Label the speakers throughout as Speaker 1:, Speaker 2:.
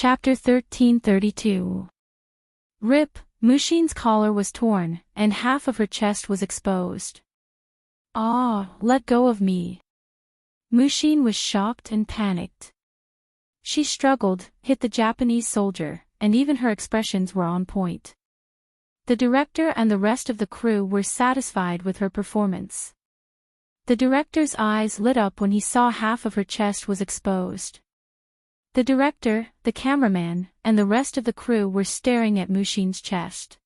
Speaker 1: Chapter 1332. Rip, Mushin's collar was torn, and half of her chest was exposed. Ah, let go of me. Mushin was shocked and panicked. She struggled, hit the Japanese soldier, and even her expressions were on point. The director and the rest of the crew were satisfied with her performance. The director's eyes lit up when he saw half of her chest was exposed. The director, the cameraman, and the rest of the crew were staring at Mushin's chest.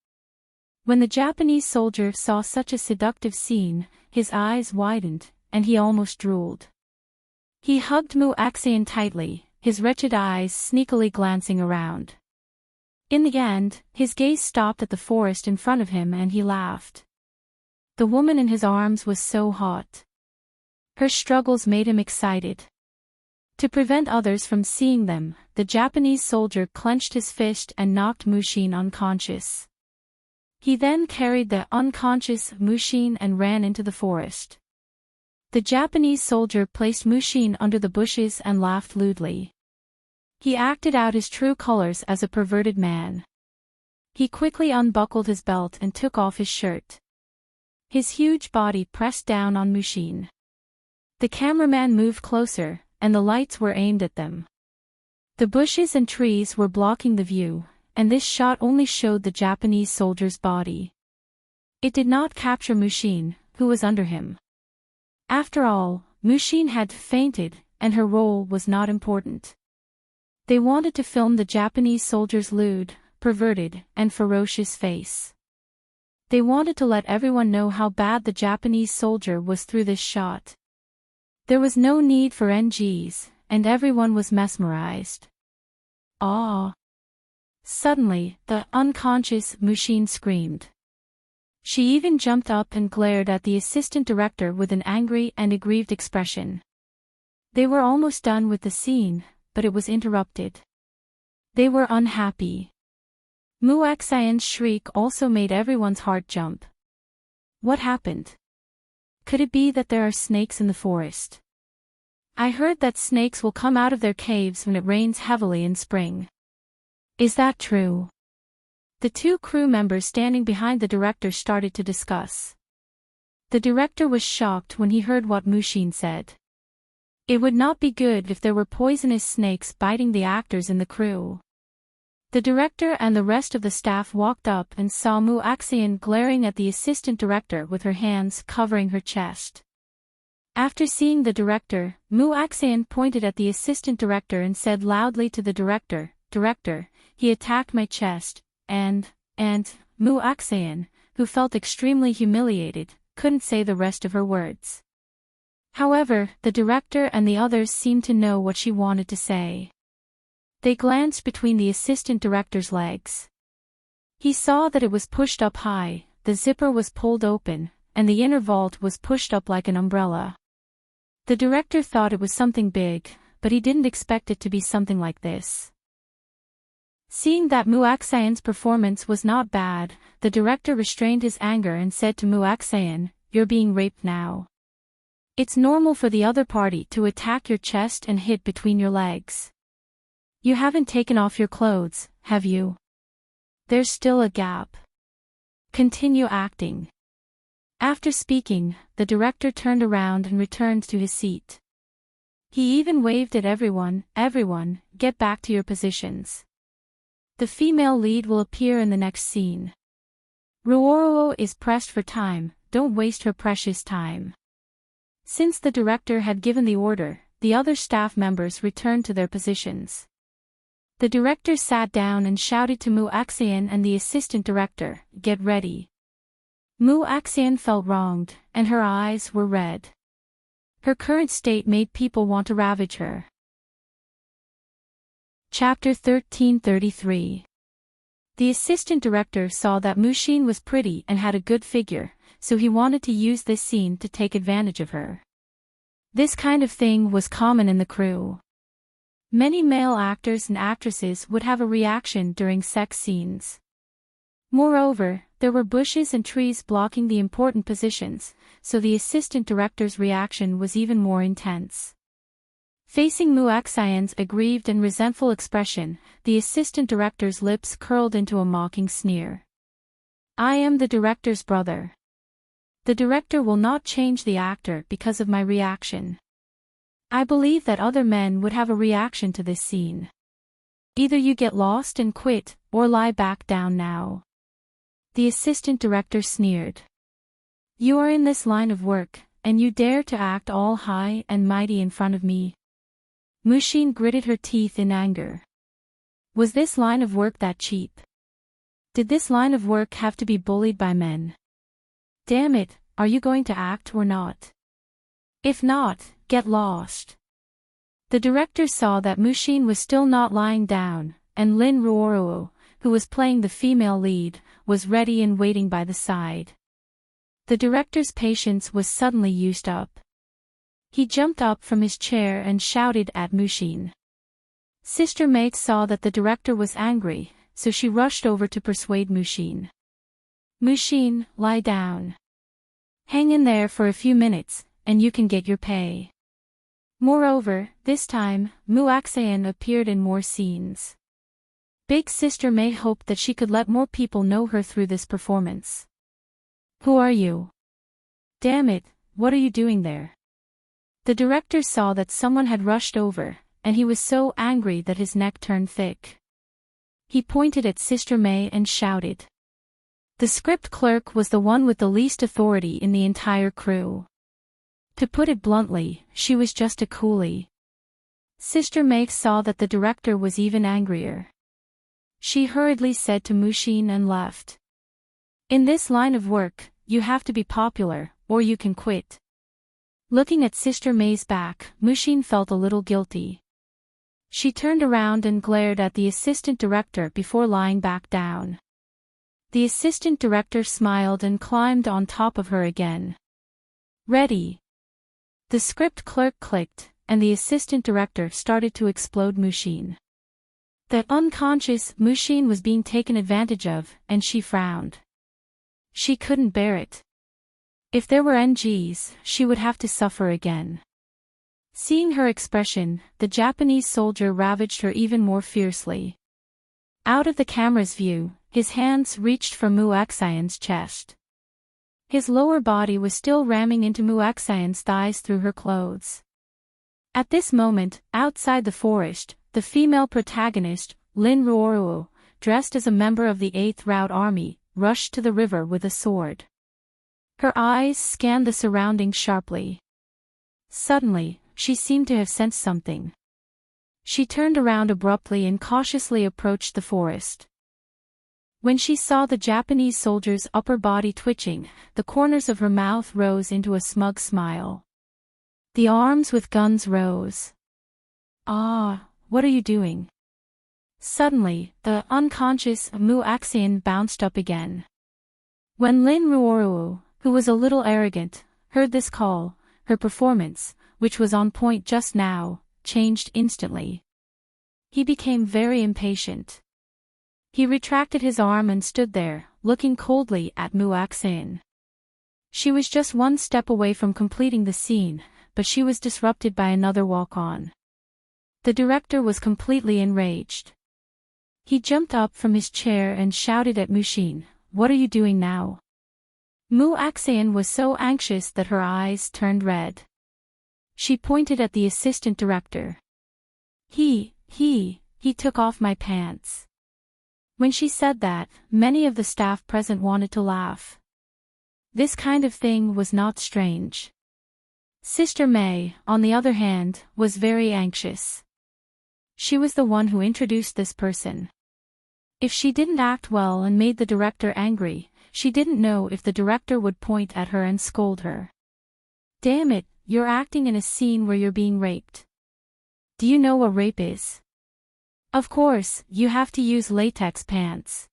Speaker 1: When the Japanese soldier saw such a seductive scene, his eyes widened, and he almost drooled. He hugged Muaxian tightly, his wretched eyes sneakily glancing around. In the end, his gaze stopped at the forest in front of him and he laughed. The woman in his arms was so hot. Her struggles made him excited. To prevent others from seeing them, the Japanese soldier clenched his fist and knocked Mushin unconscious. He then carried the unconscious Mushin and ran into the forest. The Japanese soldier placed Mushin under the bushes and laughed lewdly. He acted out his true colors as a perverted man. He quickly unbuckled his belt and took off his shirt. His huge body pressed down on Mushin. The cameraman moved closer, and the lights were aimed at them. The bushes and trees were blocking the view, and this shot only showed the Japanese soldier's body. It did not capture Mushin, who was under him. After all, Mushin had fainted, and her role was not important. They wanted to film the Japanese soldier's lewd, perverted, and ferocious face. They wanted to let everyone know how bad the Japanese soldier was through this shot. There was no need for NGs, and everyone was mesmerized. Ah! Suddenly, the unconscious Mushin screamed. She even jumped up and glared at the assistant director with an angry and aggrieved expression. They were almost done with the scene, but it was interrupted. They were unhappy. Muaxian's shriek also made everyone's heart jump. What happened? Could it be that there are snakes in the forest? I heard that snakes will come out of their caves when it rains heavily in spring. Is that true? The two crew members standing behind the director started to discuss. The director was shocked when he heard what Mushin said. It would not be good if there were poisonous snakes biting the actors in the crew. The director and the rest of the staff walked up and saw Muaxian glaring at the assistant director with her hands covering her chest. After seeing the director, Muaxian pointed at the assistant director and said loudly to the director, "Director, he attacked my chest," and Muaxian, who felt extremely humiliated, couldn't say the rest of her words. However, the director and the others seemed to know what she wanted to say. They glanced between the assistant director's legs. He saw that it was pushed up high, the zipper was pulled open, and the inner vault was pushed up like an umbrella. The director thought it was something big, but he didn't expect it to be something like this. Seeing that Muaxian's performance was not bad, the director restrained his anger and said to Muaxian, "You're being raped now. It's normal for the other party to attack your chest and hit between your legs. You haven't taken off your clothes, have you? There's still a gap. Continue acting." After speaking, the director turned around and returned to his seat. He even waved at everyone, "Get back to your positions. The female lead will appear in the next scene. Ruoro is pressed for time, don't waste her precious time." Since the director had given the order, the other staff members returned to their positions. The director sat down and shouted to Muaxian and the assistant director, "Get ready." Muaxian felt wronged, and her eyes were red. Her current state made people want to ravage her. Chapter 1333. The assistant director saw that Mushin was pretty and had a good figure, so he wanted to use this scene to take advantage of her. This kind of thing was common in the crew. Many male actors and actresses would have a reaction during sex scenes. Moreover, there were bushes and trees blocking the important positions, so the assistant director's reaction was even more intense. Facing Muaxian's aggrieved and resentful expression, the assistant director's lips curled into a mocking sneer. I am the director's brother. The director will not change the actor because of my reaction. I believe that other men would have a reaction to this scene. Either you get lost and quit, or lie back down now. The assistant director sneered. You are in this line of work, and you dare to act all high and mighty in front of me. Mushin gritted her teeth in anger. Was this line of work that cheap? Did this line of work have to be bullied by men? Damn it, are you going to act or not? If not, get lost. The director saw that Mushin was still not lying down, and Lin Ruoruo, who was playing the female lead, was ready and waiting by the side. The director's patience was suddenly used up. He jumped up from his chair and shouted at Mushin. Sister Mei saw that the director was angry, so she rushed over to persuade Mushin. Mushin, lie down. Hang in there for a few minutes, and you can get your pay. Moreover, this time, Muaxian appeared in more scenes. Big Sister Mei hoped that she could let more people know her through this performance. Who are you? Damn it, what are you doing there? The director saw that someone had rushed over, and he was so angry that his neck turned thick. He pointed at Sister Mei and shouted. The script clerk was the one with the least authority in the entire crew. To put it bluntly, she was just a coolie. Sister Mei saw that the director was even angrier. She hurriedly said to Mushin and left. In this line of work, you have to be popular, or you can quit. Looking at Sister Mei's back, Mushin felt a little guilty. She turned around and glared at the assistant director before lying back down. The assistant director smiled and climbed on top of her again. Ready. The script clerk clicked, and the assistant director started to explode Mushin. That unconscious Mushin was being taken advantage of, and she frowned. She couldn't bear it. If there were NGs, she would have to suffer again. Seeing her expression, the Japanese soldier ravaged her even more fiercely. Out of the camera's view, his hands reached for Muaxian's chest. His lower body was still ramming into Muaxian's thighs through her clothes. At this moment, outside the forest, the female protagonist, Lin Ruoruo, dressed as a member of the 8th Route Army, rushed to the river with a sword. Her eyes scanned the surroundings sharply. Suddenly, she seemed to have sensed something. She turned around abruptly and cautiously approached the forest. When she saw the Japanese soldier's upper body twitching, the corners of her mouth rose into a smug smile. The arms with guns rose. Ah, what are you doing? Suddenly, the unconscious Muaxian bounced up again. When Lin Ruoruo, who was a little arrogant, heard this call, her performance, which was on point just now, changed instantly. He became very impatient. He retracted his arm and stood there, looking coldly at Muaxian. She was just one step away from completing the scene, but she was disrupted by another walk-on. The director was completely enraged. He jumped up from his chair and shouted at Mushin, "What are you doing now?" Muaxian was so anxious that her eyes turned red. She pointed at the assistant director. He took off my pants." When she said that, many of the staff present wanted to laugh. This kind of thing was not strange. Sister Mei, on the other hand, was very anxious. She was the one who introduced this person. If she didn't act well and made the director angry, she didn't know if the director would point at her and scold her. Damn it, you're acting in a scene where you're being raped. Do you know what rape is? Of course, you have to use latex pants.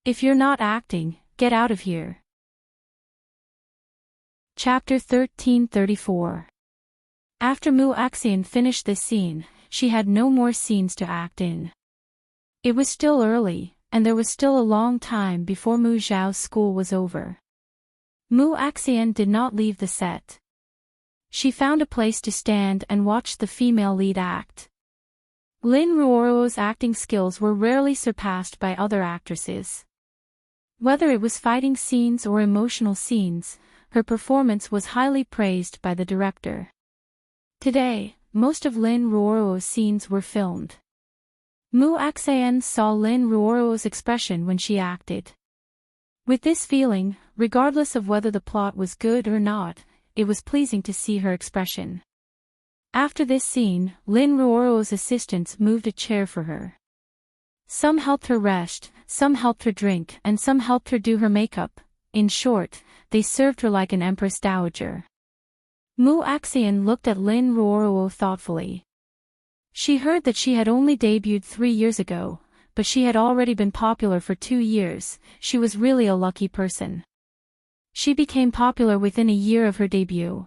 Speaker 1: If you're not acting, get out of here. Chapter 1334. After Muaxian finished this scene, she had no more scenes to act in. It was still early, and there was still a long time before Mu Zhao's school was over. Muaxian did not leave the set. She found a place to stand and watched the female lead act. Lin Ruoro's acting skills were rarely surpassed by other actresses. Whether it was fighting scenes or emotional scenes, her performance was highly praised by the director. Today, most of Lin Ruoro's scenes were filmed. Mu Axayan saw Lin Ruoro's expression when she acted. With this feeling, regardless of whether the plot was good or not, it was pleasing to see her expression. After this scene, Lin Ruoro's assistants moved a chair for her. Some helped her rest, some helped her drink, and some helped her do her makeup. In short, they served her like an empress dowager. Mu Axayan looked at Lin Ruoro thoughtfully. She heard that she had only debuted 3 years ago, but she had already been popular for 2 years. She was really a lucky person. She became popular within a year of her debut.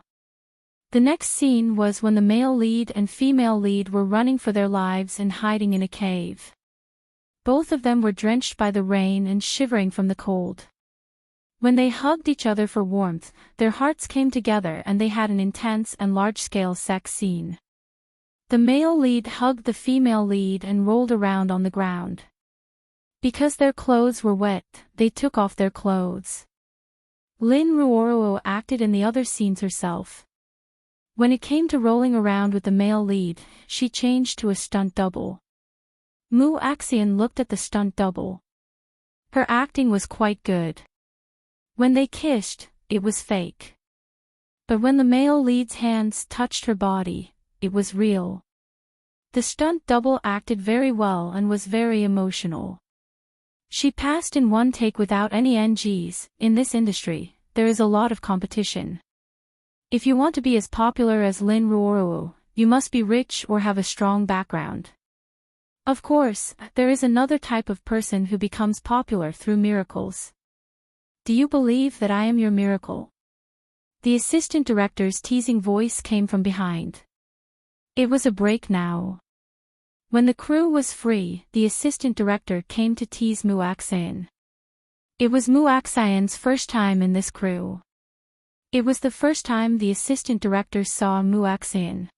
Speaker 1: The next scene was when the male lead and female lead were running for their lives and hiding in a cave. Both of them were drenched by the rain and shivering from the cold. When they hugged each other for warmth, their hearts came together and they had an intense and large-scale sex scene. The male lead hugged the female lead and rolled around on the ground. Because their clothes were wet, they took off their clothes. Lin Ruoro acted in the other scenes herself. When it came to rolling around with the male lead, she changed to a stunt double. Mu Axayan looked at the stunt double. Her acting was quite good. When they kissed, it was fake. But when the male lead's hands touched her body, it was real. The stunt double acted very well and was very emotional. She passed in one take without any NGs. In this industry, there is a lot of competition. If you want to be as popular as Lin Ruoro, you must be rich or have a strong background. Of course, there is another type of person who becomes popular through miracles. Do you believe that I am your miracle? The assistant director's teasing voice came from behind. It was a break now. When the crew was free, the assistant director came to tease Mu Axayan. It was Mu Axayan's first time in this crew. It was the first time the assistant director saw Mu Axayan.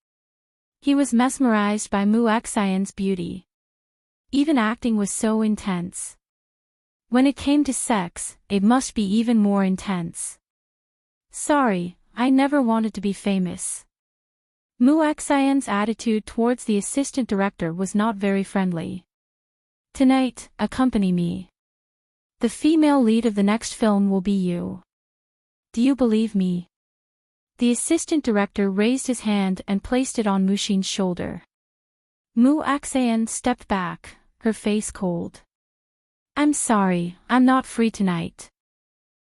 Speaker 1: He was mesmerized by Mu Axayan's beauty. Even acting was so intense. When it came to sex, it must be even more intense. Sorry, I never wanted to be famous. Mu Axayan's attitude towards the assistant director was not very friendly. Tonight, accompany me. The female lead of the next film will be you. Do you believe me? The assistant director raised his hand and placed it on Mushin's shoulder. Mu Axayan stepped back, her face cold. I'm sorry, I'm not free tonight.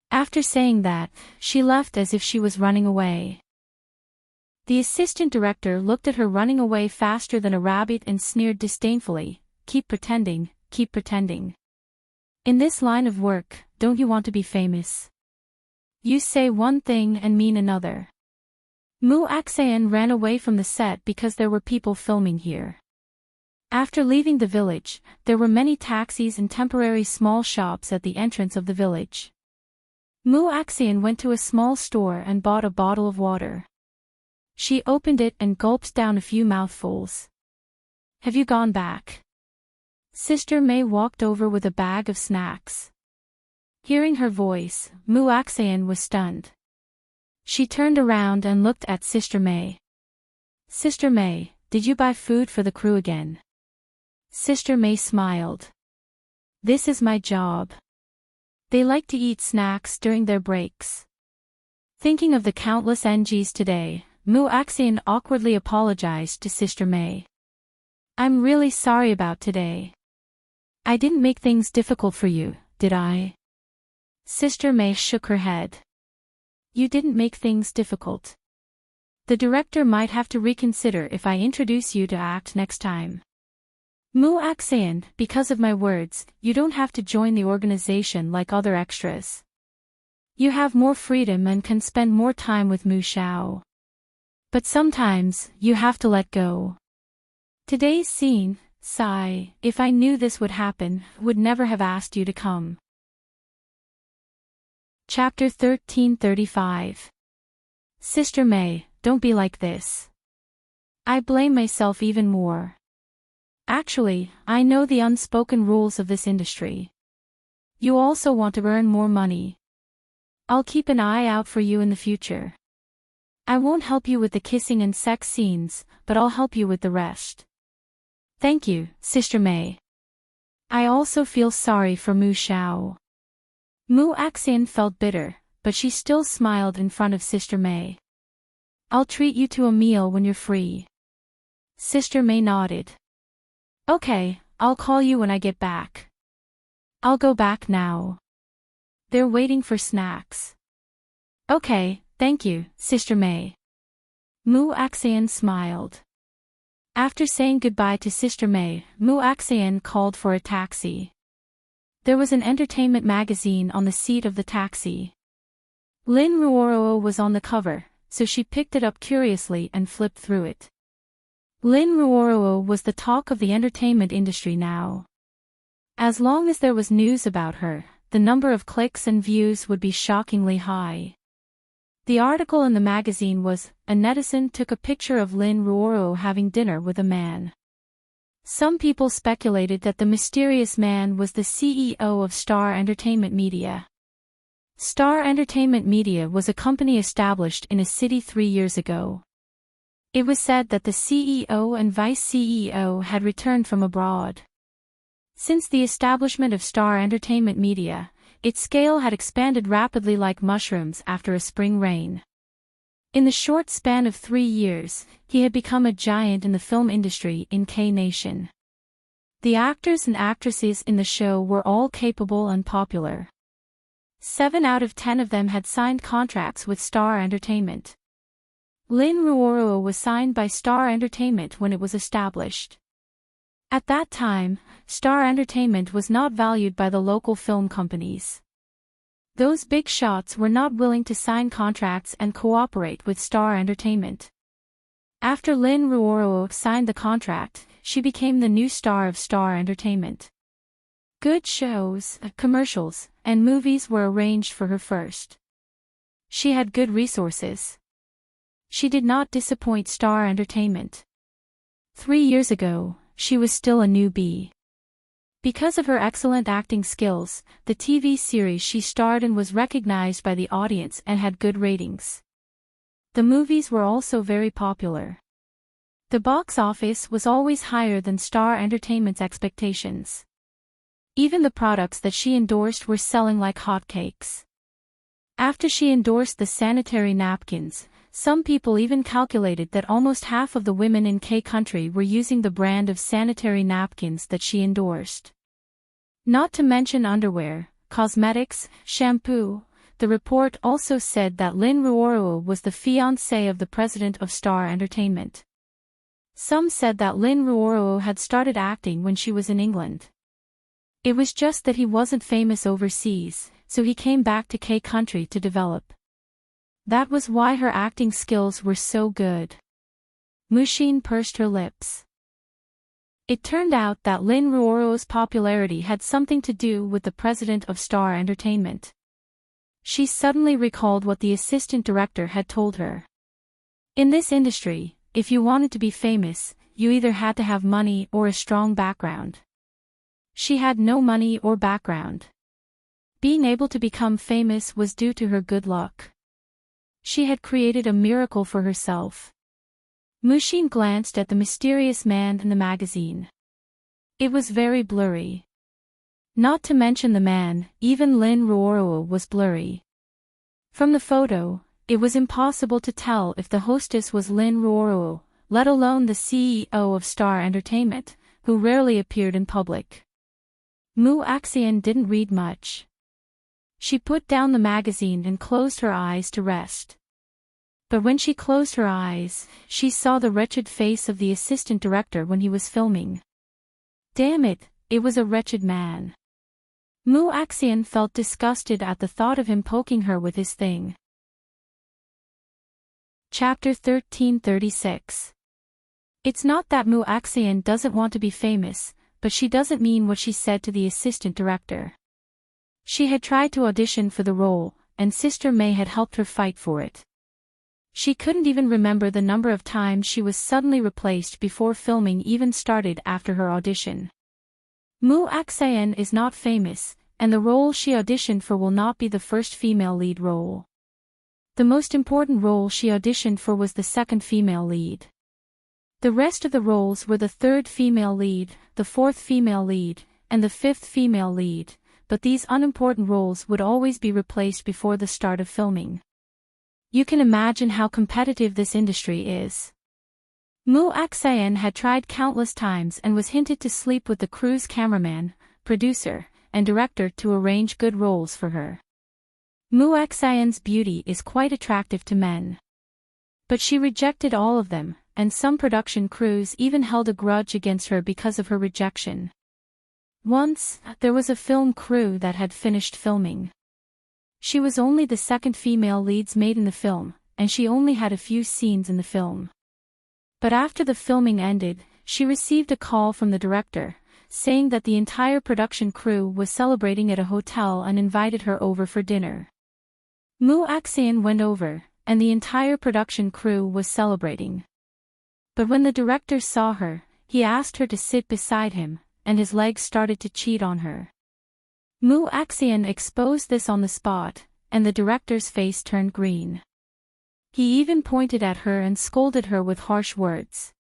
Speaker 1: After saying that, she left as if she was running away. The assistant director looked at her running away faster than a rabbit and sneered disdainfully, keep pretending, keep pretending. In this line of work, don't you want to be famous? You say one thing and mean another. Mu Axayan ran away from the set because there were people filming here. After leaving the village, there were many taxis and temporary small shops at the entrance of the village. Mu Axayan went to a small store and bought a bottle of water. She opened it and gulped down a few mouthfuls. Have you gone back? Sister May walked over with a bag of snacks. Hearing her voice, Mu Axayan was stunned. She turned around and looked at Sister May. Sister May, did you buy food for the crew again? Sister May smiled. This is my job. They like to eat snacks during their breaks. Thinking of the countless NGs today, Mu Axayan awkwardly apologized to Sister May. I'm really sorry about today. I didn't make things difficult for you, did I? Sister May shook her head. You didn't make things difficult. The director might have to reconsider if I introduce you to act next time. Mu Axayan, because of my words, you don't have to join the organization like other extras. You have more freedom and can spend more time with Mu Xiao. But sometimes, you have to let go. Today's scene, sigh, if I knew this would happen, would never have asked you to come. Chapter 1335. Sister May, don't be like this. I blame myself even more. Actually, I know the unspoken rules of this industry. You also want to earn more money. I'll keep an eye out for you in the future. I won't help you with the kissing and sex scenes, but I'll help you with the rest. Thank you, Sister May. I also feel sorry for Mu Xiao. Mu Axian felt bitter, but she still smiled in front of Sister May. I'll treat you to a meal when you're free. Sister May nodded. Okay, I'll call you when I get back. I'll go back now. They're waiting for snacks. Okay, thank you, Sister May. Mu Axian smiled. After saying goodbye to Sister May, Mu Axian called for a taxi. There was an entertainment magazine on the seat of the taxi. Lin Ruoro was on the cover, so she picked it up curiously and flipped through it. Lin Ruoro was the talk of the entertainment industry now. As long as there was news about her, the number of clicks and views would be shockingly high. The article in the magazine was, "A netizen took a picture of Lin Ruoro having dinner with a man." Some people speculated that the mysterious man was the CEO of Star Entertainment Media. Star Entertainment Media was a company established in a city 3 years ago. It was said that the CEO and vice CEO had returned from abroad. Since the establishment of Star Entertainment Media, its scale had expanded rapidly like mushrooms after a spring rain. In the short span of 3 years, he had become a giant in the film industry in K-Nation. The actors and actresses in the show were all capable and popular. 7 out of 10 of them had signed contracts with Star Entertainment. Lin Ruoro was signed by Star Entertainment when it was established. At that time, Star Entertainment was not valued by the local film companies. Those big shots were not willing to sign contracts and cooperate with Star Entertainment. After Lin Ruoro signed the contract, she became the new star of Star Entertainment. Good shows, commercials, and movies were arranged for her first. She had good resources. She did not disappoint Star Entertainment. 3 years ago, she was still a newbie. Because of her excellent acting skills, the TV series she starred in was recognized by the audience and had good ratings. The movies were also very popular. The box office was always higher than Star Entertainment's expectations. Even the products that she endorsed were selling like hotcakes. After she endorsed the sanitary napkins, some people even calculated that almost half of the women in K-country were using the brand of sanitary napkins that she endorsed. Not to mention underwear, cosmetics, shampoo. The report also said that Lin Ruoro was the fiancée of the president of Star Entertainment. Some said that Lin Ruoro had started acting when she was in England. It was just that he wasn't famous overseas, so he came back to K-country to develop. That was why her acting skills were so good. Mushin pursed her lips. It turned out that Lin Ruoro's popularity had something to do with the president of Star Entertainment. She suddenly recalled what the assistant director had told her. In this industry, if you wanted to be famous, you either had to have money or a strong background. She had no money or background. Being able to become famous was due to her good luck. She had created a miracle for herself. Mushin glanced at the mysterious man in the magazine. It was very blurry. Not to mention the man, even Lin Ruoro was blurry. From the photo, it was impossible to tell if the hostess was Lin Ruoro, let alone the CEO of Star Entertainment, who rarely appeared in public. Mu Axian didn't read much. She put down the magazine and closed her eyes to rest. But when she closed her eyes, she saw the wretched face of the assistant director when he was filming. Damn it, it was a wretched man. Mu Axian felt disgusted at the thought of him poking her with his thing. Chapter 1336. It's not that Mu Axian doesn't want to be famous, but she doesn't mean what she said to the assistant director. She had tried to audition for the role, and Sister May had helped her fight for it. She couldn't even remember the number of times she was suddenly replaced before filming even started after her audition. Mu Aksayan is not famous, and the role she auditioned for will not be the first female lead role. The most important role she auditioned for was the second female lead. The rest of the roles were the third female lead, the fourth female lead, and the fifth female lead, but these unimportant roles would always be replaced before the start of filming. You can imagine how competitive this industry is. Mu Aksayan had tried countless times and was hinted to sleep with the crew's cameraman, producer, and director to arrange good roles for her. Mu Aksayan's beauty is quite attractive to men. But she rejected all of them, and some production crews even held a grudge against her because of her rejection. Once, there was a film crew that had finished filming. She was only the second female lead's maid in the film, and she only had a few scenes in the film. But after the filming ended, she received a call from the director, saying that the entire production crew was celebrating at a hotel and invited her over for dinner. Mu Aksayan went over, and the entire production crew was celebrating. But when the director saw her, he asked her to sit beside him, and his legs started to cheat on her. Mu Aksayan exposed this on the spot, and the director's face turned green. He even pointed at her and scolded her with harsh words.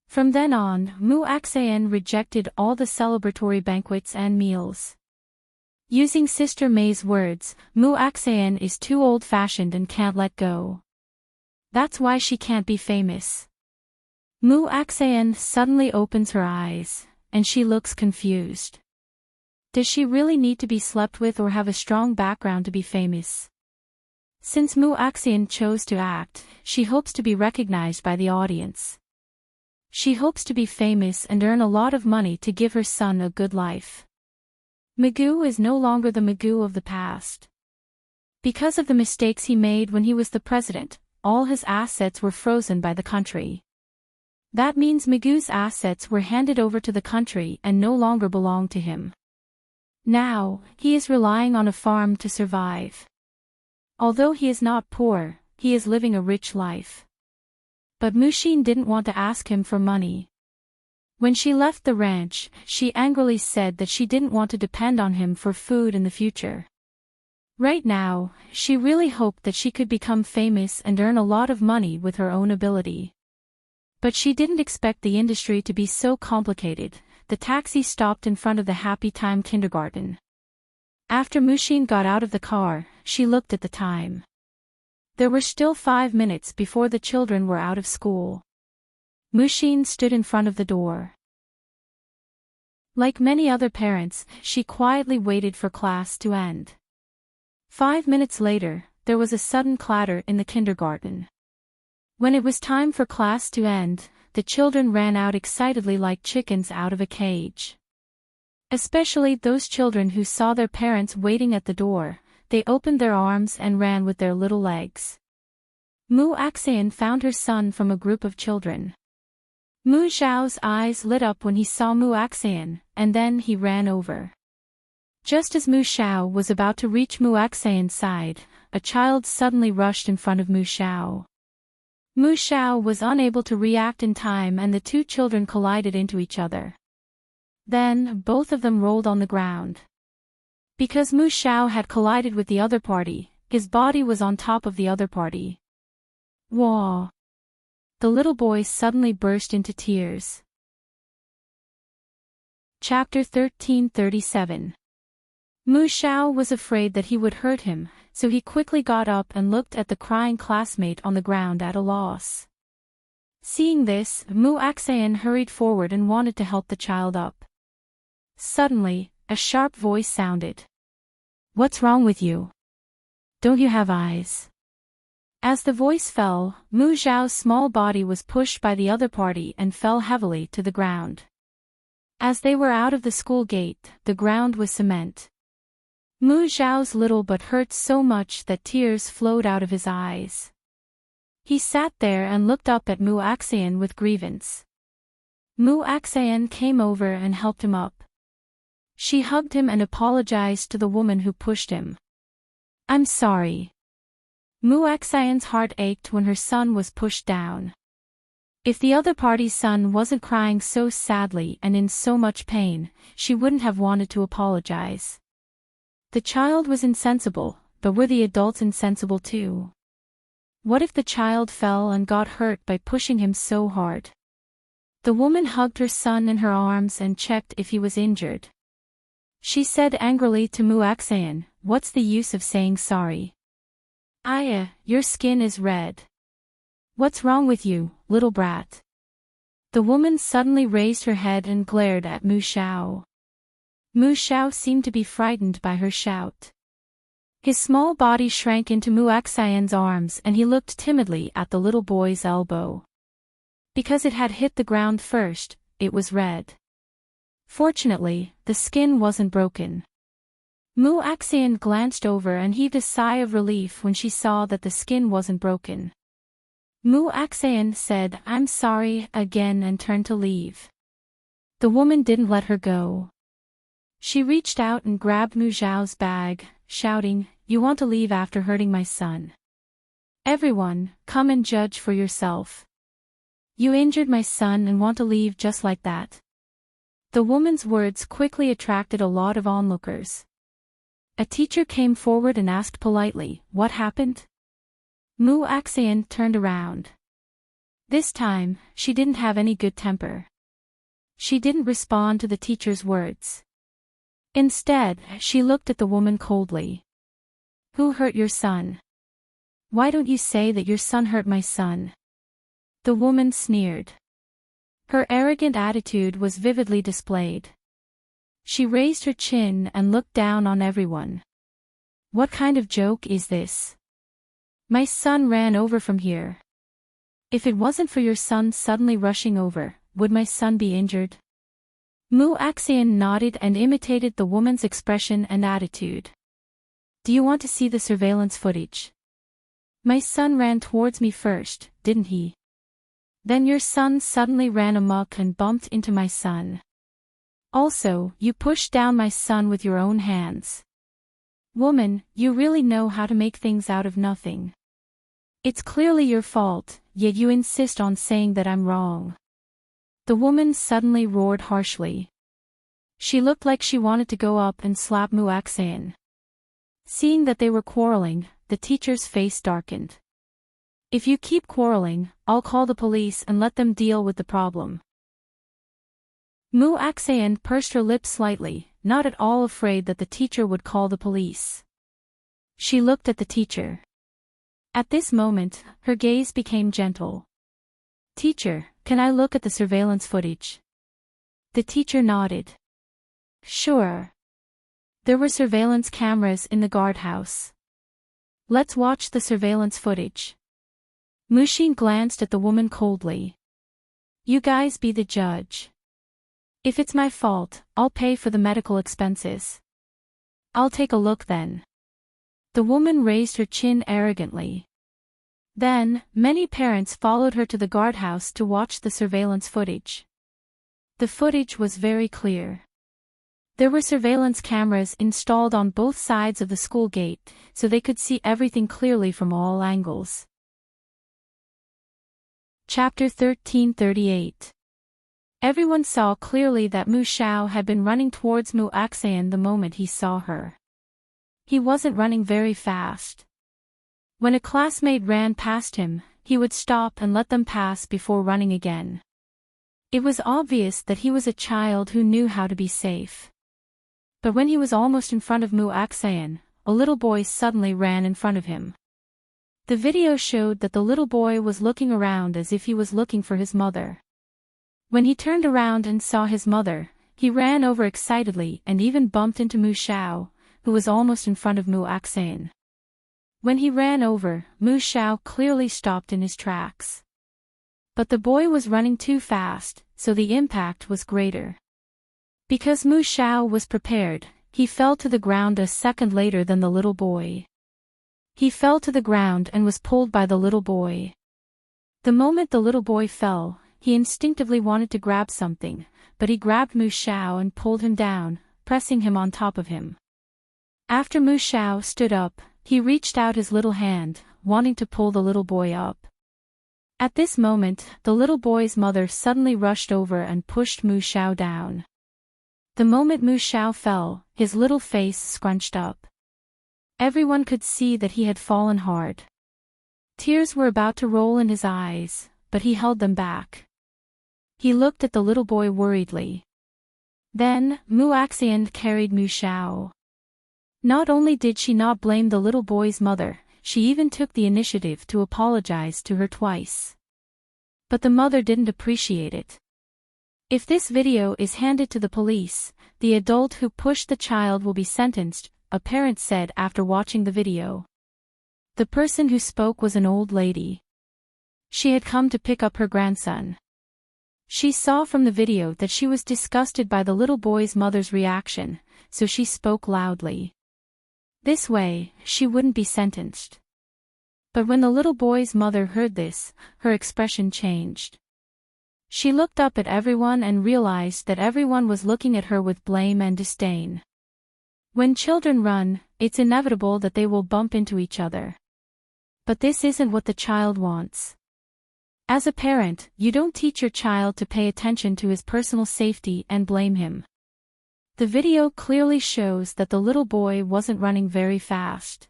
Speaker 1: From then on, Mu Aksayan rejected all the celebratory banquets and meals. Using Sister May's words, Mu Aksayan is too old-fashioned and can't let go. That's why she can't be famous. Mu Aksayan suddenly opens her eyes, and she looks confused. Does she really need to be slept with or have a strong background to be famous? Since Mu Aksayan chose to act, she hopes to be recognized by the audience. She hopes to be famous and earn a lot of money to give her son a good life. Magoo is no longer the Magoo of the past. Because of the mistakes he made when he was the president, all his assets were frozen by the country. That means Magoo's assets were handed over to the country and no longer belong to him. Now, he is relying on a farm to survive. Although he is not poor, he is living a rich life. But Mushin didn't want to ask him for money. When she left the ranch, she angrily said that she didn't want to depend on him for food in the future. Right now, she really hoped that she could become famous and earn a lot of money with her own ability. But she didn't expect the industry to be so complicated. The taxi stopped in front of the Happy Time kindergarten. After Mushin got out of the car, she looked at the time. There were still 5 minutes before the children were out of school. Mushin stood in front of the door. Like many other parents, she quietly waited for class to end. 5 minutes later, there was a sudden clatter in the kindergarten. When it was time for class to end, the children ran out excitedly like chickens out of a cage. Especially those children who saw their parents waiting at the door, they opened their arms and ran with their little legs. Mu Aksayan found her son from a group of children. Mu Zhao's eyes lit up when he saw Mu Aksayan, and then he ran over. Just as Mu Zhao was about to reach Mu Aksayan's side, a child suddenly rushed in front of Mu Zhao. Mu Zhao was unable to react in time and the two children collided into each other. Then, both of them rolled on the ground. Because Mu Zhao had collided with the other party, his body was on top of the other party. Wah! The little boy suddenly burst into tears. Chapter 1337. Mu Zhao was afraid that he would hurt him, so he quickly got up and looked at the crying classmate on the ground at a loss. Seeing this, Mu Aksayan hurried forward and wanted to help the child up. Suddenly, a sharp voice sounded. "What's wrong with you? Don't you have eyes?" As the voice fell, Mu Zhao's small body was pushed by the other party and fell heavily to the ground. As they were out of the school gate, the ground was cement. Mu Zhao's little butt hurt so much that tears flowed out of his eyes. He sat there and looked up at Mu Aksayan with grievance. Mu Aksayan came over and helped him up. She hugged him and apologized to the woman who pushed him. "I'm sorry. Muaxian's heart ached when her son was pushed down. If the other party's son wasn't crying so sadly and in so much pain, she wouldn't have wanted to apologize. The child was insensible, but were the adults insensible too? What if the child fell and got hurt by pushing him so hard? The woman hugged her son in her arms and checked if he was injured. She said angrily to Muaxian, "What's the use of saying sorry? Aya, your skin is red. What's wrong with you, little brat?" The woman suddenly raised her head and glared at Mu Xiao. Mu Xiao seemed to be frightened by her shout. His small body shrank into Muaxian's arms and he looked timidly at the little boy's elbow. Because it had hit the ground first, it was red. Fortunately, the skin wasn't broken. Muaxian glanced over and heaved a sigh of relief when she saw that the skin wasn't broken. Muaxian said, "I'm sorry," again and turned to leave. The woman didn't let her go. She reached out and grabbed Mu Xiao's bag, shouting, "You want to leave after hurting my son? Everyone, come and judge for yourself. You injured my son and want to leave just like that?" The woman's words quickly attracted a lot of onlookers. A teacher came forward and asked politely, "What happened?" Muaxian turned around. This time, she didn't have any good temper. She didn't respond to the teacher's words. Instead, she looked at the woman coldly. "Who hurt your son? Why don't you say that your son hurt my son?" The woman sneered. Her arrogant attitude was vividly displayed. She raised her chin and looked down on everyone. "What kind of joke is this? My son ran over from here. If it wasn't for your son suddenly rushing over, would my son be injured?" Muaxian nodded and imitated the woman's expression and attitude. "Do you want to see the surveillance footage? My son ran towards me first, didn't he? Then your son suddenly ran amok and bumped into my son. Also, you pushed down my son with your own hands. Woman, you really know how to make things out of nothing. It's clearly your fault, yet you insist on saying that I'm wrong." The woman suddenly roared harshly. She looked like she wanted to go up and slap Muaxian. Seeing that they were quarreling, the teacher's face darkened. "If you keep quarreling, I'll call the police and let them deal with the problem." Muaxian pursed her lips slightly, not at all afraid that the teacher would call the police. She looked at the teacher. At this moment, her gaze became gentle. "Teacher, can I look at the surveillance footage?" The teacher nodded. "Sure. There were surveillance cameras in the guardhouse. Let's watch the surveillance footage." Mushin glanced at the woman coldly. "You guys be the judge. If it's my fault, I'll pay for the medical expenses." "I'll take a look then." The woman raised her chin arrogantly. Then, many parents followed her to the guardhouse to watch the surveillance footage. The footage was very clear. There were surveillance cameras installed on both sides of the school gate, so they could see everything clearly from all angles. Chapter 1338. Everyone saw clearly that Mu Xiao had been running towards Muaxian the moment he saw her. He wasn't running very fast. When a classmate ran past him, he would stop and let them pass before running again. It was obvious that he was a child who knew how to be safe. But when he was almost in front of Muaxian, a little boy suddenly ran in front of him. The video showed that the little boy was looking around as if he was looking for his mother. When he turned around and saw his mother, he ran over excitedly and even bumped into Mu Xiao, who was almost in front of Muaxian. When he ran over, Mu Xiao clearly stopped in his tracks. But the boy was running too fast, so the impact was greater. Because Mu Xiao was prepared, he fell to the ground a second later than the little boy. He fell to the ground and was pulled by the little boy. The moment the little boy fell, he instinctively wanted to grab something, but he grabbed Mu Xiao and pulled him down, pressing him on top of him. After Mu Xiao stood up, he reached out his little hand, wanting to pull the little boy up. At this moment, the little boy's mother suddenly rushed over and pushed Mu Xiao down. The moment Mu Xiao fell, his little face scrunched up. Everyone could see that he had fallen hard. Tears were about to roll in his eyes, but he held them back. He looked at the little boy worriedly. Then, Mu Xian carried Mu Xiao. Not only did she not blame the little boy's mother, she even took the initiative to apologize to her twice. But the mother didn't appreciate it. If this video is handed to the police, the adult who pushed the child will be sentenced, a parent said after watching the video. The person who spoke was an old lady. She had come to pick up her grandson. She saw from the video that she was disgusted by the little boy's mother's reaction, so she spoke loudly. This way, she wouldn't be sentenced. But when the little boy's mother heard this, her expression changed. She looked up at everyone and realized that everyone was looking at her with blame and disdain. When children run, it's inevitable that they will bump into each other. But this isn't what the child wants. As a parent, you don't teach your child to pay attention to his personal safety and blame him. The video clearly shows that the little boy wasn't running very fast.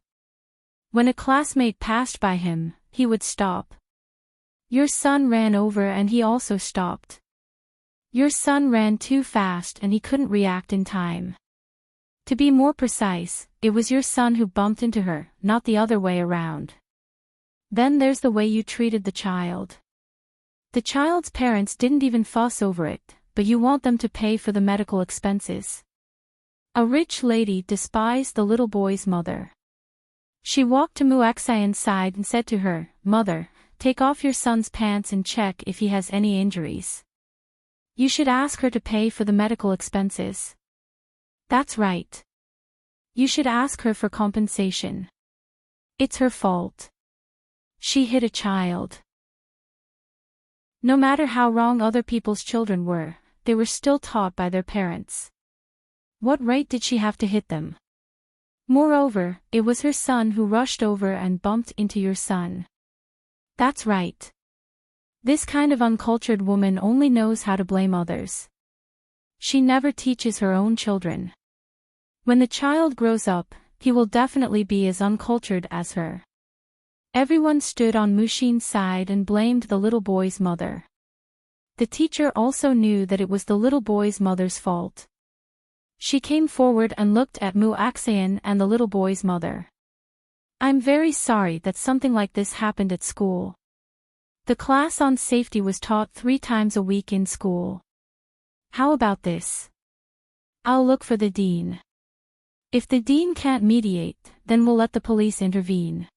Speaker 1: When a classmate passed by him, he would stop. Your son ran over and he also stopped. Your son ran too fast and he couldn't react in time. To be more precise, it was your son who bumped into her, not the other way around. Then there's the way you treated the child. The child's parents didn't even fuss over it, but you want them to pay for the medical expenses. A rich lady despised the little boy's mother. She walked to Mu Xian's side and said to her, "Mother, take off your son's pants and check if he has any injuries. You should ask her to pay for the medical expenses." That's right. You should ask her for compensation. It's her fault. She hit a child. No matter how wrong other people's children were, they were still taught by their parents. What right did she have to hit them? Moreover, it was her son who rushed over and bumped into your son. That's right. This kind of uncultured woman only knows how to blame others. She never teaches her own children. When the child grows up, he will definitely be as uncultured as her. Everyone stood on Mu Xian's side and blamed the little boy's mother. The teacher also knew that it was the little boy's mother's fault. She came forward and looked at Mu Xian and the little boy's mother. "I'm very sorry that something like this happened at school. The class on safety was taught 3 times a week in school. How about this? I'll look for the dean. If the dean can't mediate, then we'll let the police intervene.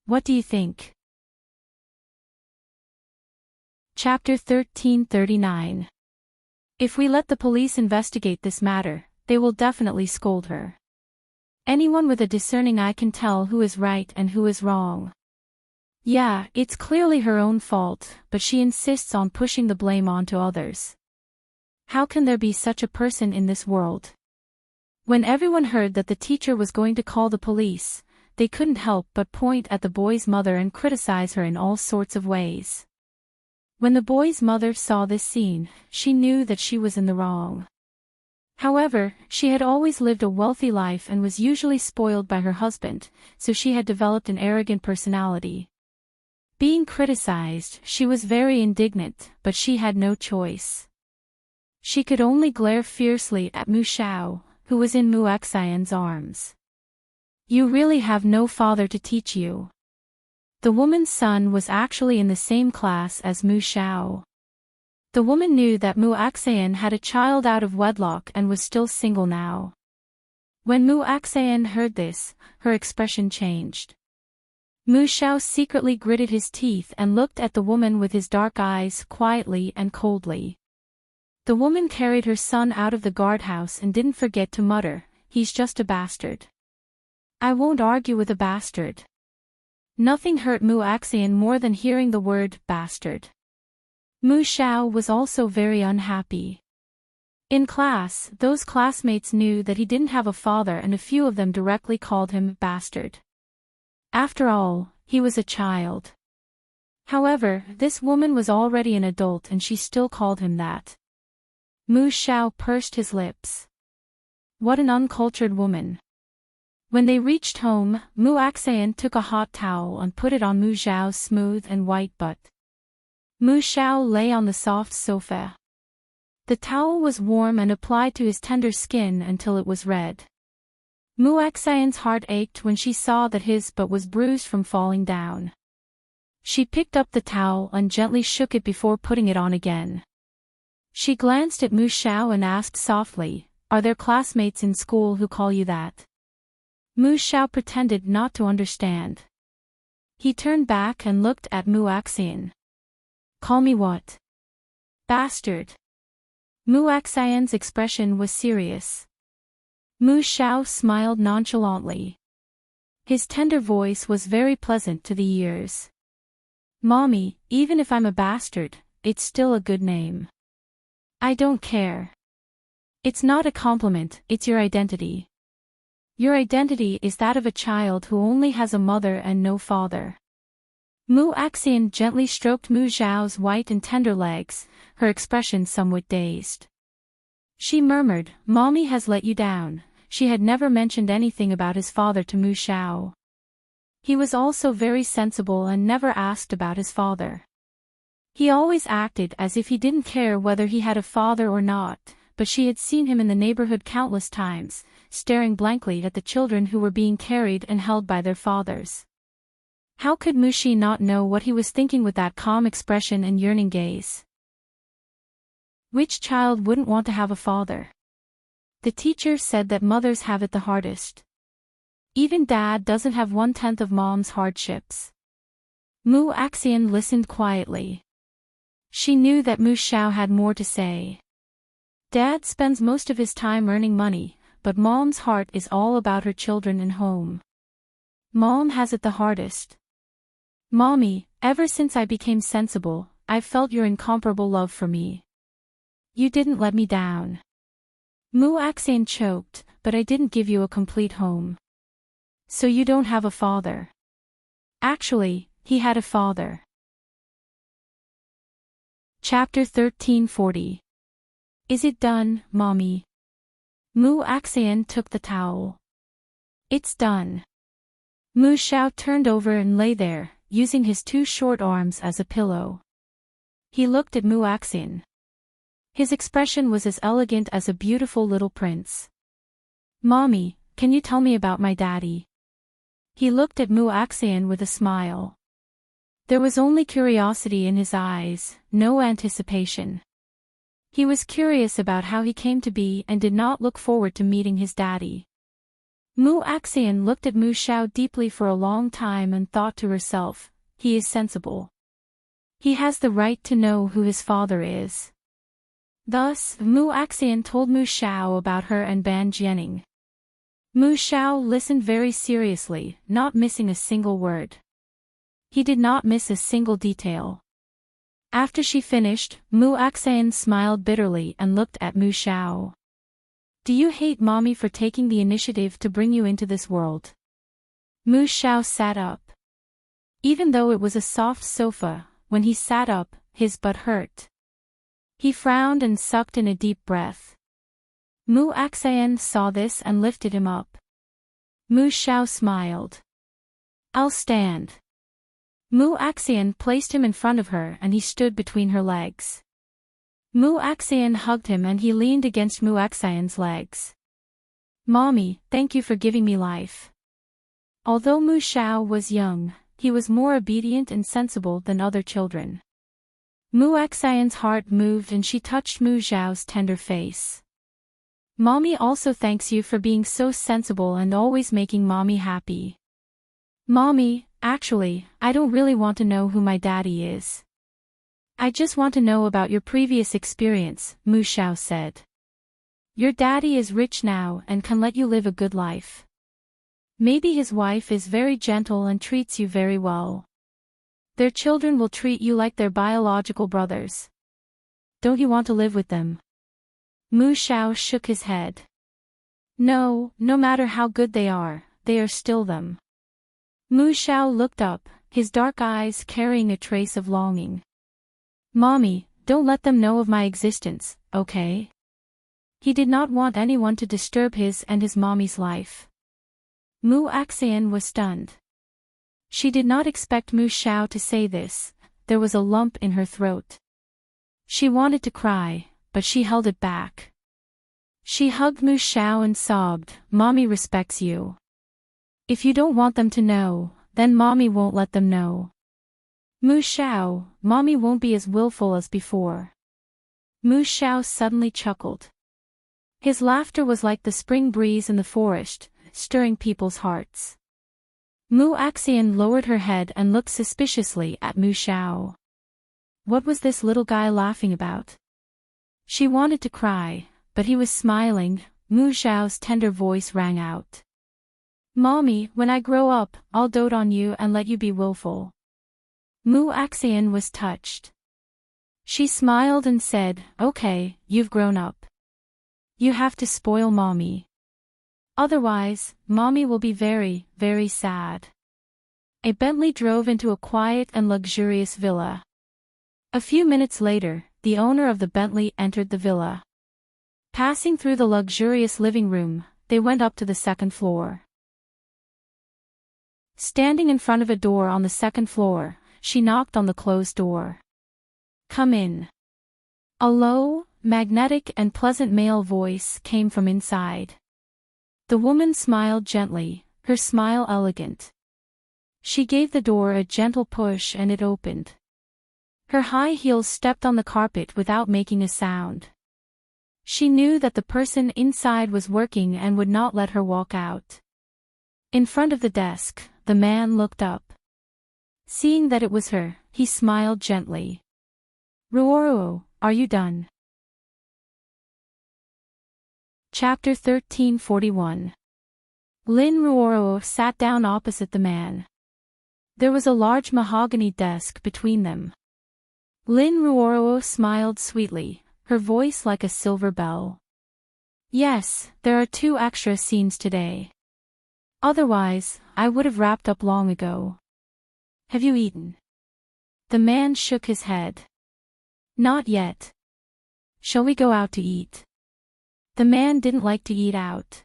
Speaker 1: What do you think?" Chapter 1339. If we let the police investigate this matter, they will definitely scold her. Anyone with a discerning eye can tell who is right and who is wrong. Yeah, it's clearly her own fault, but she insists on pushing the blame onto others. How can there be such a person in this world? When everyone heard that the teacher was going to call the police, they couldn't help but point at the boy's mother and criticize her in all sorts of ways. When the boy's mother saw this scene, she knew that she was in the wrong. However, she had always lived a wealthy life and was usually spoiled by her husband, so she had developed an arrogant personality. Being criticized, she was very indignant, but she had no choice. She could only glare fiercely at Mu Xiao, who was in Mu Xian's arms. "You really have no father to teach you." The woman's son was actually in the same class as Mu Xiao. The woman knew that Mu Xian had a child out of wedlock and was still single now. When Mu Xian heard this, her expression changed. Mu Xiao secretly gritted his teeth and looked at the woman with his dark eyes quietly and coldly. The woman carried her son out of the guardhouse and didn't forget to mutter, "He's just a bastard." I won't argue with a bastard. Nothing hurt Mu Xian more than hearing the word bastard. Mu Xiao was also very unhappy. In class, those classmates knew that he didn't have a father and a few of them directly called him bastard. After all, he was a child. However, this woman was already an adult and she still called him that. Mu Xiao pursed his lips. What an uncultured woman. When they reached home, Mu Xian took a hot towel and put it on Mu Xiao's smooth and white butt. Mu Xiao lay on the soft sofa. The towel was warm and applied to his tender skin until it was red. Mu Xian's heart ached when she saw that his butt was bruised from falling down. She picked up the towel and gently shook it before putting it on again. She glanced at Mu Xiao and asked softly, "Are there classmates in school who call you that?" Mu Xiao pretended not to understand. He turned back and looked at Mu Xian. "Call me what?" "Bastard." Mu Xian's expression was serious. Mu Xiao smiled nonchalantly. His tender voice was very pleasant to the ears. "Mommy, even if I'm a bastard, it's still a good name. I don't care. It's not a compliment, it's your identity. Your identity is that of a child who only has a mother and no father." Mu Xian gently stroked Mu Xiao's white and tender legs, her expression somewhat dazed. She murmured, "Mommy has let you down." She had never mentioned anything about his father to Mu Xiao. He was also very sensible and never asked about his father. He always acted as if he didn't care whether he had a father or not, but she had seen him in the neighborhood countless times, staring blankly at the children who were being carried and held by their fathers. How could Mushi not know what he was thinking with that calm expression and yearning gaze? Which child wouldn't want to have a father? The teacher said that mothers have it the hardest. Even dad doesn't have 1/10 of mom's hardships. Mu Xian listened quietly. She knew that Mu Xiao had more to say. Dad spends most of his time earning money, but mom's heart is all about her children and home. Mom has it the hardest. Mommy, ever since I became sensible, I've felt your incomparable love for me. You didn't let me down. Mu Xian choked, but I didn't give you a complete home. So you don't have a father. Actually, he had a father. Chapter 1340. Is it done, Mommy? Mu Xian took the towel. It's done. Mu Xiao turned over and lay there, using his two short arms as a pillow. He looked at Mu Xian. His expression was as elegant as a beautiful little prince. Mommy, can you tell me about my daddy? He looked at Mu Xian with a smile. There was only curiosity in his eyes, no anticipation. He was curious about how he came to be and did not look forward to meeting his daddy. Mu Xian looked at Mu Xiao deeply for a long time and thought to herself, he is sensible. He has the right to know who his father is. Thus, Mu Xian told Mu Xiao about her and Ban Jianing. Mu Xiao listened very seriously, not missing a single word. He did not miss a single detail. After she finished, Mu Xian smiled bitterly and looked at Mu Xiao. Do you hate Mommy for taking the initiative to bring you into this world? Mu Xiao sat up. Even though it was a soft sofa, when he sat up, his butt hurt. He frowned and sucked in a deep breath. Mu Xian saw this and lifted him up. Mu Xiao smiled. I'll stand. Mu Xian placed him in front of her and he stood between her legs. Mu Xian hugged him and he leaned against Mu Xian's legs. Mommy, thank you for giving me life. Although Mu Xiao was young, he was more obedient and sensible than other children. Mu Xian's heart moved and she touched Mu Xiao's tender face. Mommy also thanks you for being so sensible and always making Mommy happy. Mommy, actually, I don't really want to know who my daddy is. I just want to know about your previous experience, Mu Xiao said. Your daddy is rich now and can let you live a good life. Maybe his wife is very gentle and treats you very well. Their children will treat you like their biological brothers. Don't you want to live with them? Mu Xiao shook his head. No, no matter how good they are still them. Mu Xiao looked up, his dark eyes carrying a trace of longing. Mommy, don't let them know of my existence, okay? He did not want anyone to disturb his and his mommy's life. Mu Axian was stunned. She did not expect Mu Xiao to say this. There was a lump in her throat. She wanted to cry, but she held it back. She hugged Mu Xiao and sobbed, "Mommy respects you. If you don't want them to know, then Mommy won't let them know. Mu Xiao, Mommy won't be as willful as before." Mu Xiao suddenly chuckled. His laughter was like the spring breeze in the forest, stirring people's hearts. Mu Axian lowered her head and looked suspiciously at Mu Xiao. What was this little guy laughing about? She wanted to cry, but he was smiling. Mu Xiao's tender voice rang out. "Mommy, when I grow up, I'll dote on you and let you be willful." Mu Axian was touched. She smiled and said, "Okay, you've grown up. You have to spoil Mommy. Otherwise, Mommy will be very, very sad." A Bentley drove into a quiet and luxurious villa. A few minutes later, the owner of the Bentley entered the villa. Passing through the luxurious living room, they went up to the second floor. Standing in front of a door on the second floor, she knocked on the closed door. "Come in." A low, magnetic and pleasant male voice came from inside. The woman smiled gently, her smile elegant. She gave the door a gentle push and it opened. Her high heels stepped on the carpet without making a sound. She knew that the person inside was working and would not let her walk out. In front of the desk, the man looked up. Seeing that it was her, he smiled gently. "Ruoro, are you done?" Chapter 1341. Lin Ruoro sat down opposite the man. There was a large mahogany desk between them. Lin Ruoro smiled sweetly, her voice like a silver bell. "Yes, there are 2 extra scenes today. Otherwise, I would have wrapped up long ago. Have you eaten?" The man shook his head. "Not yet. Shall we go out to eat?" The man didn't like to eat out.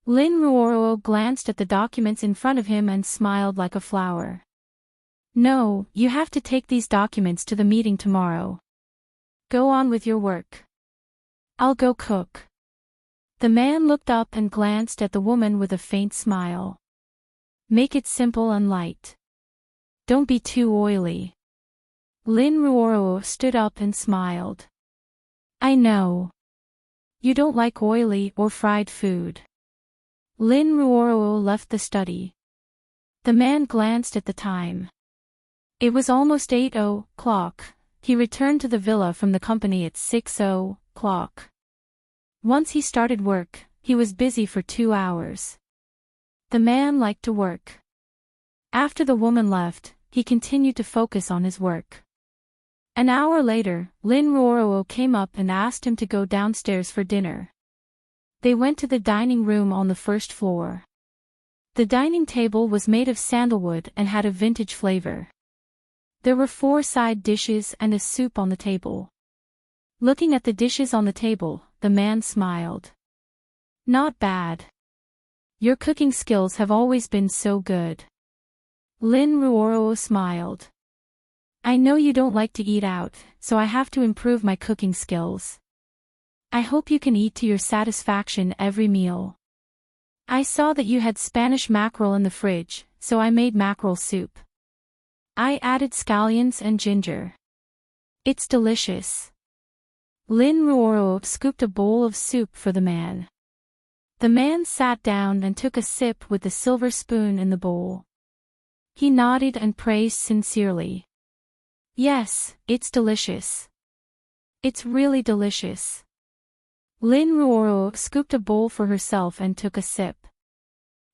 Speaker 1: Lin Ruoro glanced at the documents in front of him and smiled like a flower. "No, you have to take these documents to the meeting tomorrow. Go on with your work. I'll go cook." The man looked up and glanced at the woman with a faint smile. "Make it simple and light. Don't be too oily." Lin Ruoro stood up and smiled. "I know. You don't like oily or fried food." Lin Ruoro left the study. The man glanced at the time. It was almost 8:00. He returned to the villa from the company at 6:00. Once he started work, he was busy for 2 hours. The man liked to work. After the woman left, he continued to focus on his work. An hour later, Lin Ruoro came up and asked him to go downstairs for dinner. They went to the dining room on the first floor. The dining table was made of sandalwood and had a vintage flavor. There were 4 side dishes and a soup on the table. Looking at the dishes on the table, the man smiled. "Not bad. Your cooking skills have always been so good." Lin Ruoro smiled. "I know you don't like to eat out, so I have to improve my cooking skills. I hope you can eat to your satisfaction every meal. I saw that you had Spanish mackerel in the fridge, so I made mackerel soup. I added scallions and ginger. It's delicious." Lin Ruoro scooped a bowl of soup for the man. The man sat down and took a sip with the silver spoon in the bowl. He nodded and praised sincerely. "Yes, it's delicious. It's really delicious." Lin Ruoro scooped a bowl for herself and took a sip.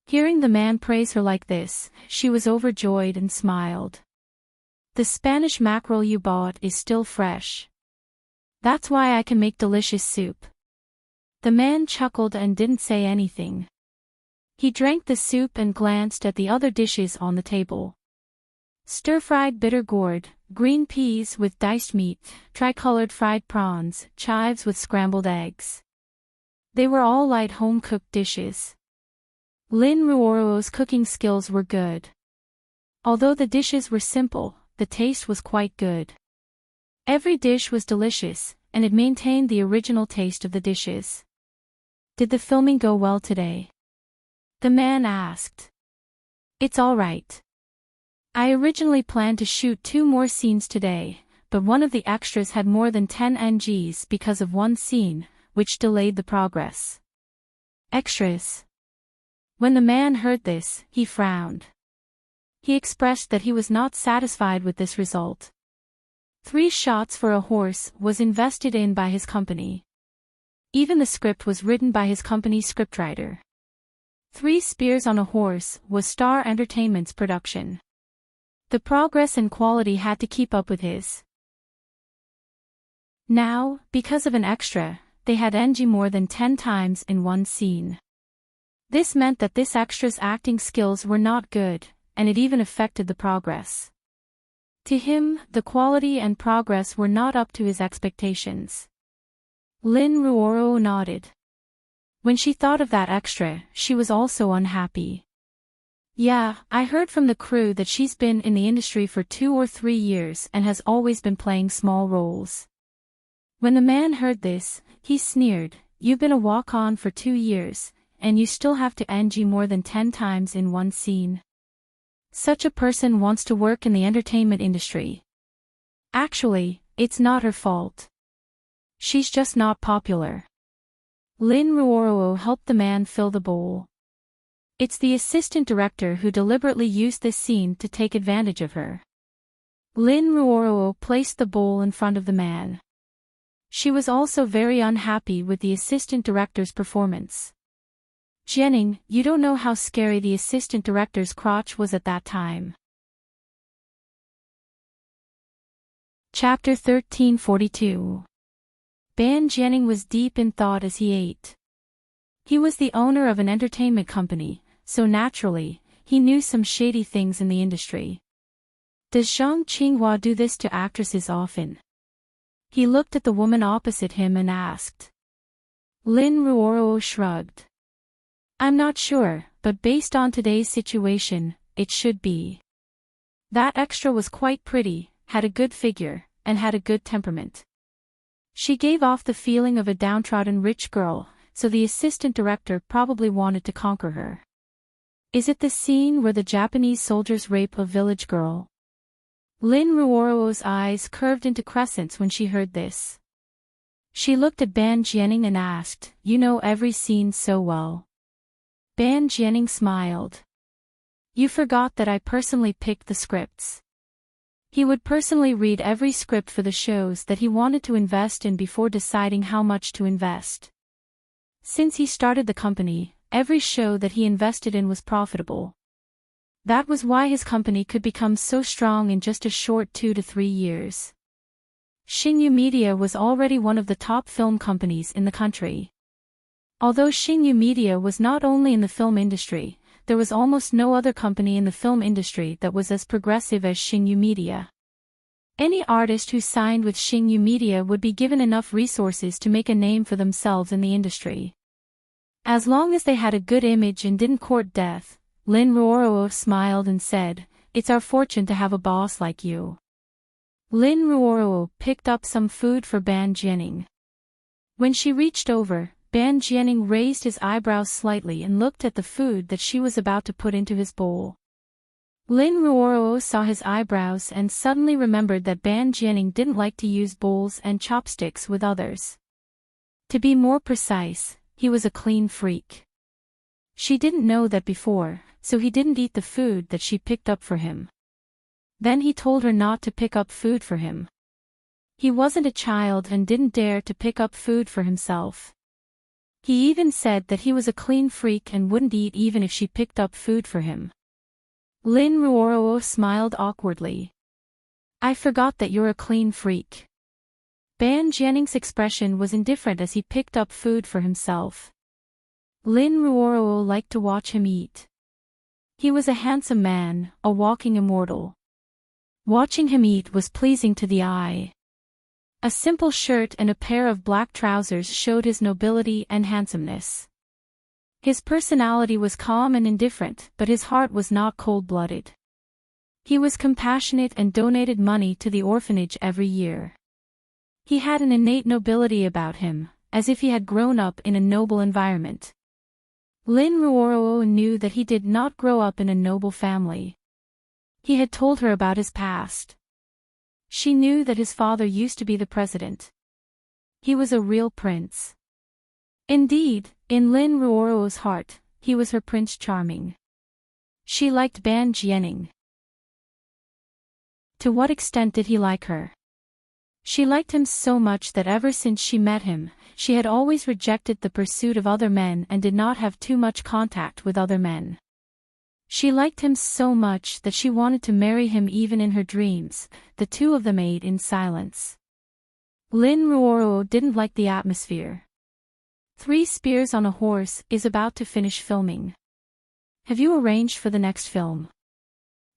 Speaker 1: Hearing the man praise her like this, she was overjoyed and smiled. "The Spanish mackerel you bought is still fresh. That's why I can make delicious soup." The man chuckled and didn't say anything. He drank the soup and glanced at the other dishes on the table. Stir-fried bitter gourd, green peas with diced meat, tricolored fried prawns, chives with scrambled eggs. They were all light home-cooked dishes. Lin Ruoro's cooking skills were good. Although the dishes were simple, the taste was quite good. Every dish was delicious, and it maintained the original taste of the dishes. Did the filming go well today? The man asked. It's all right. I originally planned to shoot 2 more scenes today, but one of the extras had more than 10 NGs because of one scene, which delayed the progress. Extras. When the man heard this, he frowned. He expressed that he was not satisfied with this result. 3 shots for a horse was invested in by his company. Even the script was written by his company's scriptwriter. 3 Spears on a Horse was Star Entertainment's production. The progress and quality had to keep up with his. Now, because of an extra, they had NG more than 10 times in one scene. This meant that this extra's acting skills were not good, and it even affected the progress. To him, the quality and progress were not up to his expectations. Lin Ruoro nodded. When she thought of that extra, she was also unhappy. Yeah, I heard from the crew that she's been in the industry for 2 or 3 years and has always been playing small roles. When the man heard this, he sneered, "You've been a walk-on for 2 years, and you still have to NG more than 10 times in one scene. Such a person wants to work in the entertainment industry. Actually, it's not her fault. She's just not popular." Lin Ruoro helped the man fill the bowl. It's the assistant director who deliberately used this scene to take advantage of her. Lin Ruoro placed the bowl in front of the man. She was also very unhappy with the assistant director's performance. "Jianing, you don't know how scary the assistant director's crotch was at that time." Chapter 1342. Ban Jianing was deep in thought as he ate. He was the owner of an entertainment company, so naturally, he knew some shady things in the industry. Does Zhang Qinghua do this to actresses often? He looked at the woman opposite him and asked. Lin Ruoro shrugged. I'm not sure, but based on today's situation, it should be. That extra was quite pretty, had a good figure, and had a good temperament. She gave off the feeling of a downtrodden rich girl, so the assistant director probably wanted to conquer her. Is it the scene where the Japanese soldiers rape a village girl? Lin Ruoro's eyes curved into crescents when she heard this. She looked at Ban Jianing and asked, "You know every scene so well." Ban Jianing smiled. "You forgot that I personally picked the scripts." He would personally read every script for the shows that he wanted to invest in before deciding how much to invest. Since he started the company, every show that he invested in was profitable. That was why his company could become so strong in just a short 2 to 3 years. Xingyu Media was already one of the top film companies in the country. Although Xingyu Media was not only in the film industry, there was almost no other company in the film industry that was as progressive as Xingyu Media. Any artist who signed with Xingyu Media would be given enough resources to make a name for themselves in the industry. As long as they had a good image and didn't court death, Lin Ruoro smiled and said, "It's our fortune to have a boss like you." Lin Ruoro picked up some food for Ban Jianing. When she reached over, Ban Jianing raised his eyebrows slightly and looked at the food that she was about to put into his bowl. Lin Ruoro saw his eyebrows and suddenly remembered that Ban Jianing didn't like to use bowls and chopsticks with others. To be more precise, he was a clean freak. She didn't know that before, so he didn't eat the food that she picked up for him. Then he told her not to pick up food for him. He wasn't a child and didn't dare to pick up food for himself. He even said that he was a clean freak and wouldn't eat even if she picked up food for him. Lin Ruoro smiled awkwardly. "I forgot that you're a clean freak." Ban Jianing's expression was indifferent as he picked up food for himself. Lin Ruoro liked to watch him eat. He was a handsome man, a walking immortal. Watching him eat was pleasing to the eye. A simple shirt and a pair of black trousers showed his nobility and handsomeness. His personality was calm and indifferent, but his heart was not cold-blooded. He was compassionate and donated money to the orphanage every year. He had an innate nobility about him, as if he had grown up in a noble environment. Lin Ruoro knew that he did not grow up in a noble family. He had told her about his past. She knew that his father used to be the president. He was a real prince. Indeed, in Lin Ruoro's heart, he was her Prince Charming. She liked Ban Jianing. To what extent did he like her? She liked him so much that ever since she met him, she had always rejected the pursuit of other men and did not have too much contact with other men. She liked him so much that she wanted to marry him even in her dreams. The two of them ate in silence. Lin Ruoro didn't like the atmosphere. 3 Spears on a Horse is about to finish filming. Have you arranged for the next film?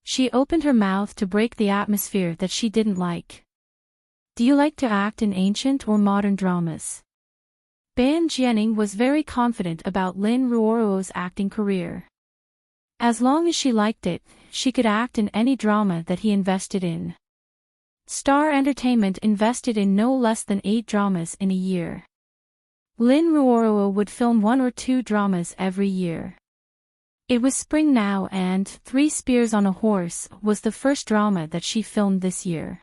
Speaker 1: She opened her mouth to break the atmosphere that she didn't like. Do you like to act in ancient or modern dramas? Ban Jianing was very confident about Lin Ruoro's acting career. As long as she liked it, she could act in any drama that he invested in. Star Entertainment invested in no less than 8 dramas in a year. Lin Ruoro would film 1 or 2 dramas every year. It was spring now and 3 Spears on a Horse was the first drama that she filmed this year.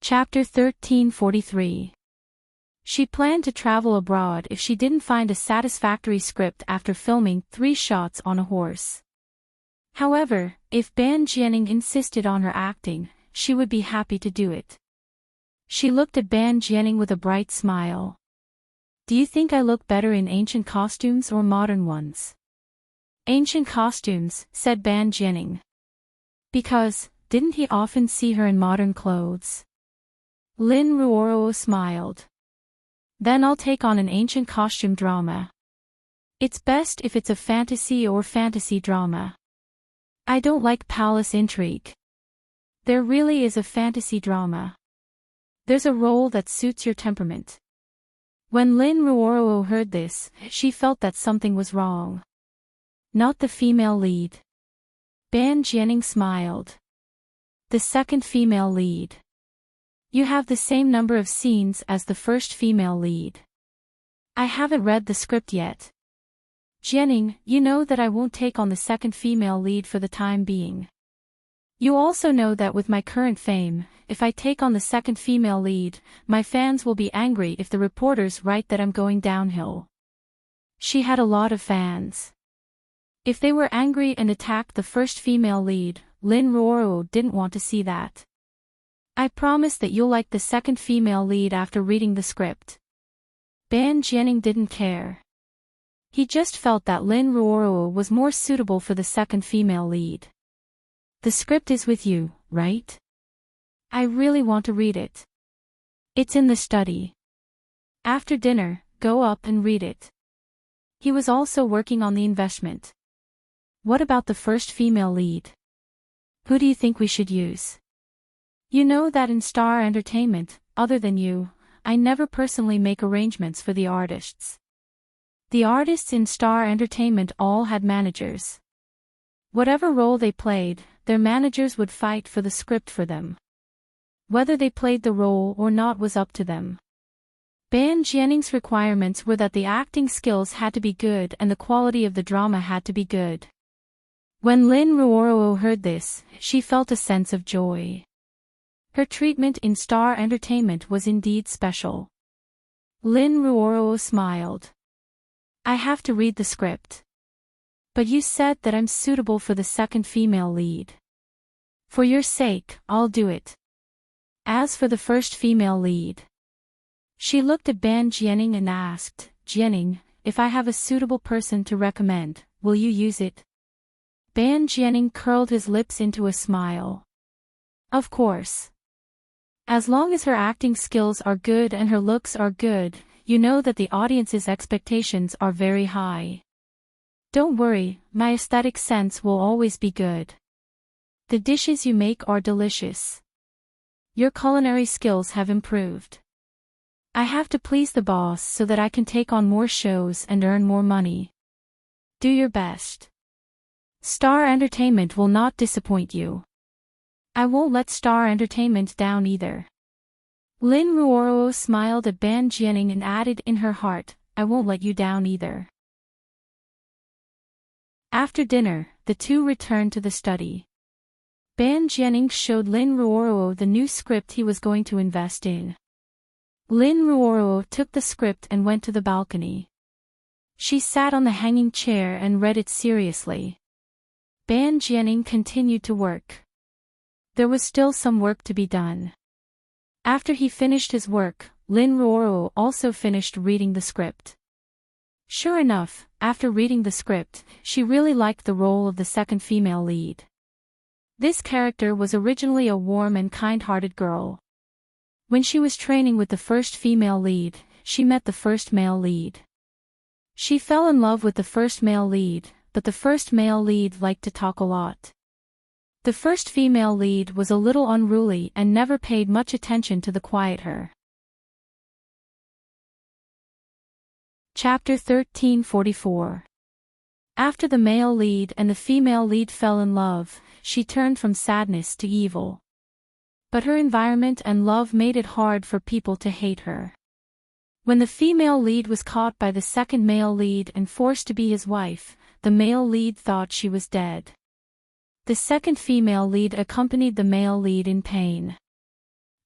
Speaker 1: Chapter 1343. She planned to travel abroad if she didn't find a satisfactory script after filming 3 Shots on a Horse. However, if Ban Jianing insisted on her acting, she would be happy to do it. She looked at Ban Jianing with a bright smile. Do you think I look better in ancient costumes or modern ones? Ancient costumes, said Ban Jianing. Because, didn't he often see her in modern clothes? Lin Ruoro smiled. Then I'll take on an ancient costume drama. It's best if it's a fantasy or fantasy drama. I don't like palace intrigue. There really is a fantasy drama. There's a role that suits your temperament. When Lin Ruoro heard this, she felt that something was wrong. Not the female lead. Ban Jianing smiled. The second female lead. You have the same number of scenes as the first female lead. I haven't read the script yet. Jianing, you know that I won't take on the second female lead for the time being. You also know that with my current fame, if I take on the second female lead, my fans will be angry if the reporters write that I'm going downhill. She had a lot of fans. If they were angry and attacked the first female lead, Lin Ruoro didn't want to see that. I promise that you'll like the second female lead after reading the script. Ban Jianing didn't care. He just felt that Lin Ruoro was more suitable for the second female lead. The script is with you, right? I really want to read it. It's in the study. After dinner, go up and read it. He was also working on the investment. What about the first female lead? Who do you think we should use? You know that in Star Entertainment, other than you, I never personally make arrangements for the artists. The artists in Star Entertainment all had managers. Whatever role they played, their managers would fight for the script for them. Whether they played the role or not was up to them. Ban Jianing's requirements were that the acting skills had to be good and the quality of the drama had to be good. When Lin Ruoro heard this, she felt a sense of joy. Her treatment in Star Entertainment was indeed special. Lin Ruoro smiled. I have to read the script. But you said that I'm suitable for the second female lead. For your sake, I'll do it. As for the first female lead. She looked at Ban Jianing and asked, Jianing, if I have a suitable person to recommend, will you use it? Ban Jianing curled his lips into a smile. Of course. As long as her acting skills are good and her looks are good, you know that the audience's expectations are very high. Don't worry, my aesthetic sense will always be good. The dishes you make are delicious. Your culinary skills have improved. I have to please the boss so that I can take on more shows and earn more money. Do your best. Star Entertainment will not disappoint you. I won't let Star Entertainment down either. Lin Ruoro smiled at Ban Jianing and added in her heart, I won't let you down either. After dinner, the two returned to the study. Ban Jianing showed Lin Ruoro the new script he was going to invest in. Lin Ruoro took the script and went to the balcony. She sat on the hanging chair and read it seriously. Ban Jianing continued to work. There was still some work to be done. After he finished his work, Lin Ruoro also finished reading the script. Sure enough, after reading the script, she really liked the role of the second female lead. This character was originally a warm and kind-hearted girl. When she was training with the first female lead, she met the first male lead. She fell in love with the first male lead, but the first male lead liked to talk a lot. The first female lead was a little unruly and never paid much attention to the quiet her. Chapter 1344. After the male lead and the female lead fell in love, she turned from sadness to evil. But her environment and love made it hard for people to hate her. When the female lead was caught by the second male lead and forced to be his wife, the male lead thought she was dead. The second female lead accompanied the male lead in pain.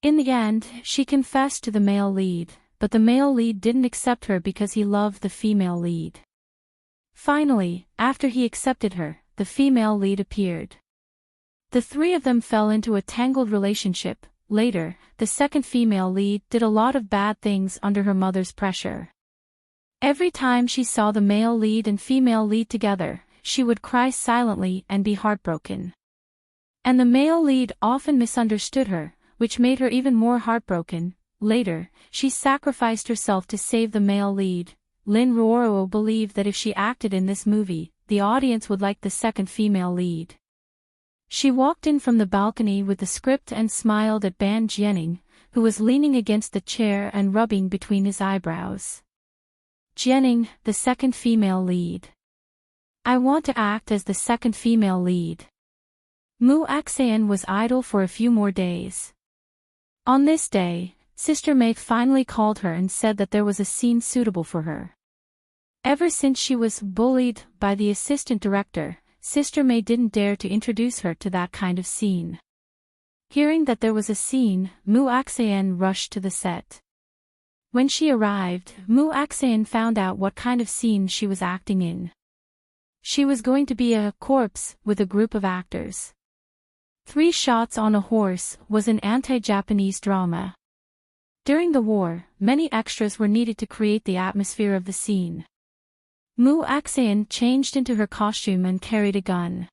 Speaker 1: In the end, she confessed to the male lead, but the male lead didn't accept her because he loved the female lead. Finally, after he accepted her, the female lead appeared. The three of them fell into a tangled relationship. Later, the second female lead did a lot of bad things under her mother's pressure. Every time she saw the male lead and female lead together, she would cry silently and be heartbroken. And the male lead often misunderstood her, which made her even more heartbroken. Later, she sacrificed herself to save the male lead. Lin Ruoro believed that if she acted in this movie, the audience would like the second female lead. She walked in from the balcony with the script and smiled at Ban Jianing, who was leaning against the chair and rubbing between his eyebrows. Jianing, the second female lead. I want to act as the second female lead. Mu Axayan was idle for a few more days. On this day, Sister May finally called her and said that there was a scene suitable for her. Ever since she was bullied by the assistant director, Sister May didn't dare to introduce her to that kind of scene. Hearing that there was a scene, Mu Axayan rushed to the set. When she arrived, Mu Axayan found out what kind of scene she was acting in. She was going to be a corpse with a group of actors. 3 Shots on a Horse was an anti-Japanese drama. During the war, many extras were needed to create the atmosphere of the scene. Mu Axayan changed into her costume and carried a gun.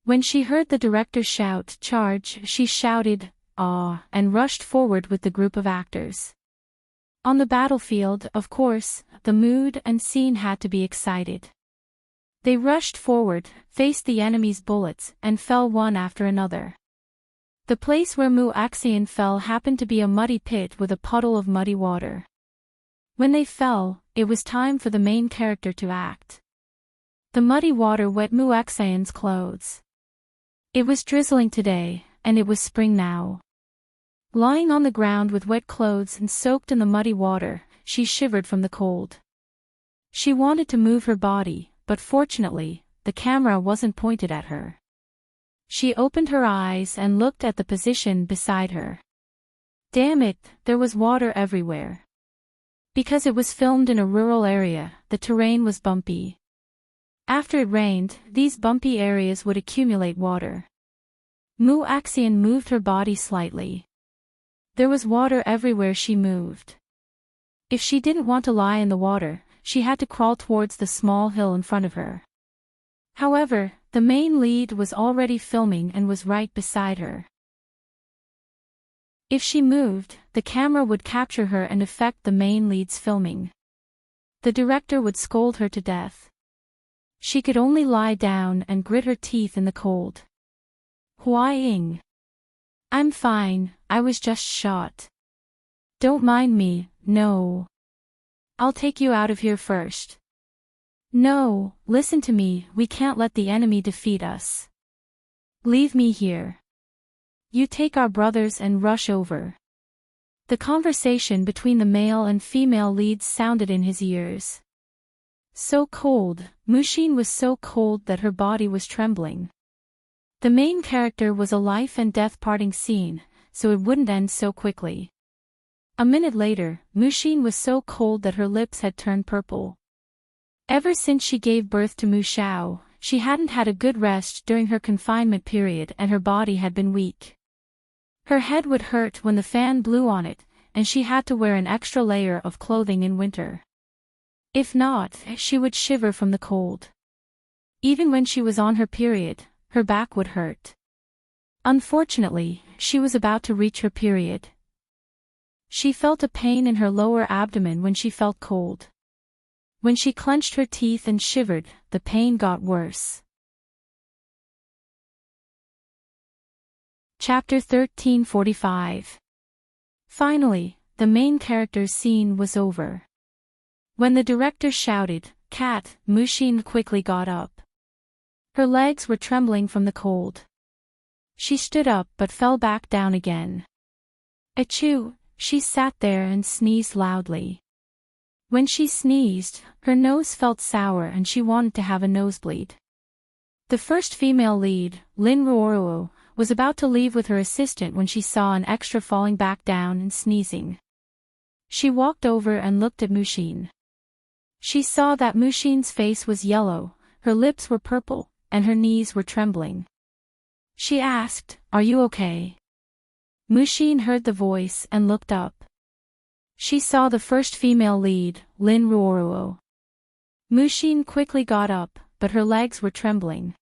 Speaker 1: When she heard the director shout, "Charge!" she shouted, "Ah!" and rushed forward with the group of actors. On the battlefield, of course, the mood and scene had to be excited. They rushed forward, faced the enemy's bullets, and fell one after another. The place where Mu Axayan fell happened to be a muddy pit with a puddle of muddy water. When they fell, it was time for the main character to act. The muddy water wet Mu Axayan's clothes. It was drizzling today, and it was spring now. Lying on the ground with wet clothes and soaked in the muddy water, she shivered from the cold. She wanted to move her body, but fortunately, the camera wasn't pointed at her. She opened her eyes and looked at the position beside her. Damn it, there was water everywhere. Because it was filmed in a rural area, the terrain was bumpy. After it rained, these bumpy areas would accumulate water. Mu Axayan moved her body slightly. There was water everywhere she moved. If she didn't want to lie in the water, she had to crawl towards the small hill in front of her. However, the main lead was already filming and was right beside her. If she moved, the camera would capture her and affect the main lead's filming. The director would scold her to death. She could only lie down and grit her teeth in the cold. Huai-ing. I'm fine, I was just shot. Don't mind me, no. I'll take you out of here first. No, listen to me, we can't let the enemy defeat us. Leave me here. You take our brothers and rush over. The conversation between the male and female leads sounded in his ears. So cold, Mushin was so cold that her body was trembling. The main character was a life and death parting scene, so it wouldn't end so quickly. A minute later, Mushin was so cold that her lips had turned purple. Ever since she gave birth to Mu Xiao, she hadn't had a good rest during her confinement period and her body had been weak. Her head would hurt when the fan blew on it, and she had to wear an extra layer of clothing in winter. If not, she would shiver from the cold. Even when she was on her period, her back would hurt. Unfortunately, she was about to reach her period. She felt a pain in her lower abdomen when she felt cold. When she clenched her teeth and shivered, the pain got worse. Chapter 1345. Finally, the main character's scene was over. When the director shouted, "Cat," Mushin quickly got up. Her legs were trembling from the cold. She stood up but fell back down again. Achoo, she sat there and sneezed loudly. When she sneezed, her nose felt sour and she wanted to have a nosebleed. The first female lead, Lin Ruoruo, was about to leave with her assistant when she saw an extra falling back down and sneezing. She walked over and looked at Mushin. She saw that Mushin's face was yellow, her lips were purple, and her knees were trembling. She asked, "Are you okay?" Mushin heard the voice and looked up. She saw the first female lead, Lin Ruoruo. Mushin quickly got up, but her legs were trembling.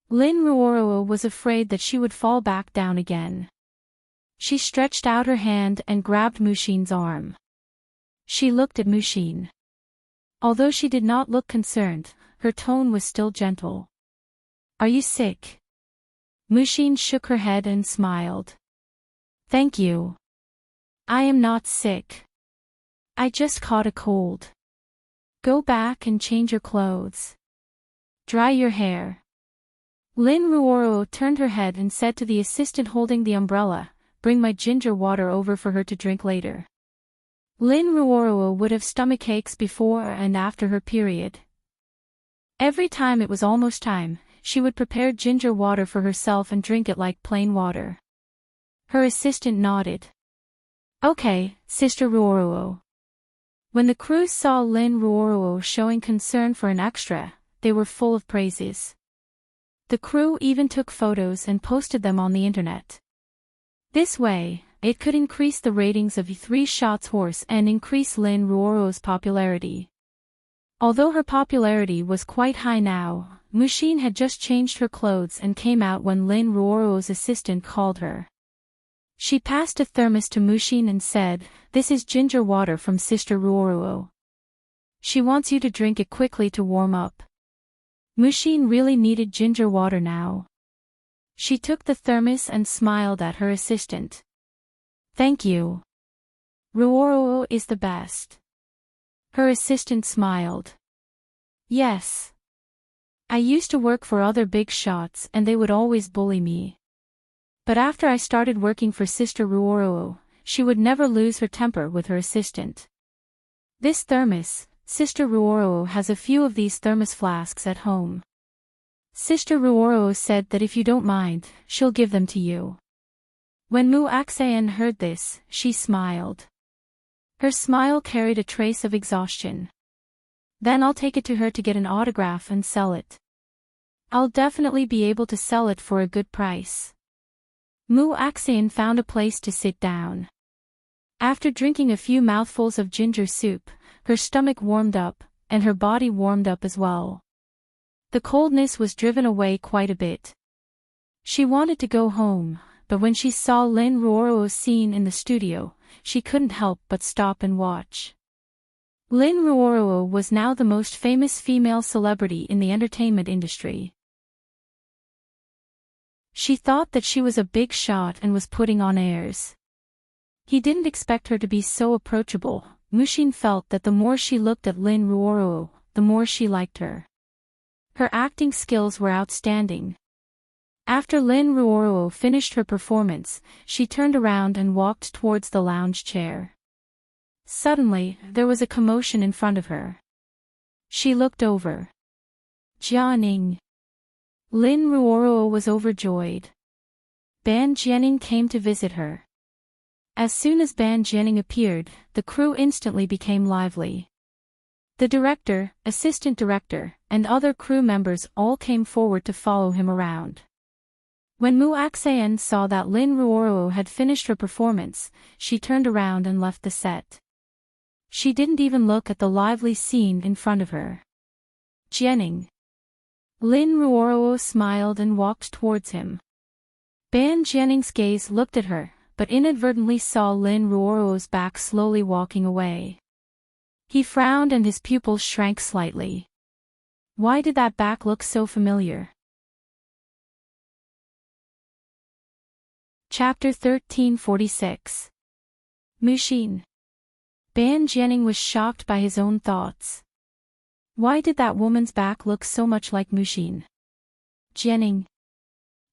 Speaker 1: Lin Ruoruo was afraid that she would fall back down again. She stretched out her hand and grabbed Mushin's arm. She looked at Mushin. Although she did not look concerned, her tone was still gentle. "Are you sick?" Mushin shook her head and smiled. "Thank you. I am not sick. I just caught a cold. Go back and change your clothes. Dry your hair." Lin Ruoruo turned her head and said to the assistant holding the umbrella, "Bring my ginger water over for her to drink later." Lin Ruoruo would have stomachaches before and after her period. Every time it was almost time, she would prepare ginger water for herself and drink it like plain water. Her assistant nodded. "Okay, Sister Ruoruo." When the crew saw Lin Ruoruo showing concern for an extra, they were full of praises. The crew even took photos and posted them on the internet. This way, it could increase the ratings of Three Shots Horse and increase Lin Ruoruo's popularity. Although her popularity was quite high now, Mushin had just changed her clothes and came out when Lin Ruoruo's assistant called her. She passed a thermos to Mushin and said, "This is ginger water from Sister Ruoruo. She wants you to drink it quickly to warm up." Mushin really needed ginger water now. She took the thermos and smiled at her assistant. "Thank you. Ruoruo is the best." Her assistant smiled. "Yes. I used to work for other big shots and they would always bully me. But after I started working for Sister Ruoruo, she would never lose her temper with her assistant. This thermos, Sister Ruoruo has a few of these thermos flasks at home. Sister Ruoruo said that if you don't mind, she'll give them to you." When Mu Axayan heard this, she smiled. Her smile carried a trace of exhaustion. "Then I'll take it to her to get an autograph and sell it. I'll definitely be able to sell it for a good price." Mu Axayan found a place to sit down. After drinking a few mouthfuls of ginger soup, her stomach warmed up, and her body warmed up as well. The coldness was driven away quite a bit. She wanted to go home, but when she saw Lin Ruoro's scene in the studio, she couldn't help but stop and watch. Lin Ruoro was now the most famous female celebrity in the entertainment industry. She thought that she was a big shot and was putting on airs. He didn't expect her to be so approachable. Mushin felt that the more she looked at Lin Ruoro, the more she liked her. Her acting skills were outstanding. After Lin Ruoro finished her performance, she turned around and walked towards the lounge chair. Suddenly, there was a commotion in front of her. She looked over. Jianing. Lin Ruoro was overjoyed. Ban Jianing came to visit her. As soon as Ban Jianing appeared, the crew instantly became lively. The director, assistant director, and other crew members all came forward to follow him around. When Mu Axayan saw that Lin Ruoro had finished her performance, she turned around and left the set. She didn't even look at the lively scene in front of her. Jianing. Lin Ruoro smiled and walked towards him. Ban Jianing's gaze looked at her, but inadvertently saw Lin Ruoro's back slowly walking away. He frowned and his pupils shrank slightly. Why did that back look so familiar? Chapter 1346. Mushin. Ban Jianing was shocked by his own thoughts. Why did that woman's back look so much like Mushin? Jianing.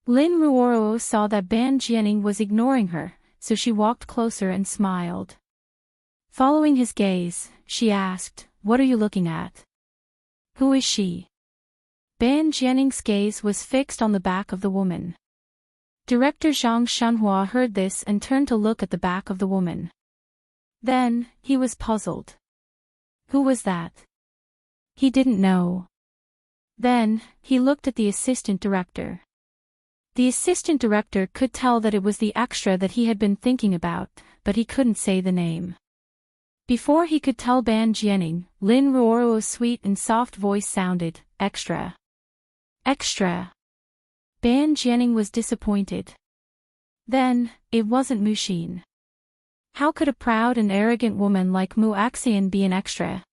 Speaker 1: Lin Ruoro saw that Ban Jianing was ignoring her, so she walked closer and smiled. Following his gaze, she asked, "What are you looking at?" "Who is she?" Ban Jianing's gaze was fixed on the back of the woman. Director Zhang Shanhua heard this and turned to look at the back of the woman. Then, he was puzzled. Who was that? He didn't know. Then, he looked at the assistant director. The assistant director could tell that it was the extra that he had been thinking about, but he couldn't say the name. Before he could tell Ban Jianing, Lin Ruoro's sweet and soft voice sounded, "Extra. Extra." Ban Jianing was disappointed. Then, it wasn't Mushin. How could a proud and arrogant woman like Mu Axian be an extra?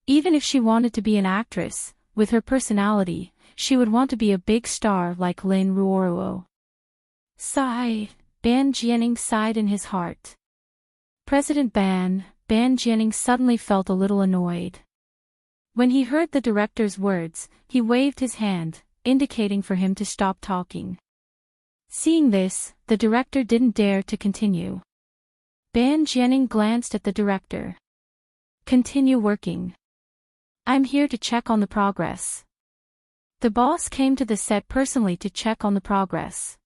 Speaker 1: Even if she wanted to be an actress, with her personality, she would want to be a big star like Lin Ruoro. Sigh, Ban Jianing sighed in his heart. President Ban Jianing suddenly felt a little annoyed. When he heard the director's words, he waved his hand, indicating for him to stop talking. Seeing this, the director didn't dare to continue. Ban Jianing glanced at the director. "Continue working. I'm here to check on the progress." The boss came to the set personally to check on the progress.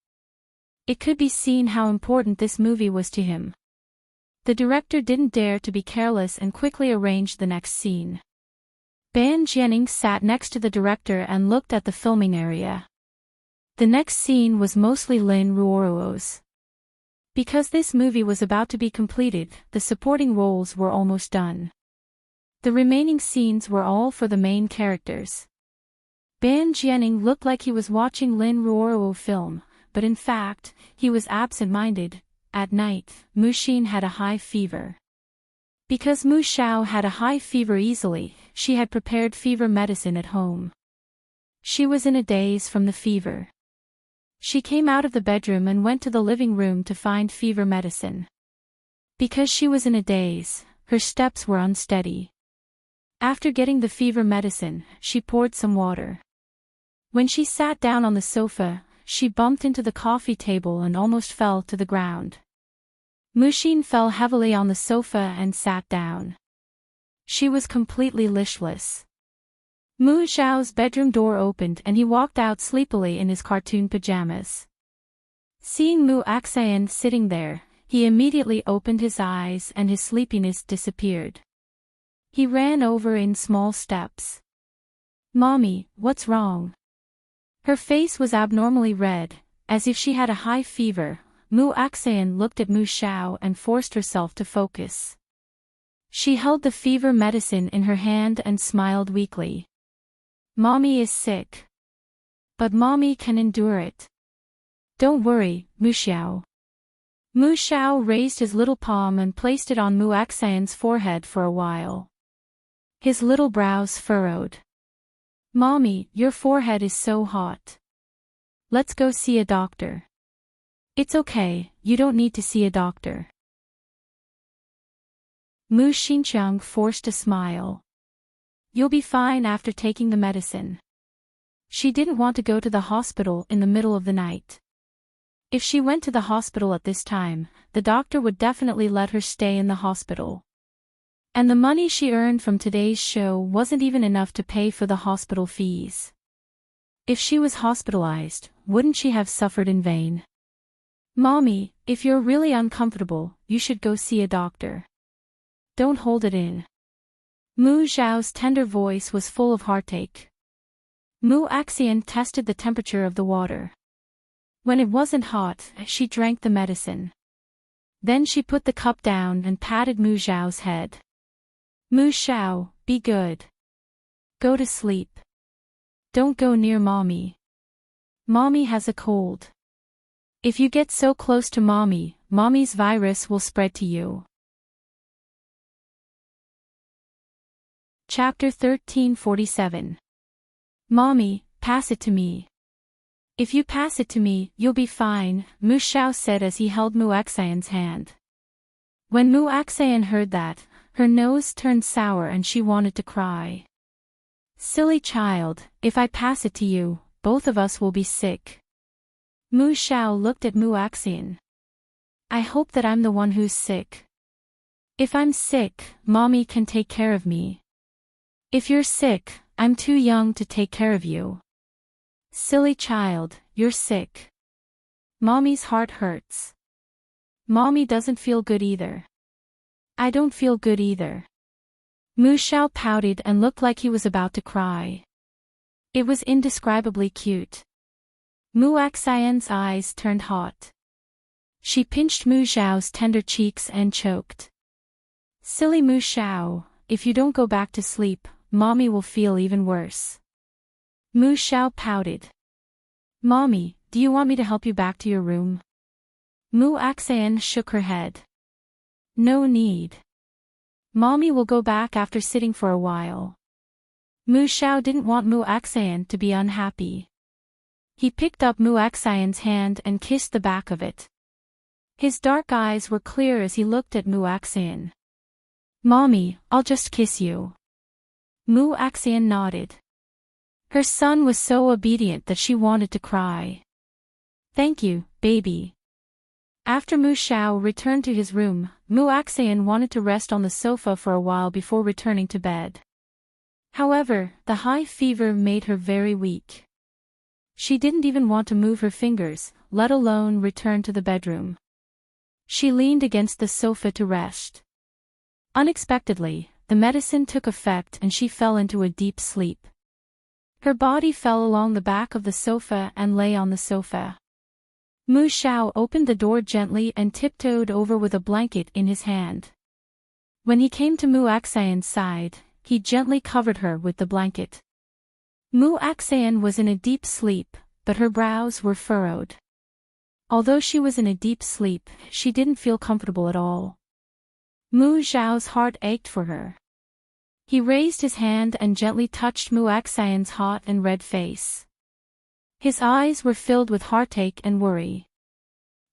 Speaker 1: It could be seen how important this movie was to him. The director didn't dare to be careless and quickly arranged the next scene. Ban Jianing sat next to the director and looked at the filming area. The next scene was mostly Lin Ruoro's. Because this movie was about to be completed, the supporting roles were almost done. The remaining scenes were all for the main characters. Ban Jianing looked like he was watching Lin Ruoro film, but in fact, he was absent-minded. At night, Mushin had a high fever. Because Mu Xiao had a high fever easily, she had prepared fever medicine at home. She was in a daze from the fever. She came out of the bedroom and went to the living room to find fever medicine. Because she was in a daze, her steps were unsteady. After getting the fever medicine, she poured some water. When she sat down on the sofa, she bumped into the coffee table and almost fell to the ground. Mushin fell heavily on the sofa and sat down. She was completely listless. Mu Xiao's bedroom door opened and he walked out sleepily in his cartoon pajamas. Seeing Mu Axayan sitting there, he immediately opened his eyes and his sleepiness disappeared. He ran over in small steps. "Mommy, what's wrong?" Her face was abnormally red, as if she had a high fever. Mu Axayan looked at Mu Xiao and forced herself to focus. She held the fever medicine in her hand and smiled weakly. "Mommy is sick. But Mommy can endure it. Don't worry, Mu Xiao. Mu Xiao raised his little palm and placed it on Mu Xian's forehead for a while. His little brows furrowed. Mommy, your forehead is so hot. Let's go see a doctor. It's okay, you don't need to see a doctor. Mu Xinqiang forced a smile. You'll be fine after taking the medicine. She didn't want to go to the hospital in the middle of the night. If she went to the hospital at this time, the doctor would definitely let her stay in the hospital. And the money she earned from today's show wasn't even enough to pay for the hospital fees. If she was hospitalized, wouldn't she have suffered in vain? Mommy, if you're really uncomfortable, you should go see a doctor. Don't hold it in. Mu Xiao's tender voice was full of heartache. Mu Xian tested the temperature of the water. When it wasn't hot, she drank the medicine. Then she put the cup down and patted Mu Xiao's head. Mu Xiao, be good. Go to sleep. Don't go near Mommy. Mommy has a cold. If you get so close to Mommy, Mommy's virus will spread to you. Chapter 1347. Mommy, pass it to me. If you pass it to me, you'll be fine, Mu Xiao said as he held Mu Xian's hand. When Mu Xian heard that, her nose turned sour and she wanted to cry. Silly child, if I pass it to you, both of us will be sick. Mu Xiao looked at Mu Xian. I hope that I'm the one who's sick. If I'm sick, Mommy can take care of me. If you're sick, I'm too young to take care of you. Silly child, you're sick. Mommy's heart hurts. Mommy doesn't feel good either. I don't feel good either. Mu Xiao pouted and looked like he was about to cry. It was indescribably cute. Mu Xian's eyes turned hot. She pinched Mu Xiao's tender cheeks and choked. Silly Mu Xiao, if you don't go back to sleep, Mommy will feel even worse. Mu Xiao pouted. Mommy, do you want me to help you back to your room? Mu Xian shook her head. No need. Mommy will go back after sitting for a while. Mu Xiao didn't want Mu Xian to be unhappy. He picked up Mu Xian's hand and kissed the back of it. His dark eyes were clear as he looked at Mu Xian. Mommy, I'll just kiss you. Mu Xian nodded. Her son was so obedient that she wanted to cry. Thank you, baby. After Mu Xiao returned to his room, Mu Xian wanted to rest on the sofa for a while before returning to bed. However, the high fever made her very weak. She didn't even want to move her fingers, let alone return to the bedroom. She leaned against the sofa to rest. Unexpectedly, the medicine took effect and she fell into a deep sleep. Her body fell along the back of the sofa and lay on the sofa. Mu Xiao opened the door gently and tiptoed over with a blanket in his hand. When he came to Mu Xian's side, he gently covered her with the blanket. Mu Xian was in a deep sleep, but her brows were furrowed. Although she was in a deep sleep, she didn't feel comfortable at all. Mu Xiao's heart ached for her. He raised his hand and gently touched Mu Xian's hot and red face. His eyes were filled with heartache and worry.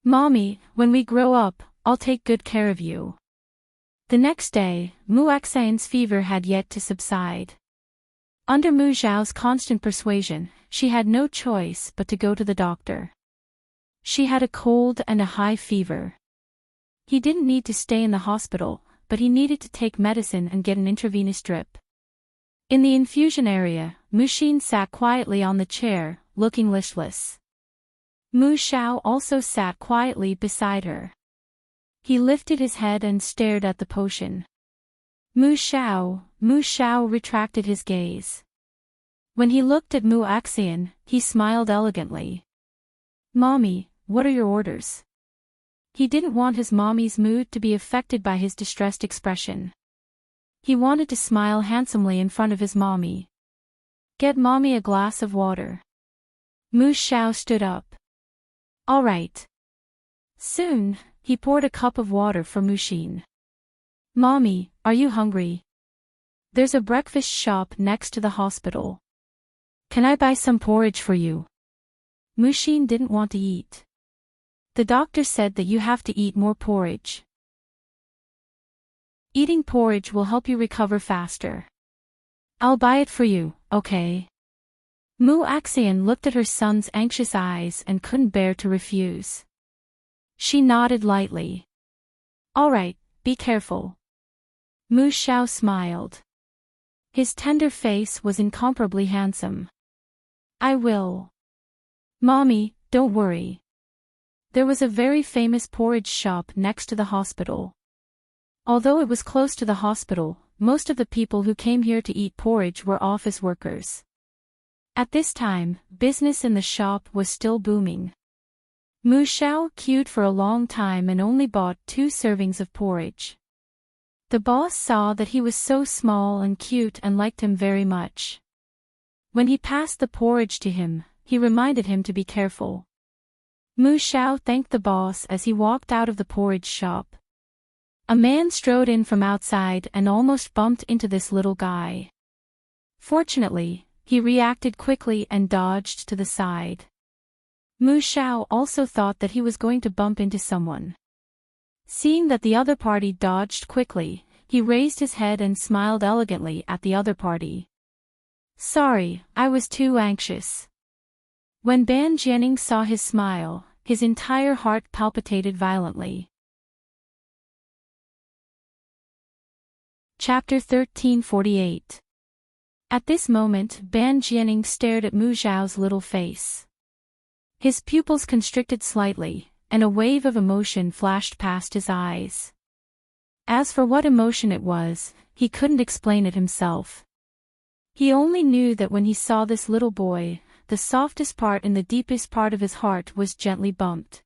Speaker 1: Mommy, when we grow up, I'll take good care of you. The next day, Mu Xian's fever had yet to subside. Under Mu Xiao's constant persuasion, she had no choice but to go to the doctor. She had a cold and a high fever. He didn't need to stay in the hospital, but he needed to take medicine and get an intravenous drip. In the infusion area, Mu Xin sat quietly on the chair, looking listless. Mu Xiao also sat quietly beside her. He lifted his head and stared at the potion. Mu Xiao retracted his gaze. When he looked at Mu Xian, he smiled elegantly. Mommy, what are your orders? He didn't want his mommy's mood to be affected by his distressed expression. He wanted to smile handsomely in front of his mommy. Get mommy a glass of water. Mu Xiao stood up. All right. Soon, he poured a cup of water for Mushin. Mommy, are you hungry? There's a breakfast shop next to the hospital. Can I buy some porridge for you? Mushin didn't want to eat. The doctor said that you have to eat more porridge. Eating porridge will help you recover faster. I'll buy it for you, okay? Mu-Axian looked at her son's anxious eyes and couldn't bear to refuse. She nodded lightly. All right, be careful. Mu Xiao smiled. His tender face was incomparably handsome. I will. Mommy, don't worry. There was a very famous porridge shop next to the hospital. Although it was close to the hospital, most of the people who came here to eat porridge were office workers. At this time, business in the shop was still booming. Mu Xiao queued for a long time and only bought 2 servings of porridge. The boss saw that he was so small and cute and liked him very much. When he passed the porridge to him, he reminded him to be careful. Mu Xiao thanked the boss as he walked out of the porridge shop. A man strode in from outside and almost bumped into this little guy. Fortunately, he reacted quickly and dodged to the side. Mu Xiao also thought that he was going to bump into someone. Seeing that the other party dodged quickly, he raised his head and smiled elegantly at the other party. Sorry, I was too anxious. When Ban Jianing saw his smile, his entire heart palpitated violently. Chapter 1348. At this moment, Ban Jianing stared at Mu Xiao's little face. His pupils constricted slightly, and a wave of emotion flashed past his eyes. As for what emotion it was, he couldn't explain it himself. He only knew that when he saw this little boy, the softest part in the deepest part of his heart was gently bumped.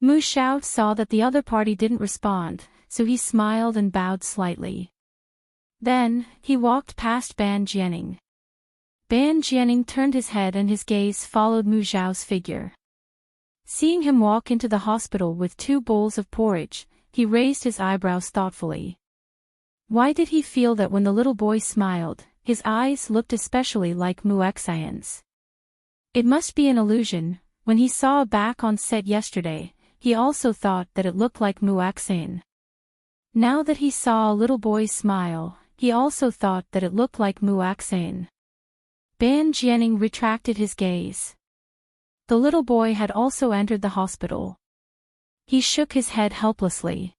Speaker 1: Mu Xiao saw that the other party didn't respond, so he smiled and bowed slightly. Then, he walked past Ban Jianing. Ban Jianing turned his head and his gaze followed Mu Xiao's figure. Seeing him walk into the hospital with 2 bowls of porridge, he raised his eyebrows thoughtfully. Why did he feel that when the little boy smiled, his eyes looked especially like Mu-Xian's? It must be an illusion. When he saw a back on set yesterday, he also thought that it looked like Mu-Xian. Now that he saw a little boy's smile, he also thought that it looked like Mu-Xian. Ban Jianing retracted his gaze. The little boy had also entered the hospital. He shook his head helplessly.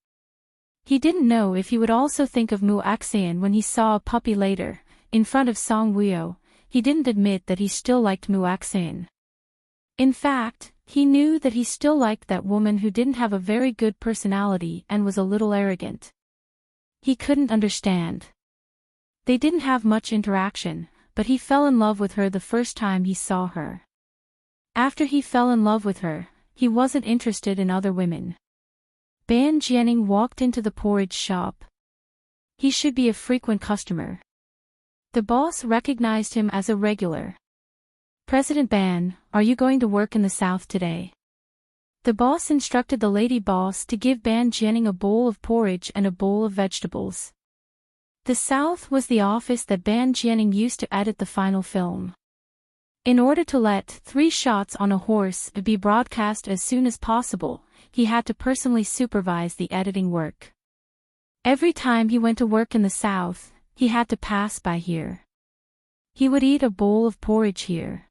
Speaker 1: He didn't know if he would also think of Mu-Xian when he saw a puppy later, in front of Song Wuyo. He didn't admit that he still liked Mu-Xian. In fact, he knew that he still liked that woman who didn't have a very good personality and was a little arrogant. He couldn't understand. They didn't have much interaction, but he fell in love with her the first time he saw her. After he fell in love with her, he wasn't interested in other women. Ban Jianing walked into the porridge shop. He should be a frequent customer. The boss recognized him as a regular. President Ban, are you going to work in the south today? The boss instructed the lady boss to give Ban Jianing a bowl of porridge and a bowl of vegetables. The south was the office that Ban Jianing used to edit the final film. In order to let 3 shots on a horse be broadcast as soon as possible, he had to personally supervise the editing work. Every time he went to work in the south, he had to pass by here. He would eat a bowl of porridge here.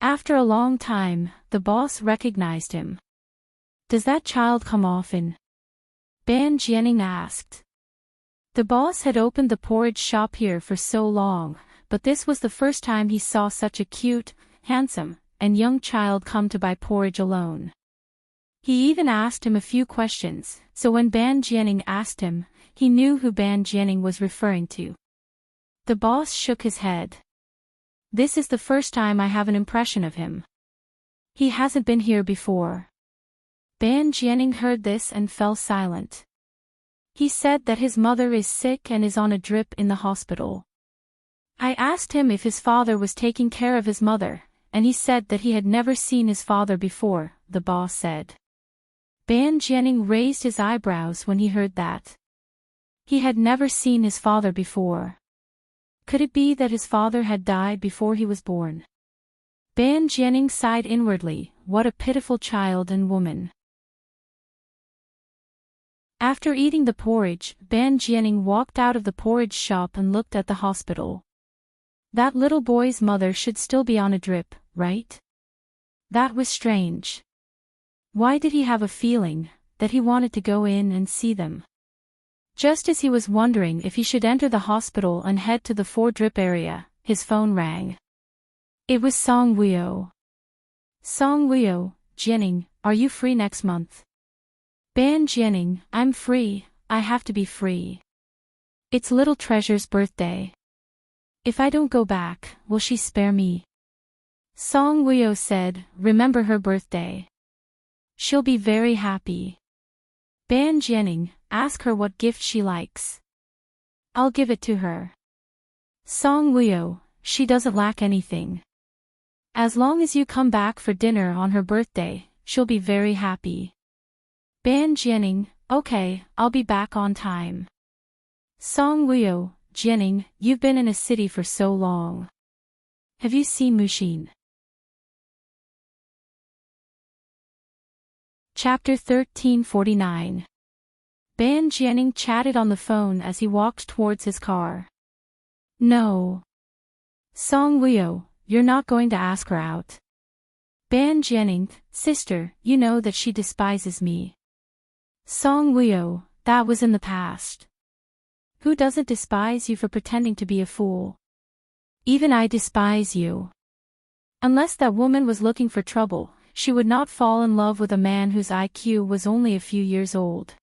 Speaker 1: After a long time, the boss recognized him. Does that child come often? Ban Jianing asked. The boss had opened the porridge shop here for so long, but this was the first time he saw such a cute, handsome, and young child come to buy porridge alone. He even asked him a few questions, so when Ban Jianing asked him, he knew who Ban Jianing was referring to. The boss shook his head. This is the first time I have an impression of him. He hasn't been here before. Ban Jianing heard this and fell silent. He said that his mother is sick and is on a drip in the hospital. I asked him if his father was taking care of his mother, and he said that he had never seen his father before, the boss said. Ban Jianing raised his eyebrows when he heard that. He had never seen his father before. Could it be that his father had died before he was born? Ban Jianing sighed inwardly, what a pitiful child and woman. After eating the porridge, Ban Jianing walked out of the porridge shop and looked at the hospital. That little boy's mother should still be on a drip, right? That was strange. Why did he have a feeling that he wanted to go in and see them? Just as he was wondering if he should enter the hospital and head to the 4-drip area, his phone rang. It was Song Wuyo. Song Wuyo, Jianing, are you free next month? Ban Jianing, I'm free, I have to be free. It's little treasure's birthday. If I don't go back, will she spare me? Song Wuyo said, remember her birthday. She'll be very happy. Ban Jianing, ask her what gift she likes. I'll give it to her. Song Wuyo, she doesn't lack anything. As long as you come back for dinner on her birthday, she'll be very happy. Ban Jianing, okay, I'll be back on time. Song Wuyo, Jianing, you've been in a city for so long. Have you seen Mushin? Chapter 1349. Ban Jianing chatted on the phone as he walked towards his car. No. Song Wuyo, you're not going to ask her out. Ban Jianing, sister, you know that she despises me. Song Wuyo, that was in the past. Who doesn't despise you for pretending to be a fool? Even I despise you. Unless that woman was looking for trouble, she would not fall in love with a man whose IQ was only a few years old.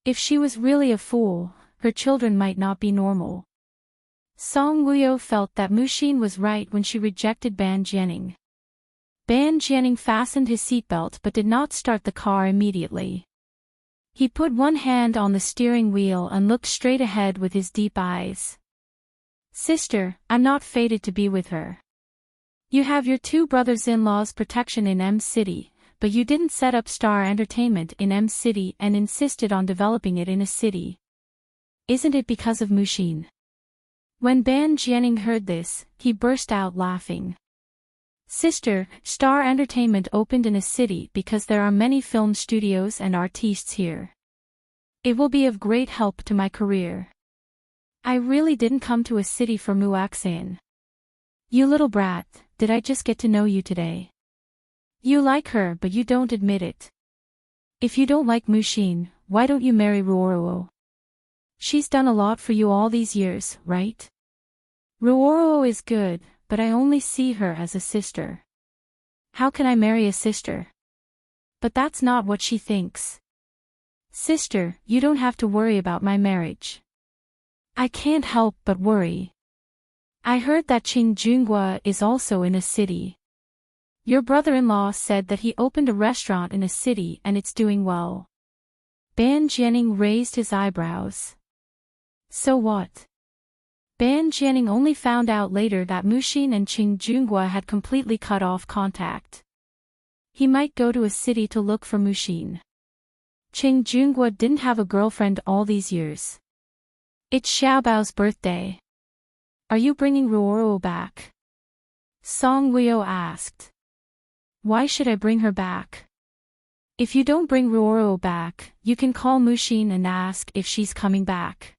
Speaker 1: If she was really a fool, her children might not be normal. Song Wuyo felt that Mushin was right when she rejected Ban Jianing. Ban Jianing fastened his seatbelt but did not start the car immediately. He put one hand on the steering wheel and looked straight ahead with his deep eyes. Sister, I'm not fated to be with her. You have your 2 brothers-in-law's protection in M City, but you didn't set up Star Entertainment in M City and insisted on developing it in a city. Isn't it because of Mushin? When Ban Jianing heard this, he burst out laughing. Sister, Star Entertainment opened in a city because there are many film studios and artistes here. It will be of great help to my career. I really didn't come to a city for Muaxin. You little brat, did I just get to know you today? You like her but you don't admit it. If you don't like Mushin, why don't you marry Ruoruo? She's done a lot for you all these years, right? Ruoruo is good, but I only see her as a sister. How can I marry a sister? But that's not what she thinks. Sister, you don't have to worry about my marriage. I can't help but worry. I heard that Qing Junghua is also in a city. Your brother-in-law said that he opened a restaurant in a city and it's doing well. Ban Jianing raised his eyebrows. So what? Ban Jianing only found out later that Mushin and Qing Junghua had completely cut off contact. He might go to a city to look for Mushin. Qing Junghua didn't have a girlfriend all these years. It's Xiaobao's birthday. Are you bringing Ruoruo back? Song Wuyo asked. Why should I bring her back? If you don't bring Ruoruo back, you can call Mushin and ask if she's coming back.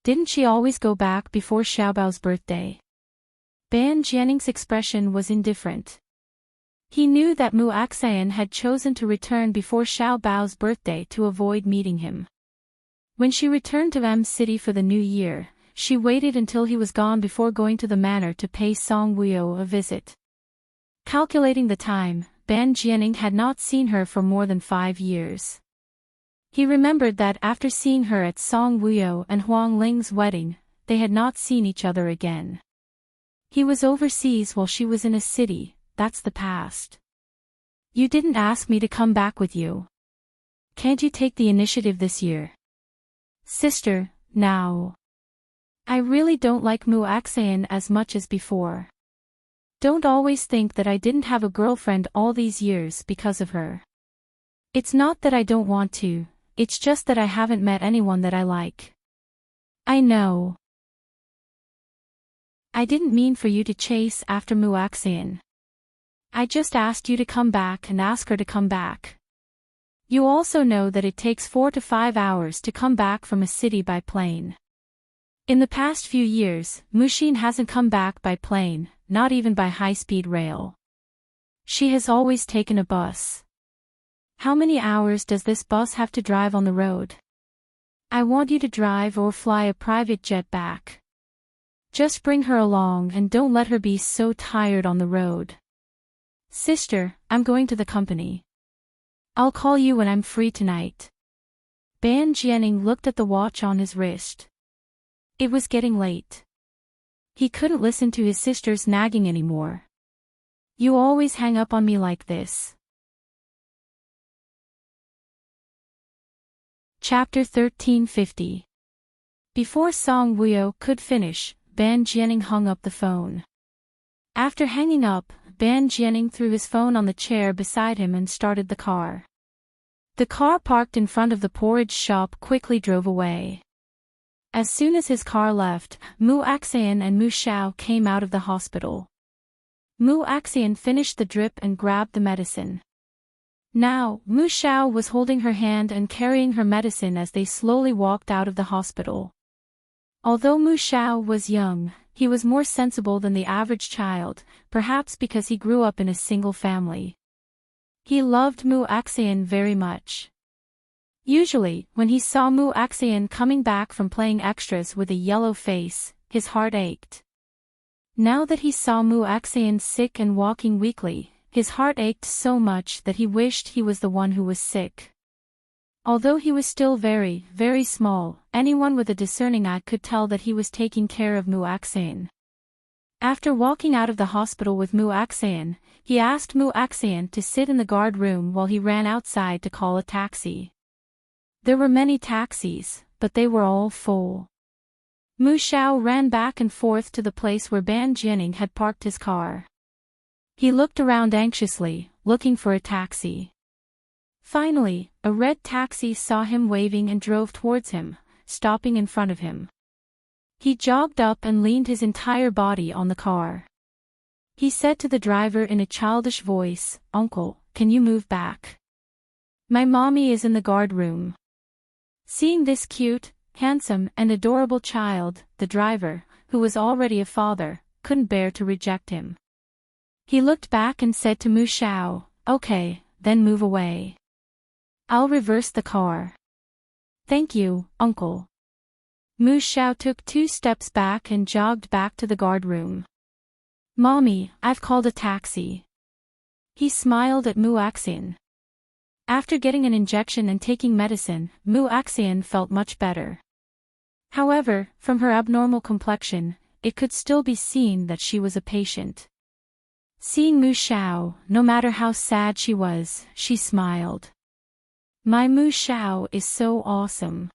Speaker 1: Didn't she always go back before Xiaobao's birthday? Ban Jianing's expression was indifferent. He knew that Mu Axian had chosen to return before Xiaobao's birthday to avoid meeting him. When she returned to M City for the new year, she waited until he was gone before going to the manor to pay Song Wuyo a visit. Calculating the time, Ban Jianing had not seen her for more than 5 years. He remembered that after seeing her at Song Wuyo and Huang Ling's wedding, they had not seen each other again. He was overseas while she was in a city, that's the past. You didn't ask me to come back with you. Can't you take the initiative this year? Sister, now. I really don't like Mu Axian as much as before. Don't always think that I didn't have a girlfriend all these years because of her. It's not that I don't want to, it's just that I haven't met anyone that I like. I know. I didn't mean for you to chase after Muaxian. I just asked you to come back and ask her to come back. You also know that it takes 4 to 5 hours to come back from a city by plane. In the past few years, Mushin hasn't come back by plane, not even by high-speed rail. She has always taken a bus. How many hours does this bus have to drive on the road? I want you to drive or fly a private jet back. Just bring her along and don't let her be so tired on the road. Sister, I'm going to the company. I'll call you when I'm free tonight. Ban Jianing looked at the watch on his wrist. It was getting late. He couldn't listen to his sister's nagging anymore. You always hang up on me like this. Chapter 1350. Before Song Wuyo could finish, Ban Jianing hung up the phone. After hanging up, Ban Jianing threw his phone on the chair beside him and started the car. The car parked in front of the porridge shop quickly drove away. As soon as his car left, Mu Axian and Mu Xiao came out of the hospital. Mu Axian finished the drip and grabbed the medicine. Now, Mu Xiao was holding her hand and carrying her medicine as they slowly walked out of the hospital. Although Mu Xiao was young, he was more sensible than the average child, perhaps because he grew up in a single family. He loved Mu Axian very much. Usually, when he saw Mu Axian coming back from playing extras with a yellow face, his heart ached. Now that he saw Mu Axian sick and walking weakly, his heart ached so much that he wished he was the one who was sick. Although he was still very, very small, anyone with a discerning eye could tell that he was taking care of Mu Axian. After walking out of the hospital with Mu Axian, he asked Mu Axian to sit in the guard room while he ran outside to call a taxi. There were many taxis, but they were all full. Mu Xiao ran back and forth to the place where Ban Jianing had parked his car. He looked around anxiously, looking for a taxi. Finally, a red taxi saw him waving and drove towards him, stopping in front of him. He jogged up and leaned his entire body on the car. He said to the driver in a childish voice, "Uncle, can you move back? My mommy is in the guard room." Seeing this cute, handsome, and adorable child, the driver, who was already a father, couldn't bear to reject him. He looked back and said to Mu Xiao, "Okay, then move away. I'll reverse the car." "Thank you, uncle." Mu Xiao took 2 steps back and jogged back to the guard room. "Mommy, I've called a taxi." He smiled at Mu Axian. After getting an injection and taking medicine, Mu Axian felt much better. However, from her abnormal complexion, it could still be seen that she was a patient. Seeing Mu Xiao, no matter how sad she was, she smiled. "My Mu Xiao is so awesome.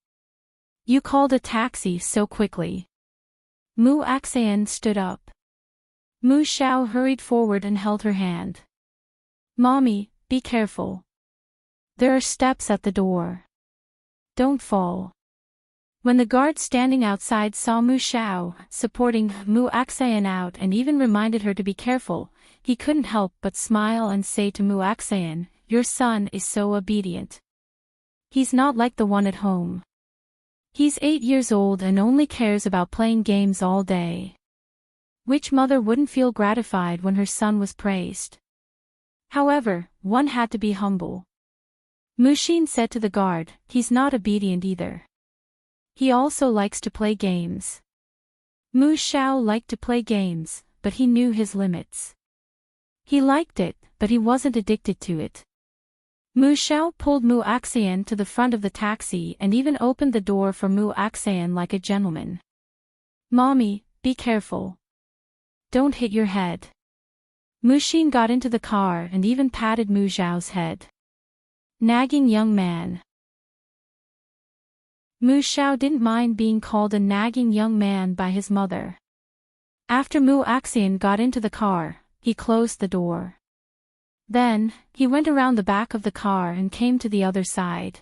Speaker 1: You called a taxi so quickly." Mu Axian stood up. Mu Xiao hurried forward and held her hand. "Mommy, be careful. There are steps at the door. Don't fall." When the guard standing outside saw Mu Xiao, supporting Mu Axian out and even reminded her to be careful, he couldn't help but smile and say to Mu Axian, "Your son is so obedient. He's not like the one at home. He's 8 years old and only cares about playing games all day." Which mother wouldn't feel gratified when her son was praised? However, one had to be humble. Mushin said to the guard, "He's not obedient either. He also likes to play games." Mu Xiao liked to play games, but he knew his limits. He liked it, but he wasn't addicted to it. Mu Xiao pulled Mu Axian to the front of the taxi and even opened the door for Mu Axian like a gentleman. "Mommy, be careful. Don't hit your head." Mushin got into the car and even patted Mu Xiao's head. Nagging young man. Mu Xiao didn't mind being called a nagging young man by his mother. After Mu Axian got into the car, he closed the door. Then, he went around the back of the car and came to the other side.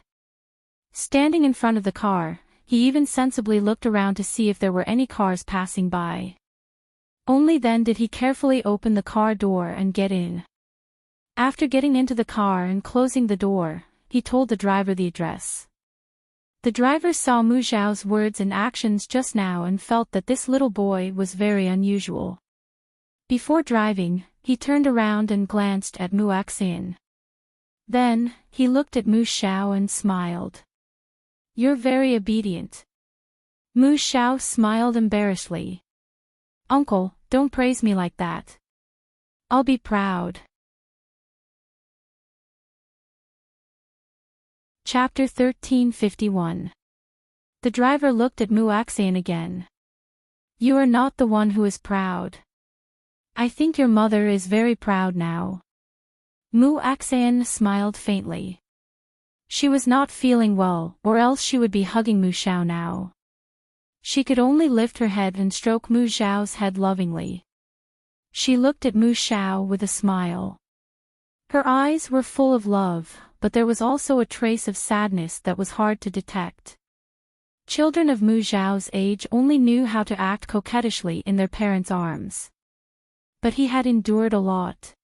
Speaker 1: Standing in front of the car, he even sensibly looked around to see if there were any cars passing by. Only then did he carefully open the car door and get in. After getting into the car and closing the door, he told the driver the address. The driver saw Mu Xiao's words and actions just now and felt that this little boy was very unusual. Before driving, he turned around and glanced at Mu Xian. Then, he looked at Mu Xiao and smiled. "You're very obedient." Mu Xiao smiled embarrassedly. "Uncle, don't praise me like that. I'll be proud." Chapter 1351. The driver looked at Mu Xian again. "You are not the one who is proud. I think your mother is very proud now." Mu Xian smiled faintly. She was not feeling well, or else she would be hugging Mu Xiao now. She could only lift her head and stroke Mu Xiao's head lovingly. She looked at Mu Xiao with a smile. Her eyes were full of love, but there was also a trace of sadness that was hard to detect. Children of Mu Xiao's age only knew how to act coquettishly in their parents' arms. But he had endured a lot.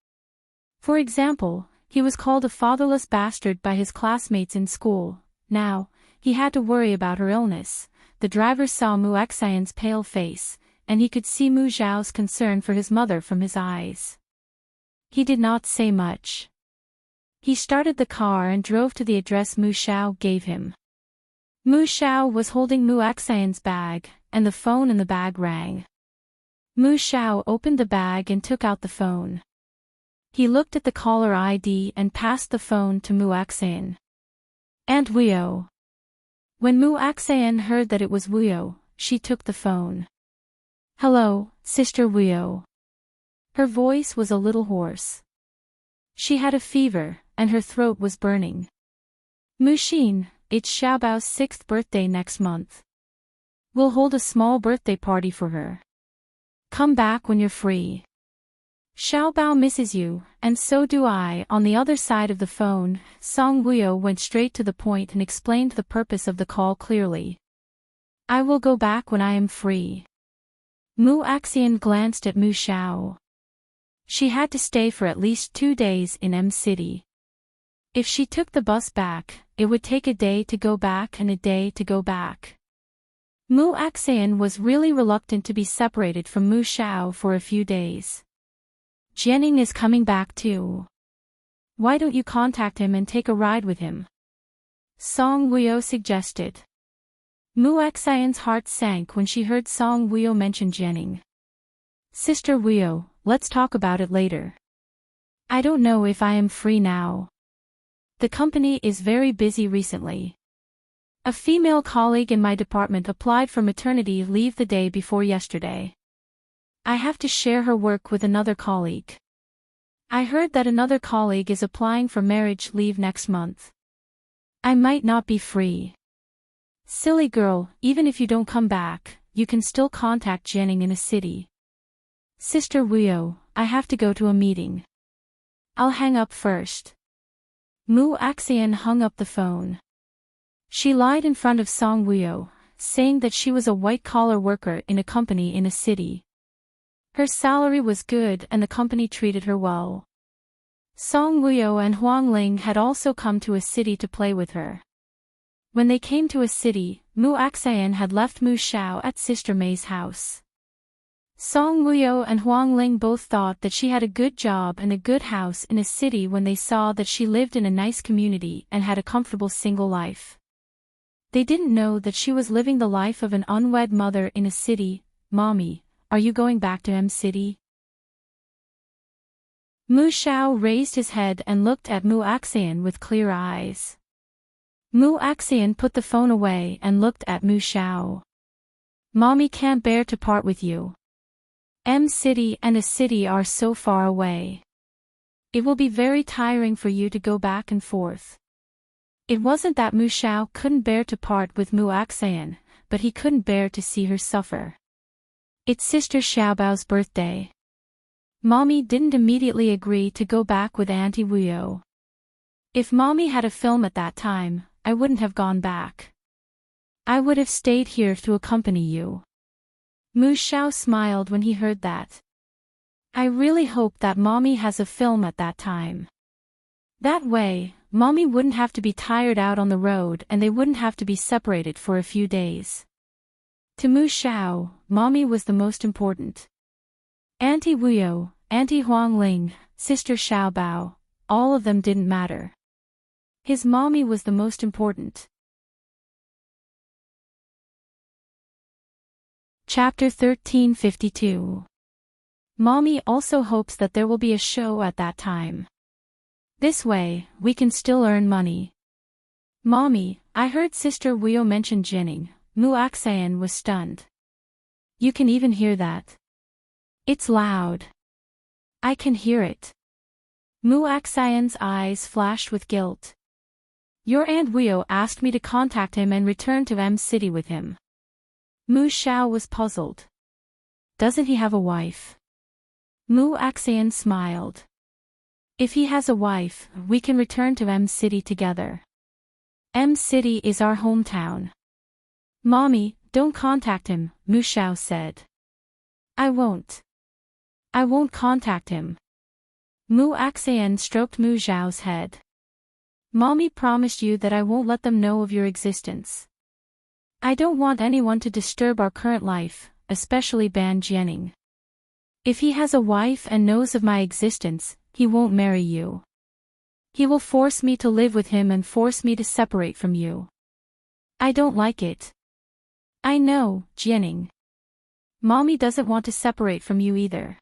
Speaker 1: For example, he was called a fatherless bastard by his classmates in school. Now, he had to worry about her illness. The driver saw Mu Xian's pale face, and he could see Mu Xiao's concern for his mother from his eyes. He did not say much. He started the car and drove to the address Mu Xiao gave him. Mu Xiao was holding Mu Xian's bag, and the phone in the bag rang. Mu Xiao opened the bag and took out the phone. He looked at the caller ID and passed the phone to Mu Xian. "Aunt Wuyo." When Mu Xian heard that it was Wuyo, she took the phone. "Hello, Sister Wuyo." Her voice was a little hoarse. She had a fever, and her throat was burning. "Mu Xin, it's Xiaobao's 6th birthday next month. We'll hold a small birthday party for her. Come back when you're free. Xiaobao misses you, and so do I." On the other side of the phone, Song Wuyo went straight to the point and explained the purpose of the call clearly. "I will go back when I am free." Mu Xian glanced at Mu Xiao. She had to stay for at least 2 days in M City. If she took the bus back, it would take a day to go back and a day to go back. Mu Xian was really reluctant to be separated from Mu Xiao for a few days. "Jianing is coming back too. Why don't you contact him and take a ride with him?" Song Wuyo suggested. Mu Xian's heart sank when she heard Song Wuyo mention Jianing. "Sister Wuyo, let's talk about it later. I don't know if I am free now. The company is very busy recently. A female colleague in my department applied for maternity leave the day before yesterday. I have to share her work with another colleague. I heard that another colleague is applying for marriage leave next month. I might not be free." "Silly girl, even if you don't come back, you can still contact Jianing in a city." "Sister Wuyo, I have to go to a meeting. I'll hang up first." Mu Xian hung up the phone. She lied in front of Song Wuyo, saying that she was a white-collar worker in a company in a city. Her salary was good and the company treated her well. Song Wuyo and Huang Ling had also come to a city to play with her. When they came to a city, Mu Xian had left Mu Xiao at Sister Mei's house. Song Wuyo and Huang Ling both thought that she had a good job and a good house in a city when they saw that she lived in a nice community and had a comfortable single life. They didn't know that she was living the life of an unwed mother in a city. "Mommy, are you going back to M City?" Mu Xiao raised his head and looked at Mu Xian with clear eyes. Mu Xian put the phone away and looked at Mu Xiao. "Mommy can't bear to part with you. M City and a city are so far away. It will be very tiring for you to go back and forth." It wasn't that Mu Xiao couldn't bear to part with Mu Xian, but he couldn't bear to see her suffer. "It's Sister Xiaobao's birthday. Mommy didn't immediately agree to go back with Auntie Wuyo. If Mommy had a film at that time, I wouldn't have gone back. I would have stayed here to accompany you. Mu Xiao smiled when he heard that. I really hope that Mommy has a film at that time. That way, Mommy wouldn't have to be tired out on the road and they wouldn't have to be separated for a few days. To Mu Xiao, Mommy was the most important. Auntie Wuyo, Auntie Huangling, Sister Xiaobao, all of them didn't matter. His mommy was the most important. Chapter 1352. Mommy also hopes that there will be a show at that time. This way, we can still earn money. Mommy, I heard Sister Wuyo mention Jinning. Mu Axayan was stunned. You can even hear that. It's loud. I can hear it. Mu Axayan's eyes flashed with guilt. Your Aunt Wuyo asked me to contact him and return to M City with him. Mu Xiao was puzzled. Doesn't he have a wife? Mu Axayan smiled. If he has a wife, we can return to M City together. M City is our hometown. Mommy, don't contact him, Mu Xiao said. I won't. I won't contact him. Mu Axayan stroked Mu Xiao's head. Mommy promised you that I won't let them know of your existence. I don't want anyone to disturb our current life, especially Ban Jianing. If he has a wife and knows of my existence, he won't marry you. He will force me to live with him and force me to separate from you. I don't like it. I know, Jianing. Mommy doesn't want to separate from you either.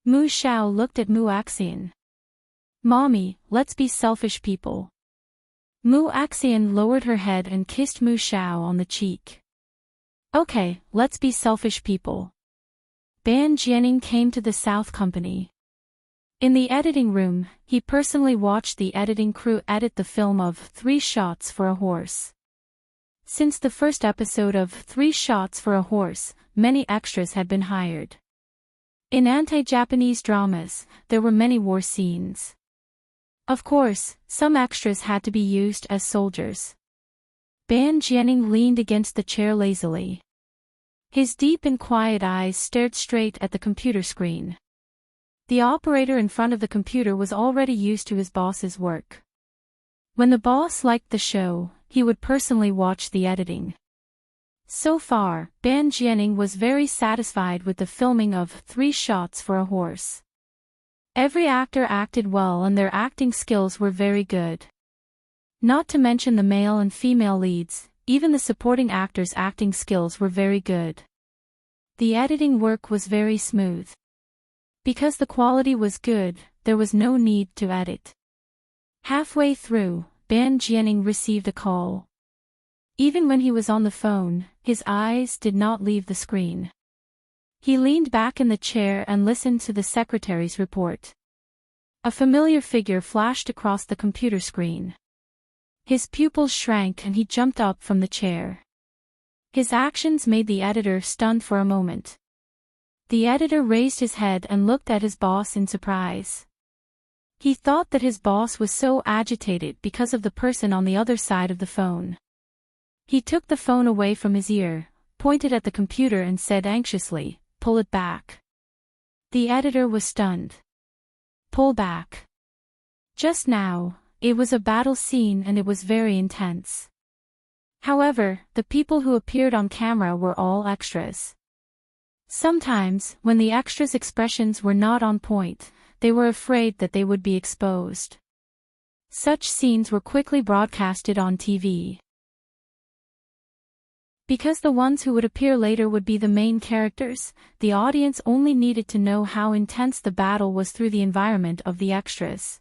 Speaker 1: Mu Xiao looked at Mu Axayan. Mommy, let's be selfish people. Mu Axayan lowered her head and kissed Mu Xiao on the cheek. Okay, let's be selfish people. Ban Jianing came to the South Company. In the editing room, he personally watched the editing crew edit the film of 3 Shots for a Horse. Since the first episode of 3 Shots for a Horse, many extras had been hired. In anti-Japanese dramas, there were many war scenes. Of course, some extras had to be used as soldiers. Ban Jianing leaned against the chair lazily. His deep and quiet eyes stared straight at the computer screen. The operator in front of the computer was already used to his boss's work. When the boss liked the show, he would personally watch the editing. So far, Ban Jianing was very satisfied with the filming of 3 Shots for a Horse. Every actor acted well and their acting skills were very good. Not to mention the male and female leads, even the supporting actors' acting skills were very good. The editing work was very smooth. Because the quality was good, there was no need to edit. Halfway through, Ban Jianing received a call. Even when he was on the phone, his eyes did not leave the screen. He leaned back in the chair and listened to the secretary's report. A familiar figure flashed across the computer screen. His pupils shrank and he jumped up from the chair. His actions made the editor stunned for a moment. The editor raised his head and looked at his boss in surprise. He thought that his boss was so agitated because of the person on the other side of the phone. He took the phone away from his ear, pointed at the computer and said anxiously, "Pull it back." The editor was stunned. Pull back. Just now, it was a battle scene and it was very intense. However, the people who appeared on camera were all extras. Sometimes, when the extras' expressions were not on point, they were afraid that they would be exposed. Such scenes were quickly broadcasted on TV. Because the ones who would appear later would be the main characters, the audience only needed to know how intense the battle was through the environment of the extras.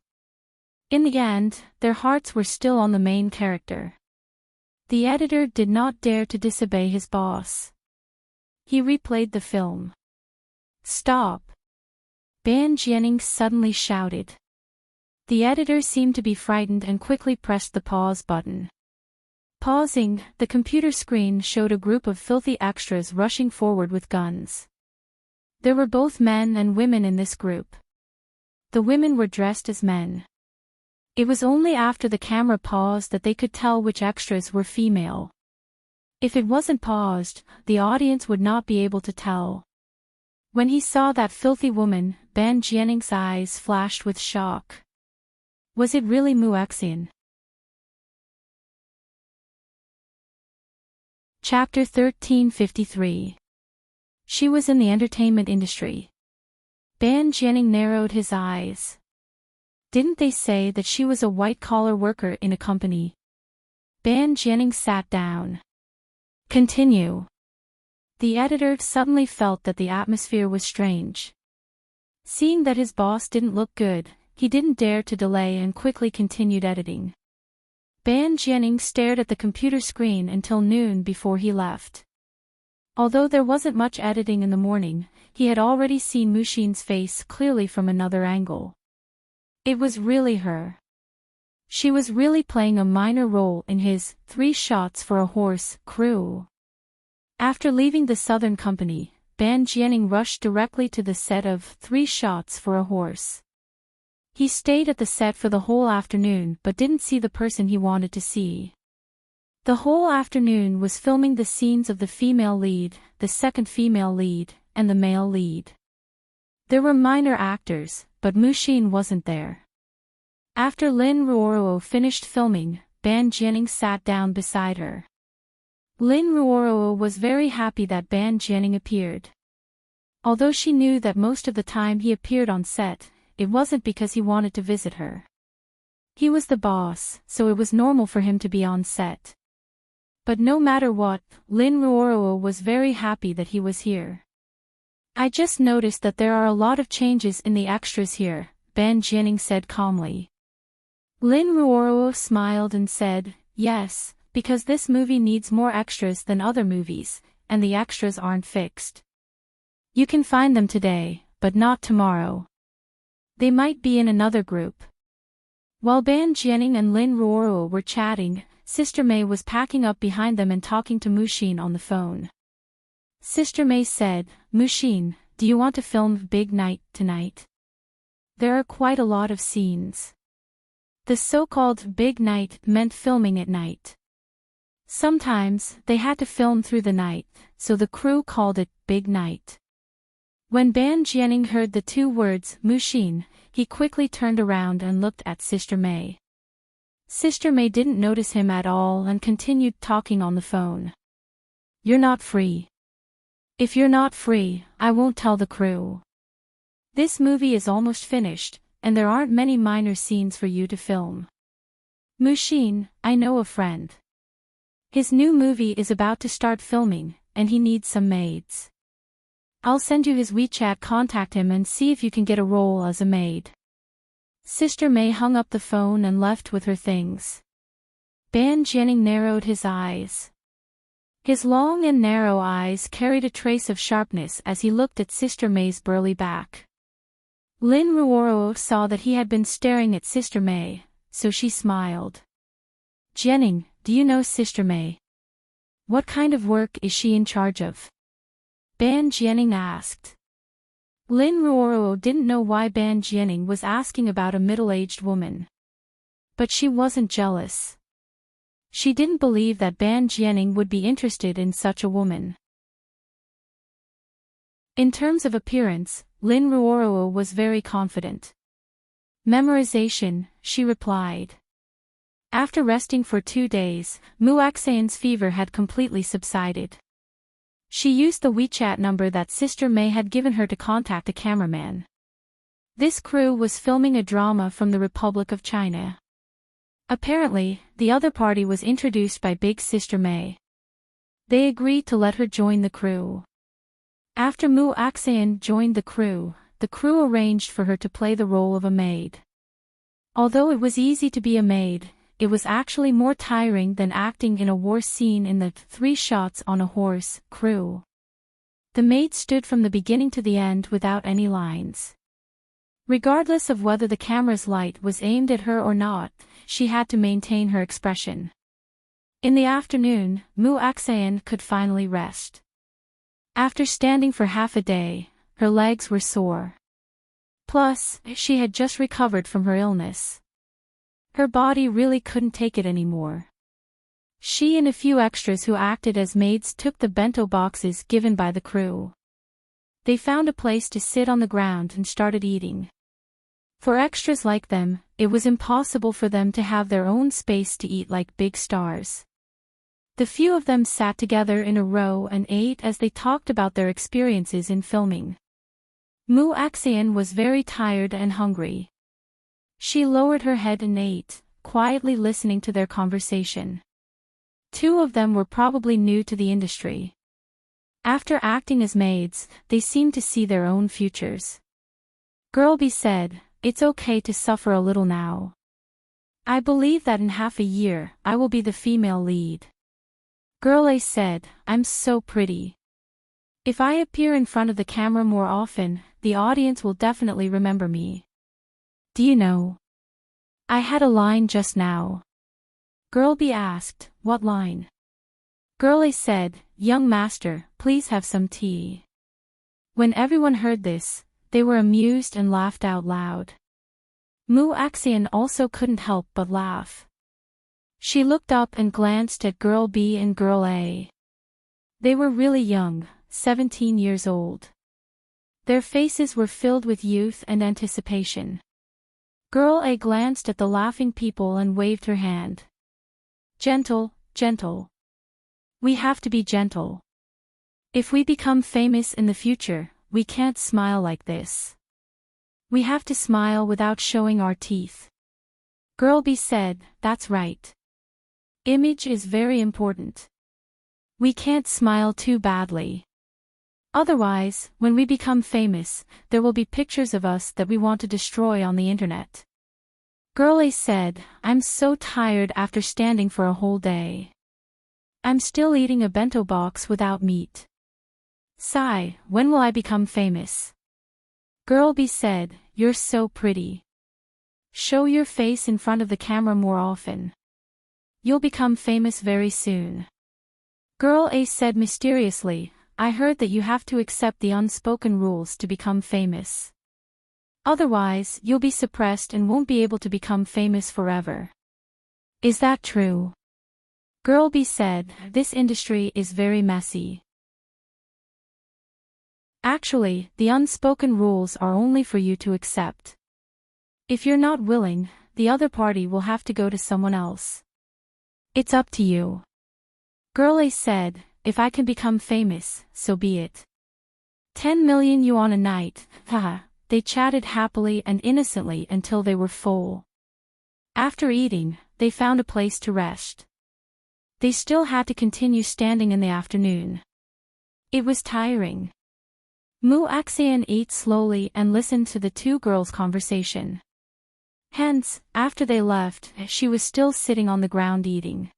Speaker 1: In the end, their hearts were still on the main character. The editor did not dare to disobey his boss. He replayed the film. Stop! Ban Jianing suddenly shouted. The editor seemed to be frightened and quickly pressed the pause button. Pausing, the computer screen showed a group of filthy extras rushing forward with guns. There were both men and women in this group. The women were dressed as men. It was only after the camera paused that they could tell which extras were female. If it wasn't paused, the audience would not be able to tell. When he saw that filthy woman, Ban Jianning's eyes flashed with shock. Was it really Muaxian? Chapter 1353. She was in the entertainment industry. Ban Jianning narrowed his eyes. Didn't they say that she was a white-collar worker in a company? Ban Jianning sat down. Continue. The editor suddenly felt that the atmosphere was strange. Seeing that his boss didn't look good, he didn't dare to delay and quickly continued editing. Ban Jianning stared at the computer screen until noon before he left. Although there wasn't much editing in the morning, he had already seen Muxin's face clearly from another angle. It was really her. She was really playing a minor role in his 3 shots for a horse crew. After leaving the Southern Company, Ban Jianning rushed directly to the set of 3 shots for a horse. He stayed at the set for the whole afternoon but didn't see the person he wanted to see. The whole afternoon was filming the scenes of the female lead, the second female lead, and the male lead. There were minor actors, but Muxin wasn't there. After Lin Ruoruo finished filming, Ban Jianning sat down beside her. Lin Ruoruo was very happy that Ban Jianning appeared. Although she knew that most of the time he appeared on set, it wasn't because he wanted to visit her. He was the boss, so it was normal for him to be on set. But no matter what, Lin Ruoruo was very happy that he was here. I just noticed that there are a lot of changes in the extras here, Ban Jianning said calmly. Lin Ruoruo smiled and said, yes, because this movie needs more extras than other movies, and the extras aren't fixed. You can find them today, but not tomorrow. They might be in another group. While Ban Jianning and Lin Ruoruo were chatting, Sister May was packing up behind them and talking to Muxin on the phone. Sister May said, Muxin, do you want to film Big Night tonight? There are quite a lot of scenes. The so-called Big Night meant filming at night. Sometimes, they had to film through the night, so the crew called it Big Night. When Ban Jianning heard the 2 words Muxin, he quickly turned around and looked at Sister May. Sister May didn't notice him at all and continued talking on the phone. You're not free. If you're not free, I won't tell the crew. This movie is almost finished, and there aren't many minor scenes for you to film. Muxin, I know a friend. His new movie is about to start filming, and he needs some maids. I'll send you his WeChat, contact him and see if you can get a role as a maid. Sister May hung up the phone and left with her things. Ban Jianning narrowed his eyes. His long and narrow eyes carried a trace of sharpness as he looked at Sister May's burly back. Lin Ruoruo saw that he had been staring at Sister May, so she smiled. Jianning, do you know Sister May? What kind of work is she in charge of? Ban Jianning asked. Lin Ruoruo didn't know why Ban Jianning was asking about a middle-aged woman. But she wasn't jealous. She didn't believe that Ban Jianning would be interested in such a woman. In terms of appearance, Lin Ruoruo was very confident. Memorization, she replied. After resting for 2 days, Muaxian's fever had completely subsided. She used the WeChat number that Sister May had given her to contact a cameraman. This crew was filming a drama from the Republic of China. Apparently, the other party was introduced by Big Sister May. They agreed to let her join the crew. After Muaxian joined the crew arranged for her to play the role of a maid. Although it was easy to be a maid, it was actually more tiring than acting in a war scene in the 3 shots on a horse crew. The maid stood from the beginning to the end without any lines. Regardless of whether the camera's light was aimed at her or not, she had to maintain her expression. In the afternoon, Muaxian could finally rest. After standing for half a day, her legs were sore. Plus, she had just recovered from her illness. Her body really couldn't take it anymore. She and a few extras who acted as maids took the bento boxes given by the crew. They found a place to sit on the ground and started eating. For extras like them, it was impossible for them to have their own space to eat like big stars. The few of them sat together in a row and ate as they talked about their experiences in filming. Mu Axian was very tired and hungry. She lowered her head and ate, quietly listening to their conversation. Two of them were probably new to the industry. After acting as maids, they seemed to see their own futures. Girl B said, "It's okay to suffer a little now. I believe that in half a year, I will be the female lead." Girl A said, "I'm so pretty. If I appear in front of the camera more often, the audience will definitely remember me. Do you know? I had a line just now." Girl B asked, "What line?" Girl A said, "Young master, please have some tea." When everyone heard this, they were amused and laughed out loud. Mu Axian also couldn't help but laugh. She looked up and glanced at Girl B and Girl A. They were really young, 17 years old. Their faces were filled with youth and anticipation. Girl A glanced at the laughing people and waved her hand. "Gentle, gentle. We have to be gentle. If we become famous in the future, we can't smile like this. We have to smile without showing our teeth." Girl B said, "That's right. Image is very important. We can't smile too badly. Otherwise, when we become famous, there will be pictures of us that we want to destroy on the internet." Girl A said, "I'm so tired after standing for a whole day. I'm still eating a bento box without meat. Sigh, when will I become famous?" Girl B said, "You're so pretty. Show your face in front of the camera more often. You'll become famous very soon." Girl A said mysteriously, "I heard that you have to accept the unspoken rules to become famous. Otherwise, you'll be suppressed and won't be able to become famous forever. Is that true?" Girl B said, "This industry is very messy. Actually, the unspoken rules are only for you to accept. If you're not willing, the other party will have to go to someone else. It's up to you." Girl A said, "If I can become famous, so be it. 10 million yuan a night, haha." They chatted happily and innocently until they were full. After eating, they found a place to rest. They still had to continue standing in the afternoon. It was tiring. Mu Axian ate slowly and listened to the two girls' conversation. Hence, after they left, she was still sitting on the ground eating.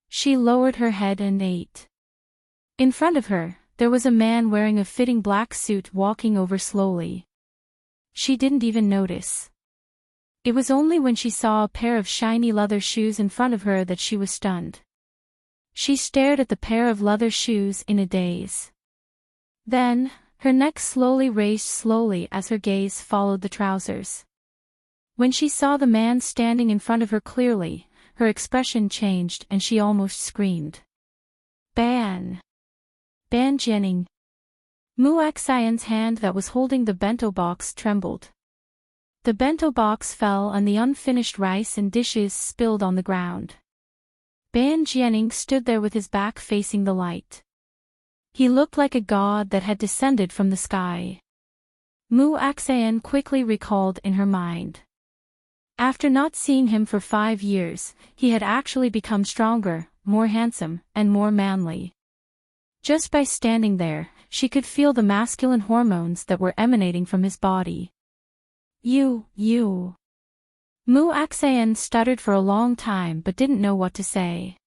Speaker 1: She lowered her head and ate. In front of her, there was a man wearing a fitting black suit walking over slowly. She didn't even notice. It was only when she saw a pair of shiny leather shoes in front of her that she was stunned. She stared at the pair of leather shoes in a daze. Then, her neck slowly raised slowly as her gaze followed the trousers. When she saw the man standing in front of her clearly, her expression changed and she almost screamed. "Ban! Ban Jianing!" Mu Axian's hand that was holding the bento box trembled. The bento box fell and the unfinished rice and dishes spilled on the ground. Ban Jianing stood there with his back facing the light. He looked like a god that had descended from the sky. Mu Axian quickly recalled in her mind. After not seeing him for 5 years, he had actually become stronger, more handsome, and more manly. Just by standing there, she could feel the masculine hormones that were emanating from his body. You. Mu Axian stuttered for a long time but didn't know what to say.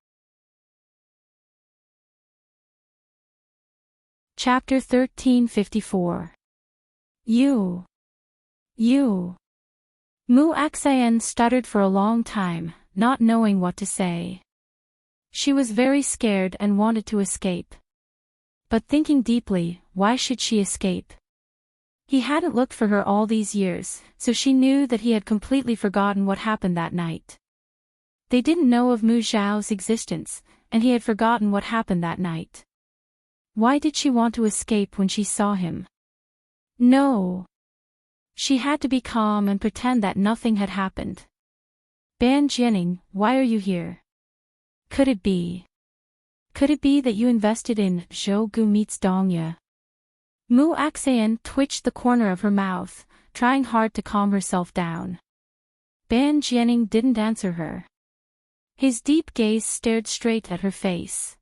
Speaker 1: Chapter 1354. You. Mu Axian stuttered for a long time, not knowing what to say. She was very scared and wanted to escape. But thinking deeply, why should she escape? He hadn't looked for her all these years, so she knew that he had completely forgotten what happened that night. They didn't know of Mu Xiao's existence, and he had forgotten what happened that night. Why did she want to escape when she saw him? No. She had to be calm and pretend that nothing had happened. Ban Jianing, why are you here? Could it be that you invested in Zhou Gu meets Dongya? Mu Axan twitched the corner of her mouth, trying hard to calm herself down. Ban Jianing didn't answer her. His deep gaze stared straight at her face.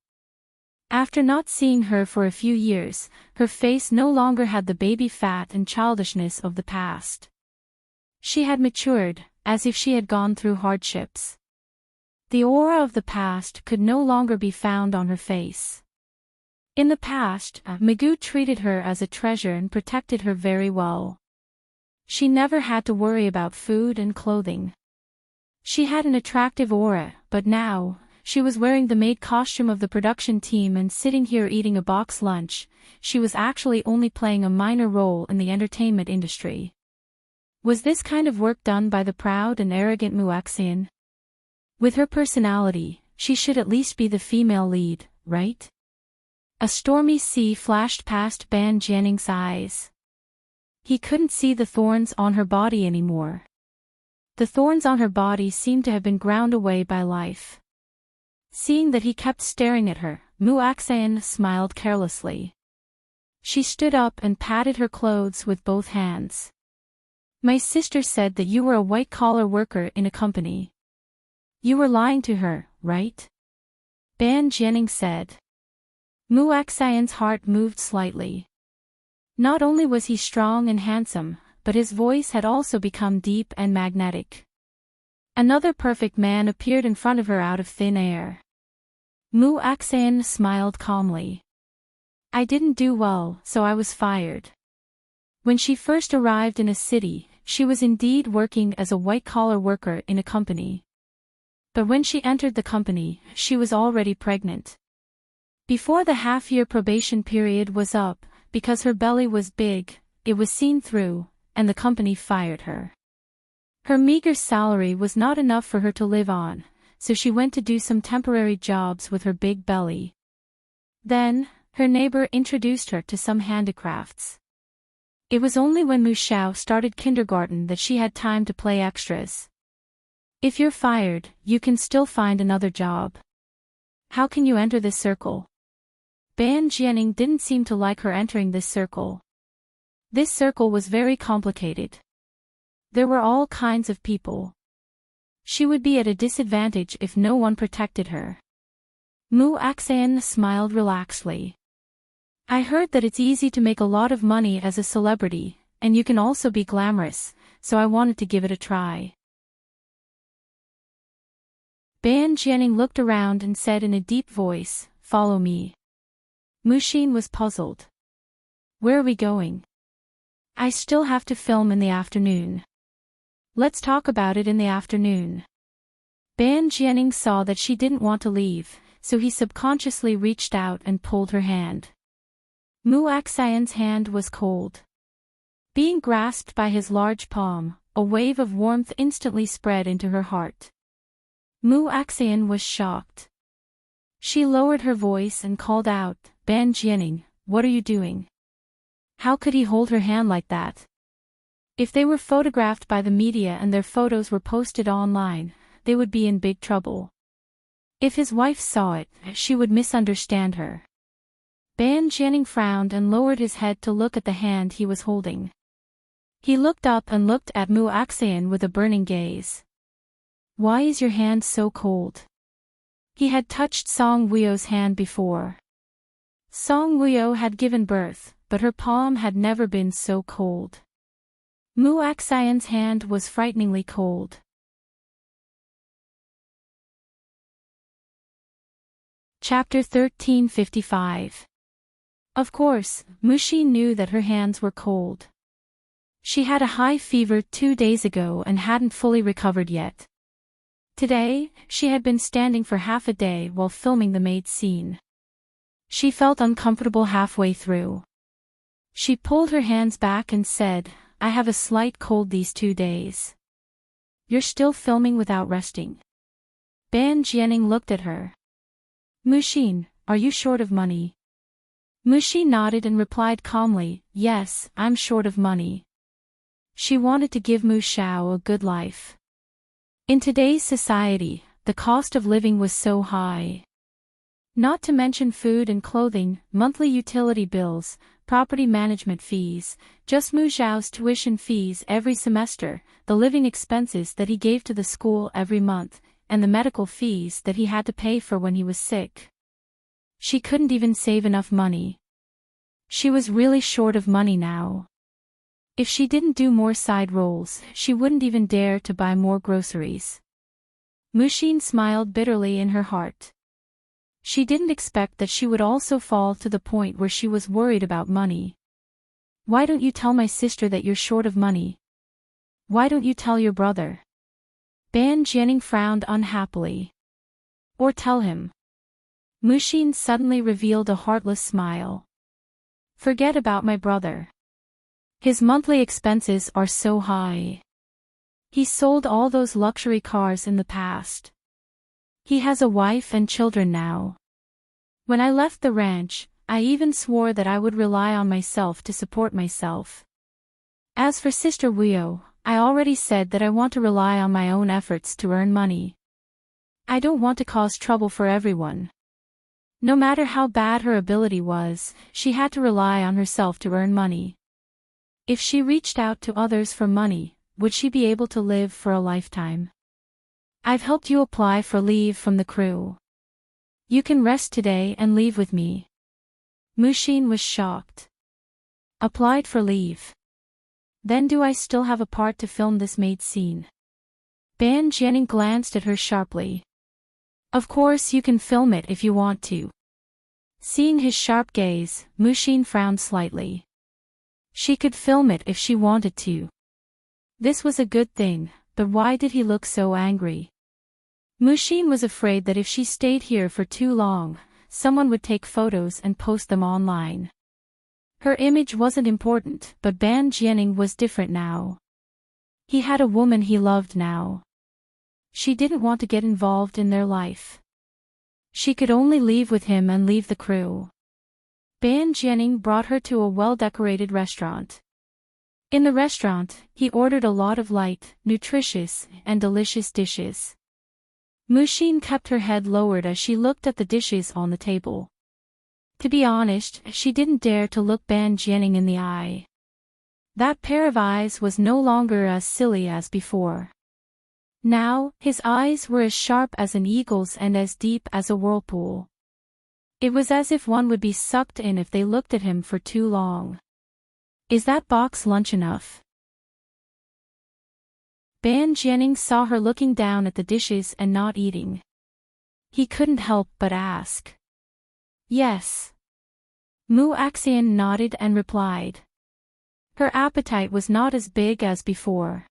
Speaker 1: After not seeing her for a few years, her face no longer had the baby fat and childishness of the past. She had matured, as if she had gone through hardships. The aura of the past could no longer be found on her face. In the past, Migu treated her as a treasure and protected her very well. She never had to worry about food and clothing. She had an attractive aura, but now, she was wearing the maid costume of the production team and sitting here eating a box lunch. She was actually only playing a minor role in the entertainment industry. Was this kind of work done by the proud and arrogant Muaxian? With her personality, she should at least be the female lead, right? A stormy sea flashed past Ban Jianing's eyes. He couldn't see the thorns on her body anymore. The thorns on her body seemed to have been ground away by life. Seeing that he kept staring at her, Mu Axan smiled carelessly. She stood up and patted her clothes with both hands. My sister said that you were a white-collar worker in a company. You were lying to her, right? Ban Jianing said. Mu Axan's heart moved slightly. Not only was he strong and handsome, but his voice had also become deep and magnetic. Another perfect man appeared in front of her out of thin air. Mu Axan smiled calmly. I didn't do well, so I was fired. When she first arrived in a city, she was indeed working as a white-collar worker in a company. But when she entered the company, she was already pregnant. Before the half-year probation period was up, because her belly was big, it was seen through, and the company fired her. Her meager salary was not enough for her to live on, so she went to do some temporary jobs with her big belly. Then, her neighbor introduced her to some handicrafts. It was only when Mu Xiao started kindergarten that she had time to play extras. If you're fired, you can still find another job. How can you enter this circle? Ban Jianing didn't seem to like her entering this circle. This circle was very complicated. There were all kinds of people. She would be at a disadvantage if no one protected her. Mu Axan smiled relaxedly. I heard that it's easy to make a lot of money as a celebrity, and you can also be glamorous, so I wanted to give it a try. Ban Jianing looked around and said in a deep voice, "Follow me." Mu Xin was puzzled. Where are we going? I still have to film in the afternoon. Let's talk about it in the afternoon. Ban Jianing saw that she didn't want to leave, so he subconsciously reached out and pulled her hand. Mu Axan's hand was cold. Being grasped by his large palm, a wave of warmth instantly spread into her heart. Mu Axan was shocked. She lowered her voice and called out, Ban Jianing, what are you doing? How could he hold her hand like that? If they were photographed by the media and their photos were posted online, they would be in big trouble. If his wife saw it, she would misunderstand her. Ban Jianing frowned and lowered his head to look at the hand he was holding. He looked up and looked at Mu Axan with a burning gaze. Why is your hand so cold? He had touched Song Wuyo's hand before. Song Wuyo had given birth, but her palm had never been so cold. Mu Axan's hand was frighteningly cold. Chapter 1355. Of course, Mu Xin knew that her hands were cold. She had a high fever 2 days ago and hadn't fully recovered yet. Today, she had been standing for half a day while filming the maid scene. She felt uncomfortable halfway through. She pulled her hands back and said, I have a slight cold these 2 days. You're still filming without resting. Ban Jianing looked at her. Muxin, are you short of money? Muxin nodded and replied calmly, yes, I'm short of money. She wanted to give Mu Xiao a good life. In today's society, the cost of living was so high. Not to mention food and clothing, monthly utility bills, property management fees, just Mu Xiao's tuition fees every semester, the living expenses that he gave to the school every month, and the medical fees that he had to pay for when he was sick. She couldn't even save enough money. She was really short of money now. If she didn't do more side roles, she wouldn't even dare to buy more groceries. Muxin smiled bitterly in her heart. She didn't expect that she would also fall to the point where she was worried about money. Why don't you tell my sister that you're short of money? Why don't you tell your brother? Ban Jianing frowned unhappily. Or tell him. Muxin suddenly revealed a heartless smile. Forget about my brother. His monthly expenses are so high. He sold all those luxury cars in the past. He has a wife and children now. When I left the ranch, I even swore that I would rely on myself to support myself. As for Sister Wuyo, I already said that I want to rely on my own efforts to earn money. I don't want to cause trouble for everyone. No matter how bad her ability was, she had to rely on herself to earn money. If she reached out to others for money, would she be able to live for a lifetime? I've helped you apply for leave from the crew. You can rest today and leave with me. Muxin was shocked. Applied for leave. Then do I still have a part to film this maid scene? Ban Jianing glanced at her sharply. Of course you can film it if you want to. Seeing his sharp gaze, Muxin frowned slightly. She could film it if she wanted to. This was a good thing, but why did he look so angry? Muxin was afraid that if she stayed here for too long, someone would take photos and post them online. Her image wasn't important, but Ban Jianing was different now. He had a woman he loved now. She didn't want to get involved in their life. She could only leave with him and leave the crew. Ban Jianing brought her to a well-decorated restaurant. In the restaurant, he ordered a lot of light, nutritious, and delicious dishes. Muxin kept her head lowered as she looked at the dishes on the table. To be honest, she didn't dare to look Ban Jianing in the eye. That pair of eyes was no longer as silly as before. Now, his eyes were as sharp as an eagle's and as deep as a whirlpool. It was as if one would be sucked in if they looked at him for too long. Is that box lunch enough? Ban Jianing saw her looking down at the dishes and not eating. He couldn't help but ask. Yes. Mu Axian nodded and replied. Her appetite was not as big as before.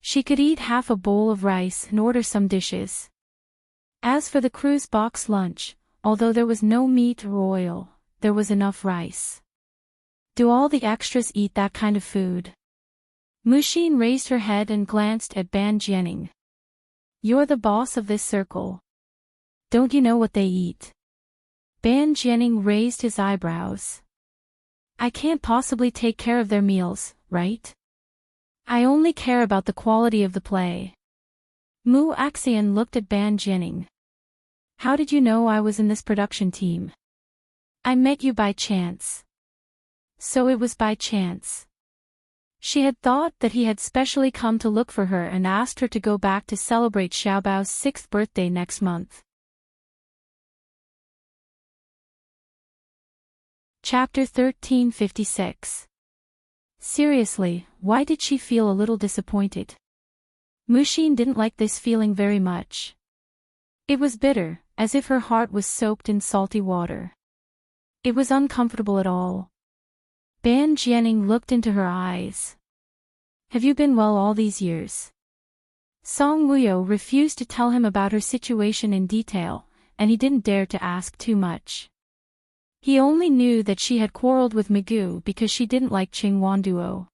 Speaker 1: She could eat half a bowl of rice and order some dishes. As for the crew's box lunch, although there was no meat or oil, there was enough rice. Do all the extras eat that kind of food? Muxin raised her head and glanced at Ban Jianing. You're the boss of this circle. Don't you know what they eat? Ban Jianing raised his eyebrows. I can't possibly take care of their meals, right? I only care about the quality of the play. Mu Axian looked at Ban Jianing. How did you know I was in this production team? I met you by chance. So it was by chance. She had thought that he had specially come to look for her and asked her to go back to celebrate Xiaobao's 6th birthday next month. Chapter 1356. Seriously, why did she feel a little disappointed? Muxin didn't like this feeling very much. It was bitter, as if her heart was soaked in salty water. It was uncomfortable at all. Ban Jianing looked into her eyes. Have you been well all these years? Song Wuyo refused to tell him about her situation in detail, and he didn't dare to ask too much. He only knew that she had quarreled with Magoo because she didn't like Chingwanduo.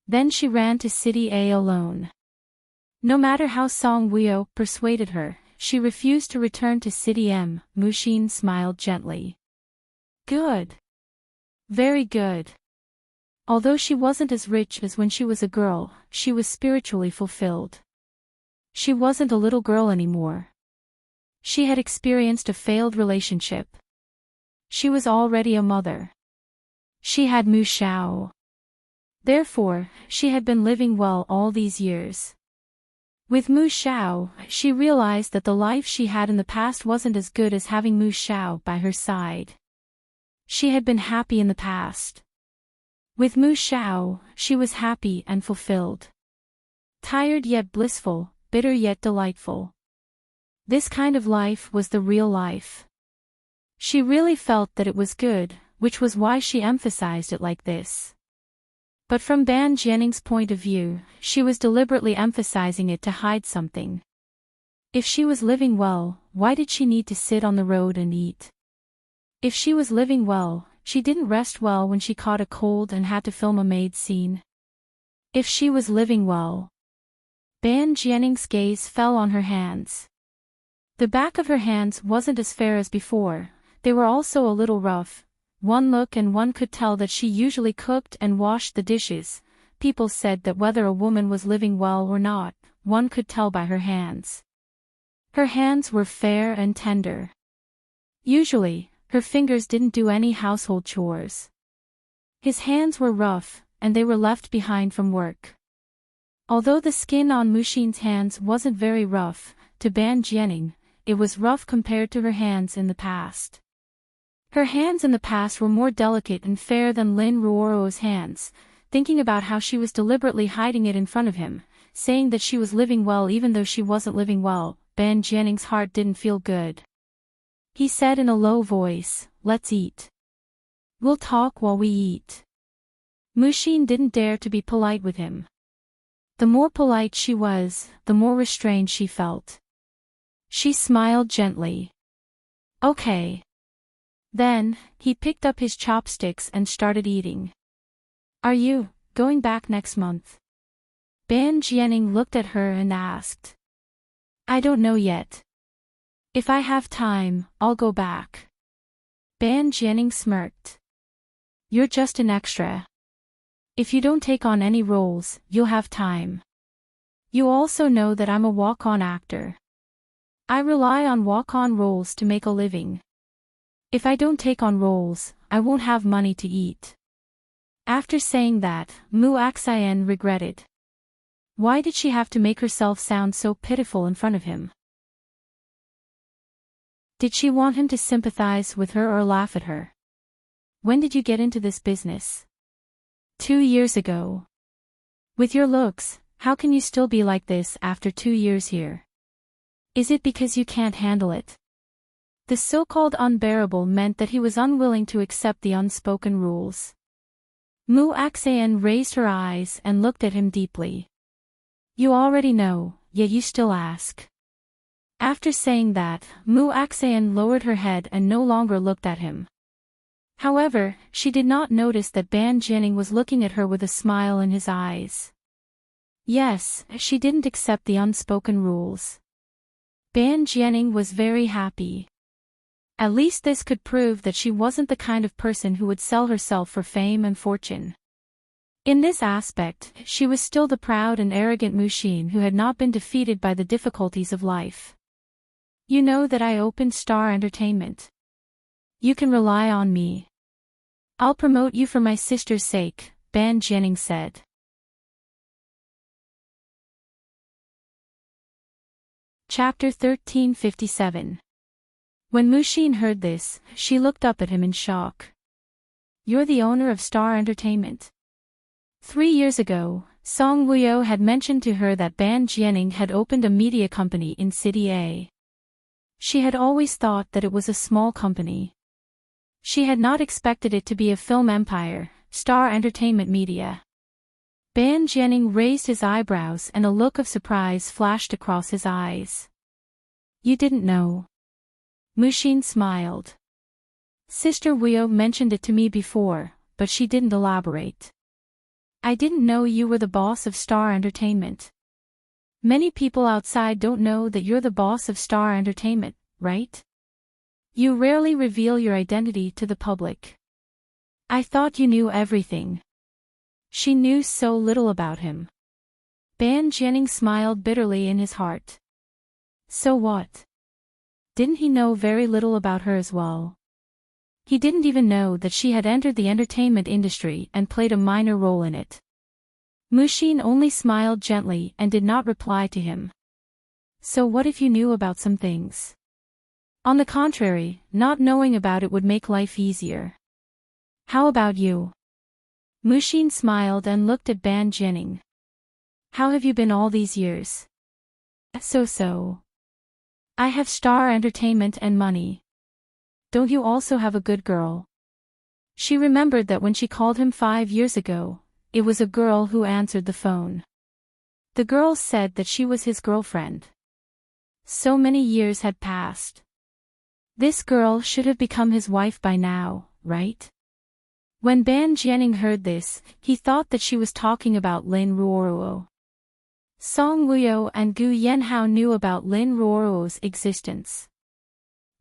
Speaker 1: Then she ran to City A alone. No matter how Song Wuyo persuaded her, she refused to return to City M. Mushin smiled gently. Good. Very good. Although she wasn't as rich as when she was a girl, she was spiritually fulfilled. She wasn't a little girl anymore. She had experienced a failed relationship. She was already a mother. She had Mu Xiao. Therefore, she had been living well all these years. With Mu Xiao, she realized that the life she had in the past wasn't as good as having Mu Xiao by her side. She had been happy in the past. With Mu Xiao, she was happy and fulfilled. Tired yet blissful, bitter yet delightful. This kind of life was the real life. She really felt that it was good, which was why she emphasized it like this. But from Ban Jianning's point of view, she was deliberately emphasizing it to hide something. If she was living well, why did she need to sit on the road and eat? If she was living well, she didn't rest well when she caught a cold and had to film a maid scene. If she was living well. Ban Jianning's gaze fell on her hands. The back of her hands wasn't as fair as before. They were also a little rough. One look and one could tell that she usually cooked and washed the dishes. People said that whether a woman was living well or not, one could tell by her hands. Her hands were fair and tender. Usually, her fingers didn't do any household chores. His hands were rough, and they were left behind from work. Although the skin on Mushin's hands wasn't very rough, to Ban Jianning, it was rough compared to her hands in the past. Her hands in the past were more delicate and fair than Lin Ruoro's hands. Thinking about how she was deliberately hiding it in front of him, saying that she was living well even though she wasn't living well, Ban Jianning's heart didn't feel good. He said in a low voice, "Let's eat. We'll talk while we eat." Mushin didn't dare to be polite with him. The more polite she was, the more restrained she felt. She smiled gently. Okay. Then, he picked up his chopsticks and started eating. Are you going back next month? Ban Jianning looked at her and asked. I don't know yet. If I have time, I'll go back. Ban Jianning smirked. You're just an extra. If you don't take on any roles, you'll have time. You also know that I'm a walk-on actor. I rely on walk-on roles to make a living. If I don't take on roles, I won't have money to eat. After saying that, Mu Axian regretted. Why did she have to make herself sound so pitiful in front of him? Did she want him to sympathize with her or laugh at her? When did you get into this business? 2 years ago. With your looks, how can you still be like this after 2 years here? Is it because you can't handle it? The so-called unbearable meant that he was unwilling to accept the unspoken rules. Mu Axian raised her eyes and looked at him deeply. You already know, yet you still ask. After saying that, Mu Axian lowered her head and no longer looked at him. However, she did not notice that Ban Jianning was looking at her with a smile in his eyes. Yes, she didn't accept the unspoken rules. Ban Jianning was very happy. At least this could prove that she wasn't the kind of person who would sell herself for fame and fortune. In this aspect, she was still the proud and arrogant Mushin who had not been defeated by the difficulties of life. You know that I opened Star Entertainment. You can rely on me. I'll promote you for my sister's sake, Ban Jianning said. Chapter 1357. When Mushin heard this, she looked up at him in shock. You're the owner of Star Entertainment. 3 years ago, Song Wuyo had mentioned to her that Ban Jianning had opened a media company in City A. She had always thought that it was a small company. She had not expected it to be a film empire, Star Entertainment Media. Ban Jianning raised his eyebrows and a look of surprise flashed across his eyes. You didn't know. Mushin smiled. Sister Weo mentioned it to me before, but she didn't elaborate. I didn't know you were the boss of Star Entertainment. Many people outside don't know that you're the boss of Star Entertainment, right? You rarely reveal your identity to the public. I thought you knew everything. She knew so little about him. Ban Jianing smiled bitterly in his heart. So what? Didn't he know very little about her as well? He didn't even know that she had entered the entertainment industry and played a minor role in it. Mushin only smiled gently and did not reply to him. So what if you knew about some things? On the contrary, not knowing about it would make life easier. How about you? Mushin smiled and looked at Ban Jianing. How have you been all these years? So. I have Star Entertainment and money. Don't you also have a good girl? She remembered that when she called him 5 years ago, it was a girl who answered the phone. The girl said that she was his girlfriend. So many years had passed. This girl should have become his wife by now, right? When Ban Jianing heard this, he thought that she was talking about Lin Ruoruo. Song Wuyo and Gu Yanhao knew about Lin Ruoruo's existence.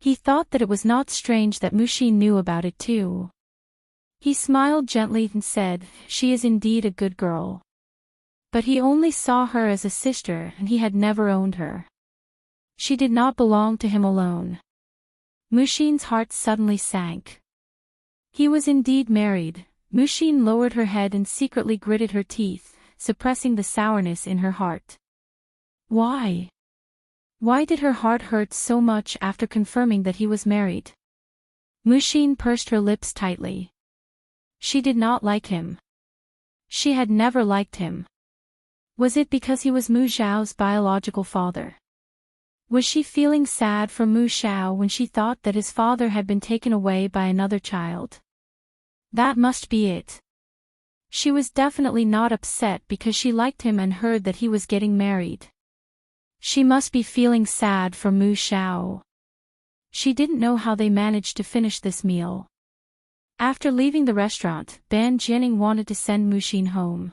Speaker 1: He thought that it was not strange that Mushin knew about it too. He smiled gently and said, she is indeed a good girl. But he only saw her as a sister and he had never owned her. She did not belong to him alone. Mushin's heart suddenly sank. He was indeed married. Mushin lowered her head and secretly gritted her teeth, suppressing the sourness in her heart. Why? Why did her heart hurt so much after confirming that he was married? Mushin pursed her lips tightly. She did not like him. She had never liked him. Was it because he was Mu Xiao's biological father? Was she feeling sad for Mu Xiao when she thought that his father had been taken away by another child? That must be it. She was definitely not upset because she liked him and heard that he was getting married. She must be feeling sad for Mu Xiao. She didn't know how they managed to finish this meal. After leaving the restaurant, Ban Jianing wanted to send Mushin home.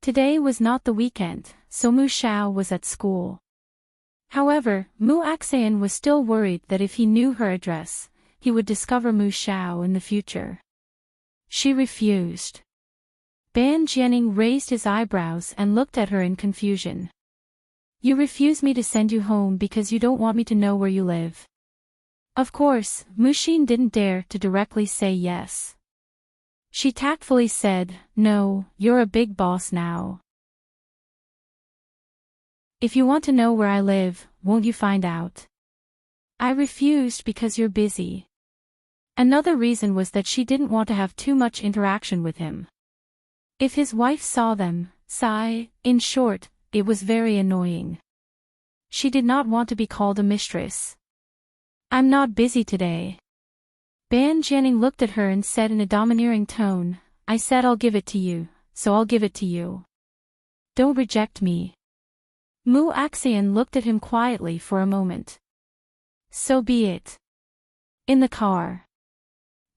Speaker 1: Today was not the weekend, so Mu Xiao was at school. However, Mu Axayan was still worried that if he knew her address, he would discover Mu Xiao in the future. She refused. Ban Jianing raised his eyebrows and looked at her in confusion. You refuse me to send you home because you don't want me to know where you live. Of course, Mushin didn't dare to directly say yes. She tactfully said, no, you're a big boss now. If you want to know where I live, won't you find out? I refused because you're busy. Another reason was that she didn't want to have too much interaction with him. If his wife saw them, in short, it was very annoying. She did not want to be called a mistress. I'm not busy today. Ban Jianing looked at her and said in a domineering tone, I said I'll give it to you, so I'll give it to you. Don't reject me. Mu Axayan looked at him quietly for a moment. So be it. In the car.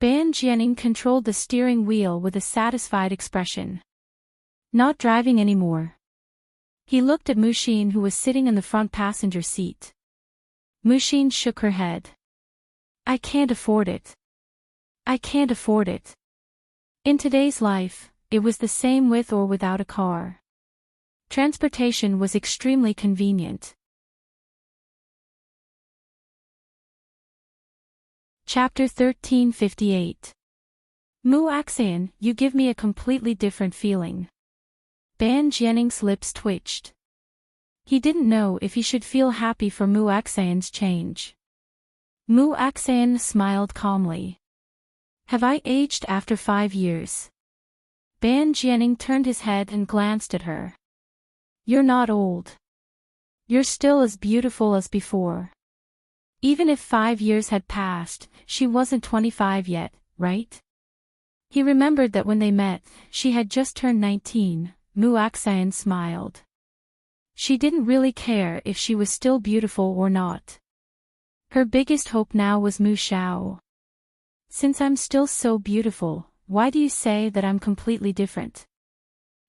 Speaker 1: Ban Jianing controlled the steering wheel with a satisfied expression. Not driving anymore. He looked at Mushin who was sitting in the front passenger seat. Mushin shook her head. I can't afford it. I can't afford it. In today's life, it was the same with or without a car. Transportation was extremely convenient. Chapter 1358. Mu Axayan, you give me a completely different feeling. Ban Jianing's lips twitched. He didn't know if he should feel happy for Mu Axayan's change. Mu Axayan smiled calmly. Have I aged after 5 years? Ban Jianing turned his head and glanced at her. You're not old. You're still as beautiful as before. Even if 5 years had passed, she wasn't 25 yet, right? He remembered that when they met, she had just turned 19. Mu Axayan smiled. She didn't really care if she was still beautiful or not. Her biggest hope now was Mu Xiao. Since I'm still so beautiful, why do you say that I'm completely different?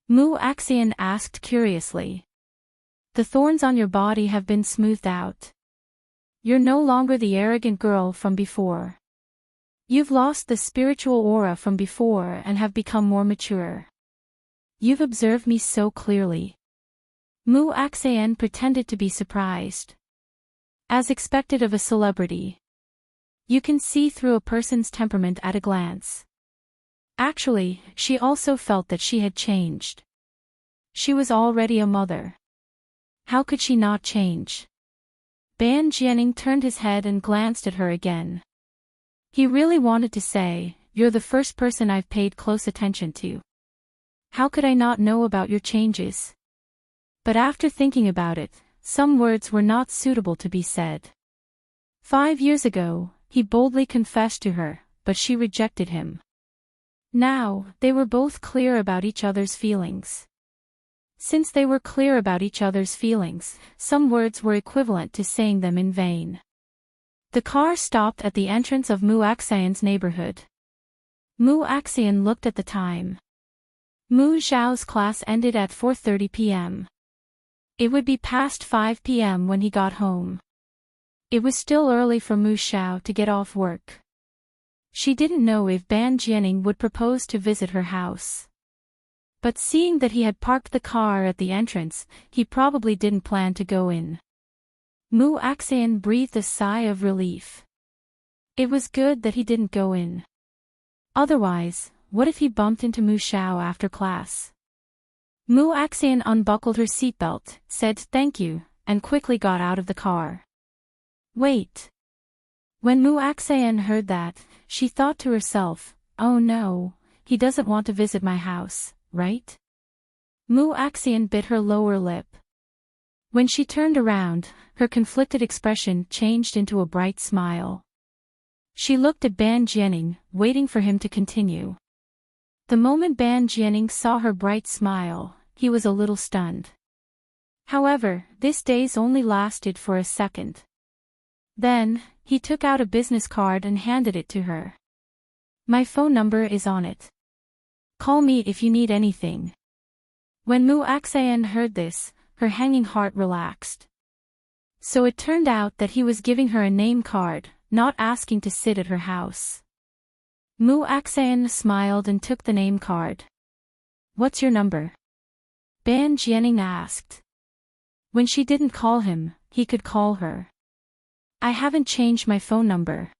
Speaker 1: Mu Axian asked curiously. The thorns on your body have been smoothed out. You're no longer the arrogant girl from before. You've lost the spiritual aura from before and have become more mature. You've observed me so clearly. Mu Axian pretended to be surprised. As expected of a celebrity. You can see through a person's temperament at a glance. Actually, she also felt that she had changed. She was already a mother. How could she not change? Ban Jianing turned his head and glanced at her again. He really wanted to say, "You're the first person I've paid close attention to. How could I not know about your changes?" But after thinking about it, some words were not suitable to be said. 5 years ago, he boldly confessed to her, but she rejected him. Now, they were both clear about each other's feelings. Since they were clear about each other's feelings, some words were equivalent to saying them in vain. The car stopped at the entrance of Mu Axian's neighborhood. Mu Axian looked at the time. Mu Xiao's class ended at 4:30 p.m. It would be past 5 p.m. when he got home. It was still early for Mu Xiao to get off work. She didn't know if Ban Jianing would propose to visit her house. But seeing that he had parked the car at the entrance, he probably didn't plan to go in. Mu Axian breathed a sigh of relief. It was good that he didn't go in. Otherwise, what if he bumped into Mu Xiao after class? Mu Axian unbuckled her seatbelt, said thank you, and quickly got out of the car. Wait. When Mu Axian heard that, she thought to herself, oh no, he doesn't want to visit my house, right? Mu Axian bit her lower lip. When she turned around, her conflicted expression changed into a bright smile. She looked at Ban Jianing, waiting for him to continue. The moment Ban Jianing saw her bright smile, he was a little stunned. However, this daze only lasted for a second. Then, he took out a business card and handed it to her. My phone number is on it. Call me if you need anything. When Mu Axian heard this, her hanging heart relaxed. So it turned out that he was giving her a name card, not asking to sit at her house. Mu Axian smiled and took the name card. What's your number? Ban Jianing asked. When she didn't call him, he could call her. I haven't changed my phone number.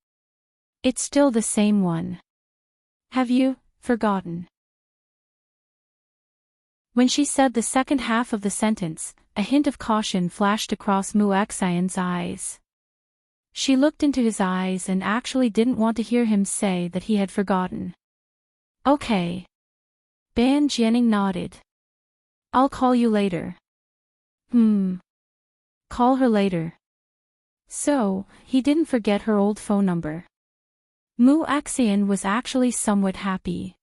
Speaker 1: It's still the same one. Have you forgotten? When she said the second half of the sentence, a hint of caution flashed across Mu Axian's eyes. She looked into his eyes and actually didn't want to hear him say that he had forgotten. Okay. Ban Jianing nodded. I'll call you later. Call her later. So, he didn't forget her old phone number. Mu Axian was actually somewhat happy.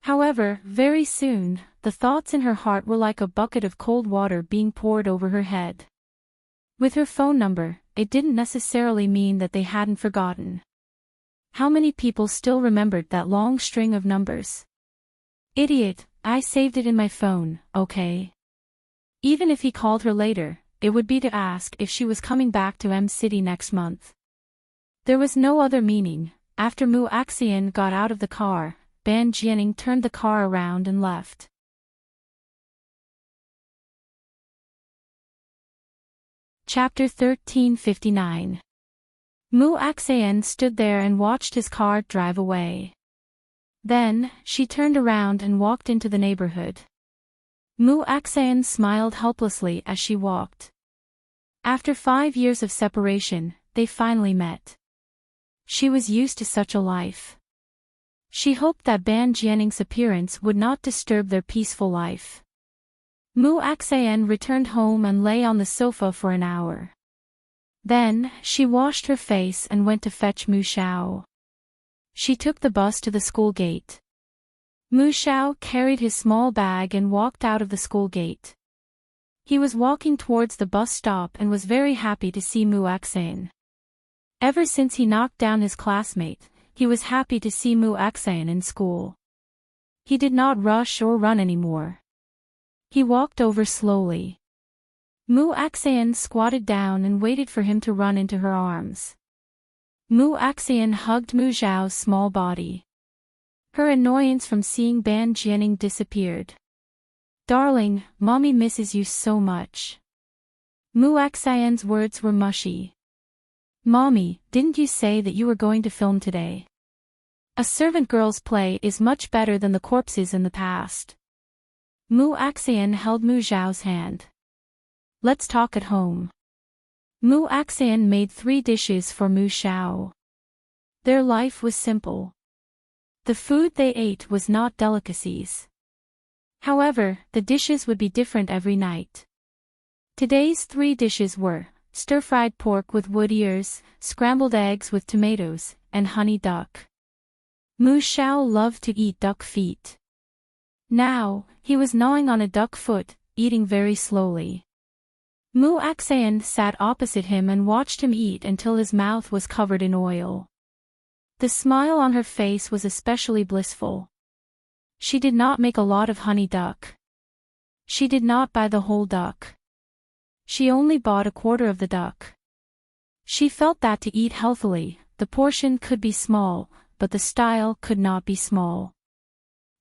Speaker 1: However, very soon, the thoughts in her heart were like a bucket of cold water being poured over her head. With her phone number, it didn't necessarily mean that they hadn't forgotten. How many people still remembered that long string of numbers? Idiot, I saved it in my phone, okay? Even if he called her later, it would be to ask if she was coming back to M City next month. There was no other meaning. After Mu Axian got out of the car, Ban Jianing turned the car around and left. Chapter 1359. Mu Axian stood there and watched his car drive away. Then, she turned around and walked into the neighborhood. Mu Axian smiled helplessly as she walked. After 5 years of separation, they finally met. She was used to such a life. She hoped that Ban Jianing's appearance would not disturb their peaceful life. Mu Axian returned home and lay on the sofa for an hour. Then, she washed her face and went to fetch Mu Xiao. She took the bus to the school gate. Mu Xiao carried his small bag and walked out of the school gate. He was walking towards the bus stop and was very happy to see Mu Axian. Ever since he knocked down his classmate, he was happy to see Mu Axayan in school. He did not rush or run anymore. He walked over slowly. Mu Axayan squatted down and waited for him to run into her arms. Mu Axayan hugged Mu Zhao's small body. Her annoyance from seeing Ban Jianing disappeared. "Darling, Mommy misses you so much." Mu Axayan's words were mushy. "Mommy, didn't you say that you were going to film today? A servant girl's play is much better than the corpses in the past." Mu Axayan held Mu Zhao's hand. "Let's talk at home." Mu Axayan made 3 dishes for Mu Zhao. Their life was simple. The food they ate was not delicacies. However, the dishes would be different every night. Today's 3 dishes were stir-fried pork with wood ears, scrambled eggs with tomatoes, and honey duck. Mu Zhao loved to eat duck feet. Now, he was gnawing on a duck foot, eating very slowly. Mu Axayan sat opposite him and watched him eat until his mouth was covered in oil. The smile on her face was especially blissful. She did not make a lot of honey duck. She did not buy the whole duck. She only bought a quarter of the duck. She felt that to eat healthily, the portion could be small, but the style could not be small.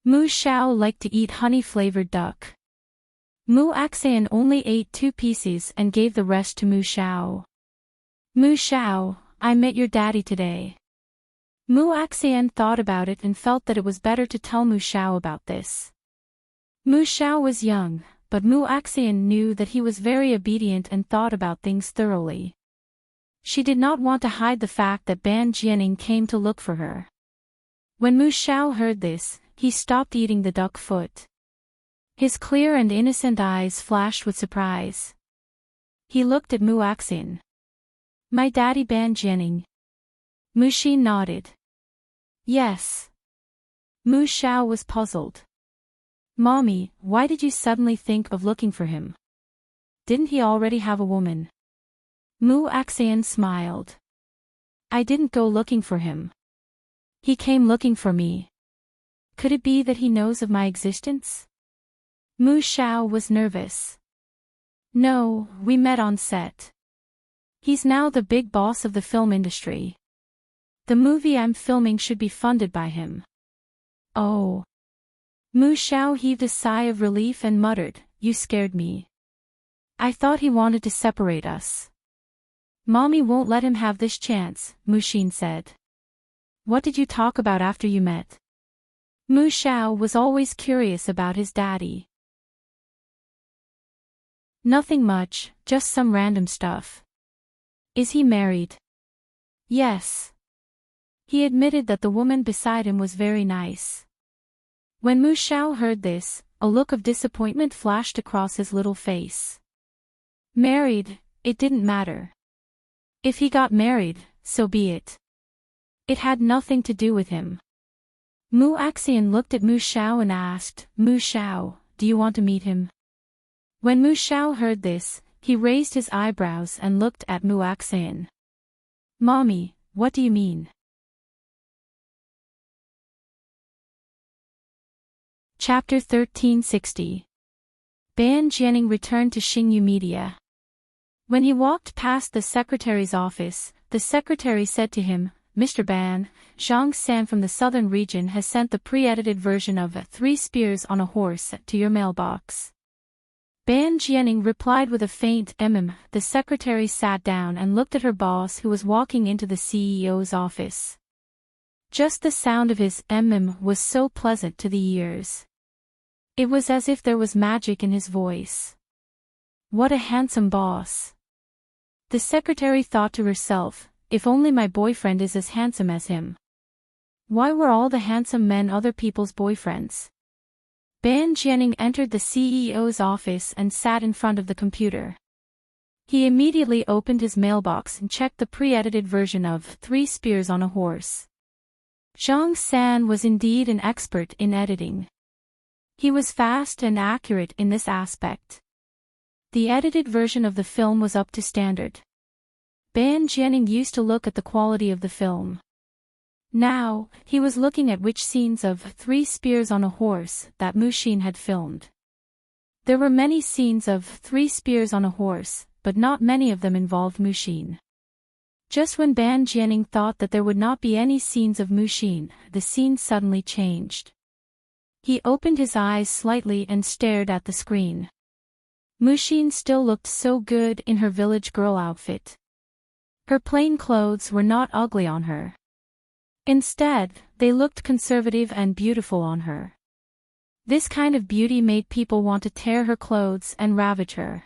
Speaker 1: Mu Zhao liked to eat honey-flavored duck. Mu Axayan only ate 2 pieces and gave the rest to Mu Zhao. "Mu Zhao, I met your daddy today." Mu Axayan thought about it and felt that it was better to tell Mu Zhao about this. Mu Zhao was young, but Mu Axayan knew that he was very obedient and thought about things thoroughly. She did not want to hide the fact that Ban Jianing came to look for her. When Mu Zhao heard this, he stopped eating the duck foot. His clear and innocent eyes flashed with surprise. He looked at Mu Axayan. "My daddy Ban Jianing?" Mu Xin nodded. "Yes." Mu Zhao was puzzled. "Mommy, why did you suddenly think of looking for him? Didn't he already have a woman?" Mu Axayan smiled. "I didn't go looking for him. He came looking for me. Could it be that he knows of my existence?" Mu Zhao was nervous. "No, we met on set. He's now the big boss of the film industry. The movie I'm filming should be funded by him." "Oh." Mu Zhao heaved a sigh of relief and muttered, "You scared me. I thought he wanted to separate us." "Mommy won't let him have this chance," Mu Xin said. "What did you talk about after you met?" Mu Zhao was always curious about his daddy. "Nothing much, just some random stuff." "Is he married?" "Yes." He admitted that the woman beside him was very nice. When Mu Zhao heard this, a look of disappointment flashed across his little face. Married, it didn't matter. If he got married, so be it. It had nothing to do with him. Mu Axayan looked at Mu Zhao and asked, "Mu Zhao, do you want to meet him?" When Mu Zhao heard this, he raised his eyebrows and looked at Mu Axayan. "Mommy, what do you mean?" Chapter 1360. Ban Jianing returned to Xingyu Media. When he walked past the secretary's office, the secretary said to him, "Mr. Ban, Zhang San from the southern region has sent the pre-edited version of 3 Spears on a Horse to your mailbox." Ban Jianing replied with a faint The secretary sat down and looked at her boss who was walking into the CEO's office. Just the sound of his was so pleasant to the ears. It was as if there was magic in his voice. What a handsome boss. The secretary thought to herself, if only my boyfriend is as handsome as him. Why were all the handsome men other people's boyfriends? Ban Jianing entered the CEO's office and sat in front of the computer. He immediately opened his mailbox and checked the pre-edited version of 3 Spears on a Horse. Zhang San was indeed an expert in editing. He was fast and accurate in this aspect. The edited version of the film was up to standard. Ban Jianing used to look at the quality of the film. Now, he was looking at which scenes of Three Spears on a Horse that Mushin had filmed. There were many scenes of Three Spears on a Horse, but not many of them involved Mushin. Just when Ban Jianing thought that there would not be any scenes of Mushin, the scene suddenly changed. He opened his eyes slightly and stared at the screen. Mushin still looked so good in her village girl outfit. Her plain clothes were not ugly on her. Instead, they looked conservative and beautiful on her. This kind of beauty made people want to tear her clothes and ravage her.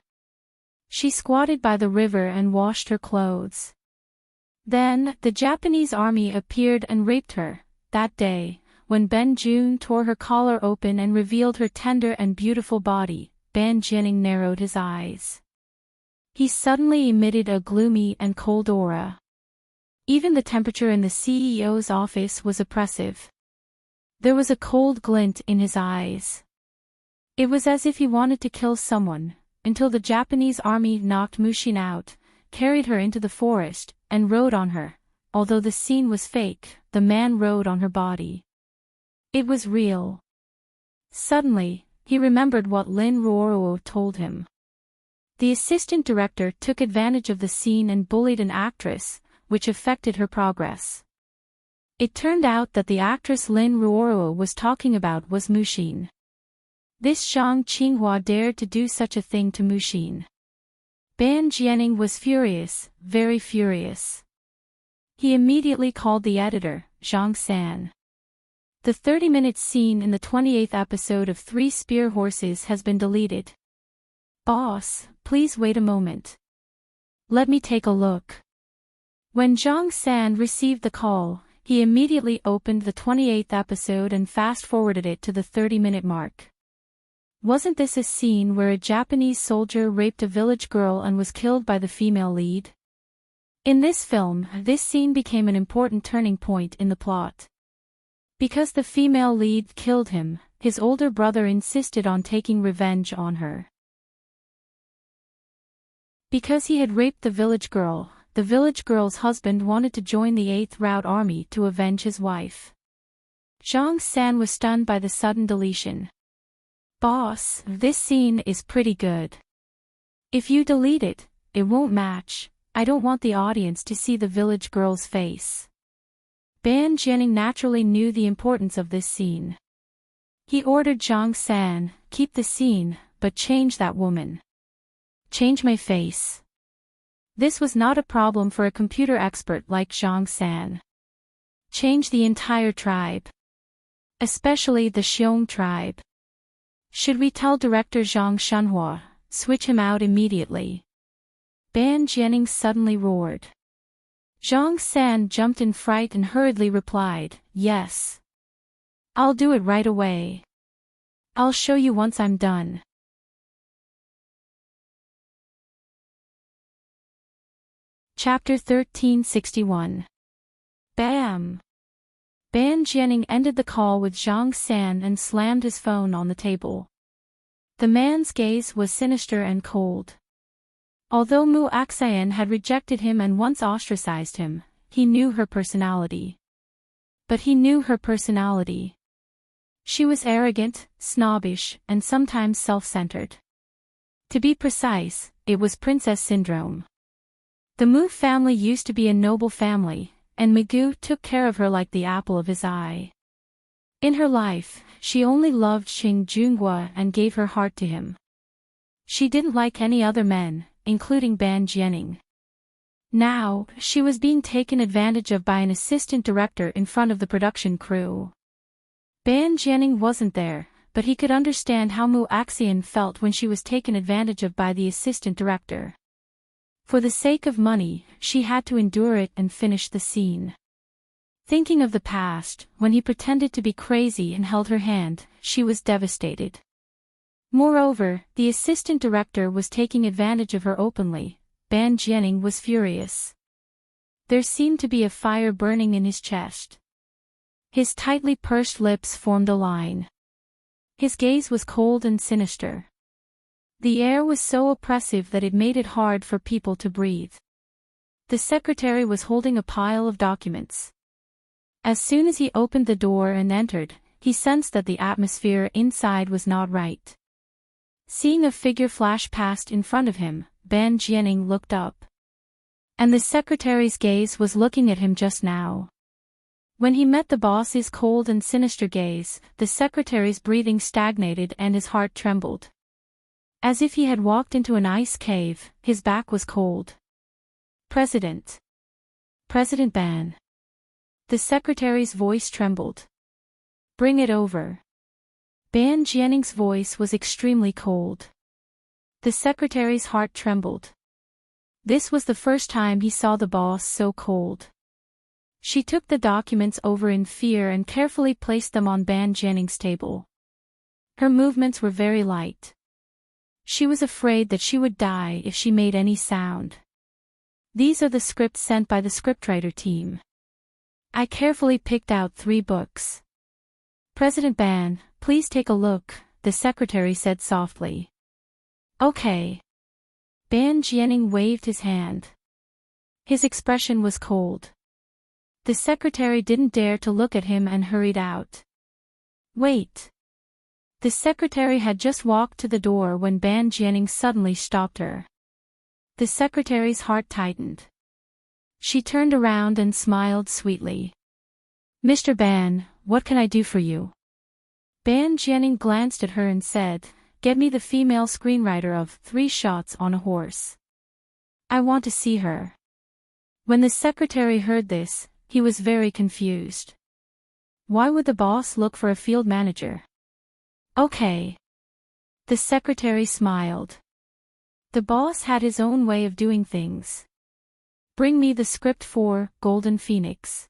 Speaker 1: She squatted by the river and washed her clothes. Then, the Japanese army appeared and raped her. That day, when Ben Jun tore her collar open and revealed her tender and beautiful body, Ban Jianing narrowed his eyes. He suddenly emitted a gloomy and cold aura. Even the temperature in the CEO's office was oppressive. There was a cold glint in his eyes. It was as if he wanted to kill someone, until the Japanese army knocked Mushin out, carried her into the forest, and rode on her. Although the scene was fake, the man rode on her body. It was real. Suddenly, he remembered what Lin Ruoruo told him. The assistant director took advantage of the scene and bullied an actress, which affected her progress. It turned out that the actress Lin Ruoruo was talking about was Mushin. This Zhang Qinghua dared to do such a thing to Mushin. Ban Jianing was furious, very furious. He immediately called the editor, Zhang San. The 30-minute scene in the 28th episode of Three Spear Horses has been deleted. Boss, please wait a moment. Let me take a look. When Zhang San received the call, he immediately opened the 28th episode and fast-forwarded it to the 30-minute mark. Wasn't this a scene where a Japanese soldier raped a village girl and was killed by the female lead? In this film, this scene became an important turning point in the plot. Because the female lead killed him, his older brother insisted on taking revenge on her. Because he had raped the village girl's husband wanted to join the 8th Route Army to avenge his wife. Zhang San was stunned by the sudden deletion. Boss, this scene is pretty good. If you delete it, it won't match. I don't want the audience to see the village girl's face. Ban Jianing naturally knew the importance of this scene. He ordered Zhang San, keep the scene, but change that woman. Change my face. This was not a problem for a computer expert like Zhang San. Change the entire tribe. Especially the Xiong tribe. Should we tell director Zhang Shenhua, switch him out immediately? Ban Jianing suddenly roared. Zhang San jumped in fright and hurriedly replied, yes. I'll do it right away. I'll show you once I'm done. Chapter 1361. Bam! Ban Jianing ended the call with Zhang San and slammed his phone on the table. The man's gaze was sinister and cold. Although Mu Axian had rejected him and once ostracized him, he knew her personality. But he knew her personality. She was arrogant, snobbish, and sometimes self-centered. To be precise, it was princess syndrome. The Mu family used to be a noble family, and Migu took care of her like the apple of his eye. In her life, she only loved Xing Junhua and gave her heart to him. She didn't like any other men, including Ban Jianing. Now, she was being taken advantage of by an assistant director in front of the production crew. Ban Jianing wasn't there, but he could understand how Mu Axian felt when she was taken advantage of by the assistant director. For the sake of money, she had to endure it and finish the scene. Thinking of the past, when he pretended to be crazy and held her hand, she was devastated. Moreover, the assistant director was taking advantage of her openly. Ban Jianing was furious. There seemed to be a fire burning in his chest. His tightly pursed lips formed a line. His gaze was cold and sinister. The air was so oppressive that it made it hard for people to breathe. The secretary was holding a pile of documents. As soon as he opened the door and entered, he sensed that the atmosphere inside was not right. Seeing a figure flash past in front of him, Ban Jianing looked up. And the secretary's gaze was looking at him just now. When he met the boss's cold and sinister gaze, the secretary's breathing stagnated and his heart trembled. As if he had walked into an ice cave, his back was cold. President Ban. The secretary's voice trembled. Bring it over. Ban Jianing's voice was extremely cold. The secretary's heart trembled. This was the first time he saw the boss so cold. She took the documents over in fear and carefully placed them on Ban Jianing's table. Her movements were very light. She was afraid that she would die if she made any sound. These are the scripts sent by the scriptwriter team. I carefully picked out 3 books. President Ban, please take a look, the secretary said softly. Okay. Ban Jianing waved his hand. His expression was cold. The secretary didn't dare to look at him and hurried out. Wait. The secretary had just walked to the door when Ban Jianing suddenly stopped her. The secretary's heart tightened. She turned around and smiled sweetly. Mr. Ban, what can I do for you? Ban Jianing glanced at her and said, Get me the female screenwriter of 3 Shots on a Horse. I want to see her. When the secretary heard this, he was very confused. Why would the boss look for a field manager? Okay. The secretary smiled. The boss had his own way of doing things. Bring me the script for Golden Phoenix.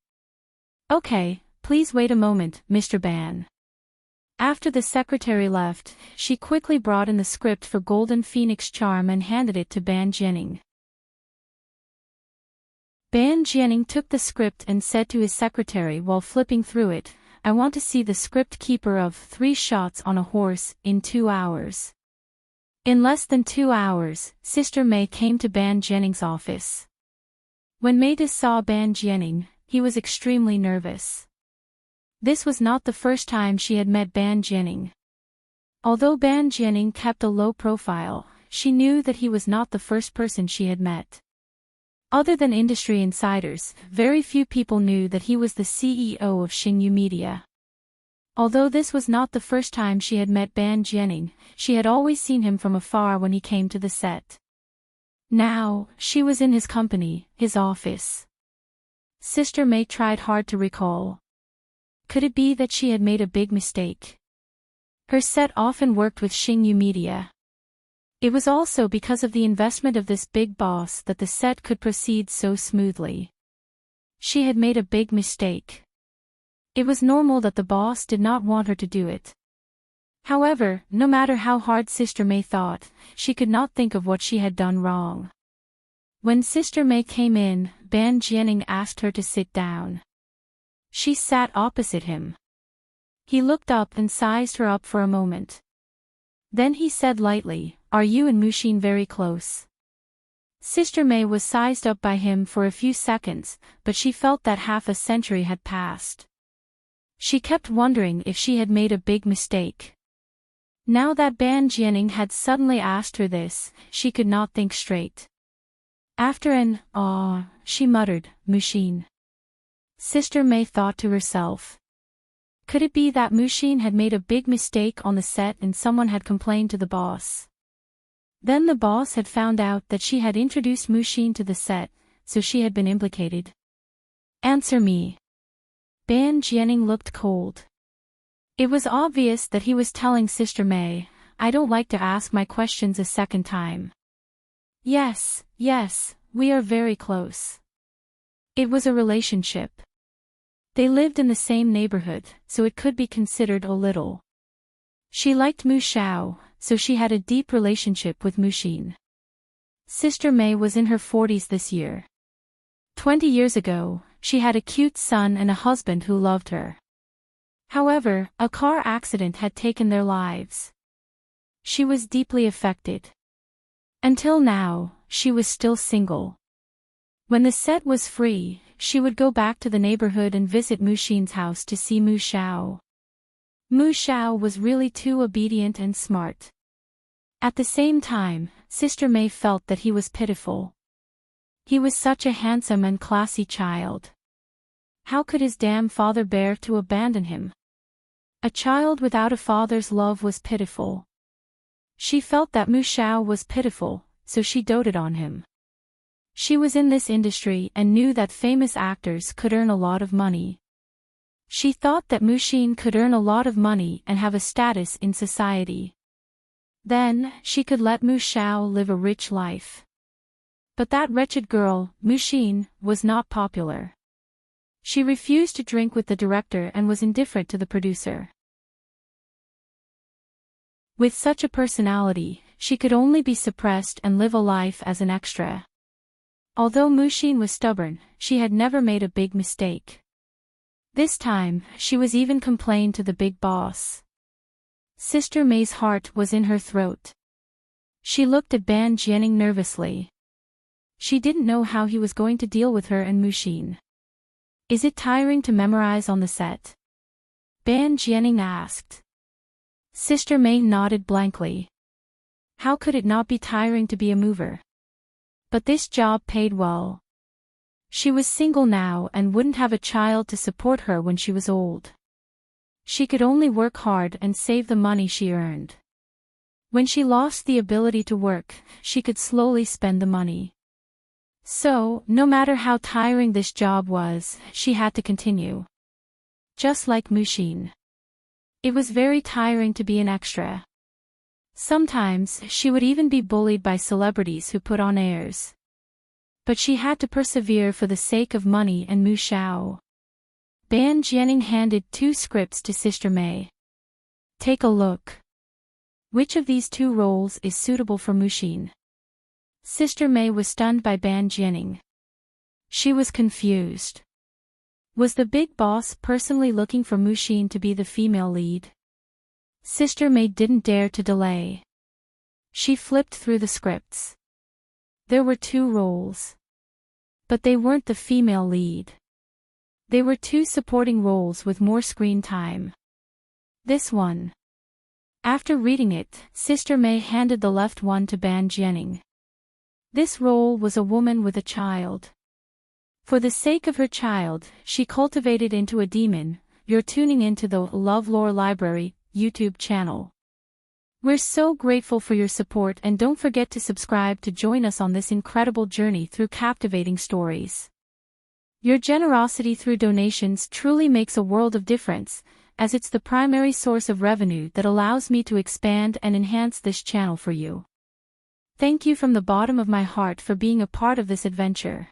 Speaker 1: Okay, please wait a moment, Mr. Ban. After the secretary left, she quickly brought in the script for Golden Phoenix Charm and handed it to Ban Jianing. Ban Jianing took the script and said to his secretary while flipping through it, I want to see the script keeper of 3 Shots on a Horse in 2 hours. In less than 2 hours, Sister May came to Ban Jianing's office. When Maida saw Ban Jianing, he was extremely nervous. This was not the first time she had met Ban Jianing. Although Ban Jianing kept a low profile, she knew that he was not the first person she had met. Other than industry insiders, very few people knew that he was the CEO of Xingyu Media. Although this was not the first time she had met Ban Jianing, she had always seen him from afar when he came to the set. Now, she was in his company, his office. Sister May tried hard to recall. Could it be that she had made a big mistake? Her set often worked with Xingyu Media. It was also because of the investment of this big boss that the set could proceed so smoothly. She had made a big mistake. It was normal that the boss did not want her to do it. However, no matter how hard Sister May thought, she could not think of what she had done wrong. When Sister May came in, Ban Jianing asked her to sit down. She sat opposite him. He looked up and sized her up for a moment. Then he said lightly, Are you and Mushin very close? Sister May was sized up by him for a few seconds, but she felt that half a century had passed. She kept wondering if she had made a big mistake. Now that Ban Jianing had suddenly asked her this, she could not think straight. After an "ah," she muttered, Mushin. Sister May thought to herself. Could it be that Mushin had made a big mistake on the set and someone had complained to the boss? Then the boss had found out that she had introduced Mushin to the set, so she had been implicated. Answer me. Ban Jianing looked cold. It was obvious that he was telling Sister May, I don't like to ask my questions a second time. Yes, we are very close. It was a relationship. They lived in the same neighborhood, so it could be considered a little. She liked Mu Xiao, so she had a deep relationship with Mushin. Sister May was in her 40s this year. 20 years ago, she had a cute son and a husband who loved her. However, a car accident had taken their lives. She was deeply affected. Until now, she was still single. When the set was free, she would go back to the neighborhood and visit Muxin's house to see Mu Xiao. Mu Xiao was really too obedient and smart. At the same time, Sister May felt that he was pitiful. He was such a handsome and classy child. How could his damn father bear to abandon him? A child without a father's love was pitiful. She felt that Mu Xiao was pitiful, so she doted on him. She was in this industry and knew that famous actors could earn a lot of money. She thought that Muxin could earn a lot of money and have a status in society. Then, she could let Mu Xiao live a rich life. But that wretched girl, Muxin, was not popular. She refused to drink with the director and was indifferent to the producer. With such a personality, she could only be suppressed and live a life as an extra. Although Muxin was stubborn, she had never made a big mistake. This time, she was even complained to the big boss. Sister May's heart was in her throat. She looked at Ban Jianing nervously. She didn't know how he was going to deal with her and Muxin. Is it tiring to memorize on the set? Ban Jianing asked. Sister May nodded blankly. How could it not be tiring to be a mover? But this job paid well. She was single now and wouldn't have a child to support her when she was old. She could only work hard and save the money she earned. When she lost the ability to work, she could slowly spend the money. So, no matter how tiring this job was, she had to continue. Just like Muxin. It was very tiring to be an extra. Sometimes, she would even be bullied by celebrities who put on airs. But she had to persevere for the sake of money and Mu Xiao. Ban Jianing handed 2 scripts to Sister May. Take a look. Which of these 2 roles is suitable for Muxin? Sister May was stunned by Ban Jianing. She was confused. Was the big boss personally looking for Muxin to be the female lead? Sister May didn't dare to delay. She flipped through the scripts. There were 2 roles. But they weren't the female lead. They were 2 supporting roles with more screen time. This one. After reading it, Sister May handed the left one to Ban Jianing. This role was a woman with a child. For the sake of her child, she cultivated into a demon. You're tuning into the LoveLore Library YouTube channel. We're so grateful for your support and don't forget to subscribe to join us on this incredible journey through captivating stories. Your generosity through donations truly makes a world of difference, as it's the primary source of revenue that allows me to expand and enhance this channel for you. Thank you from the bottom of my heart for being a part of this adventure.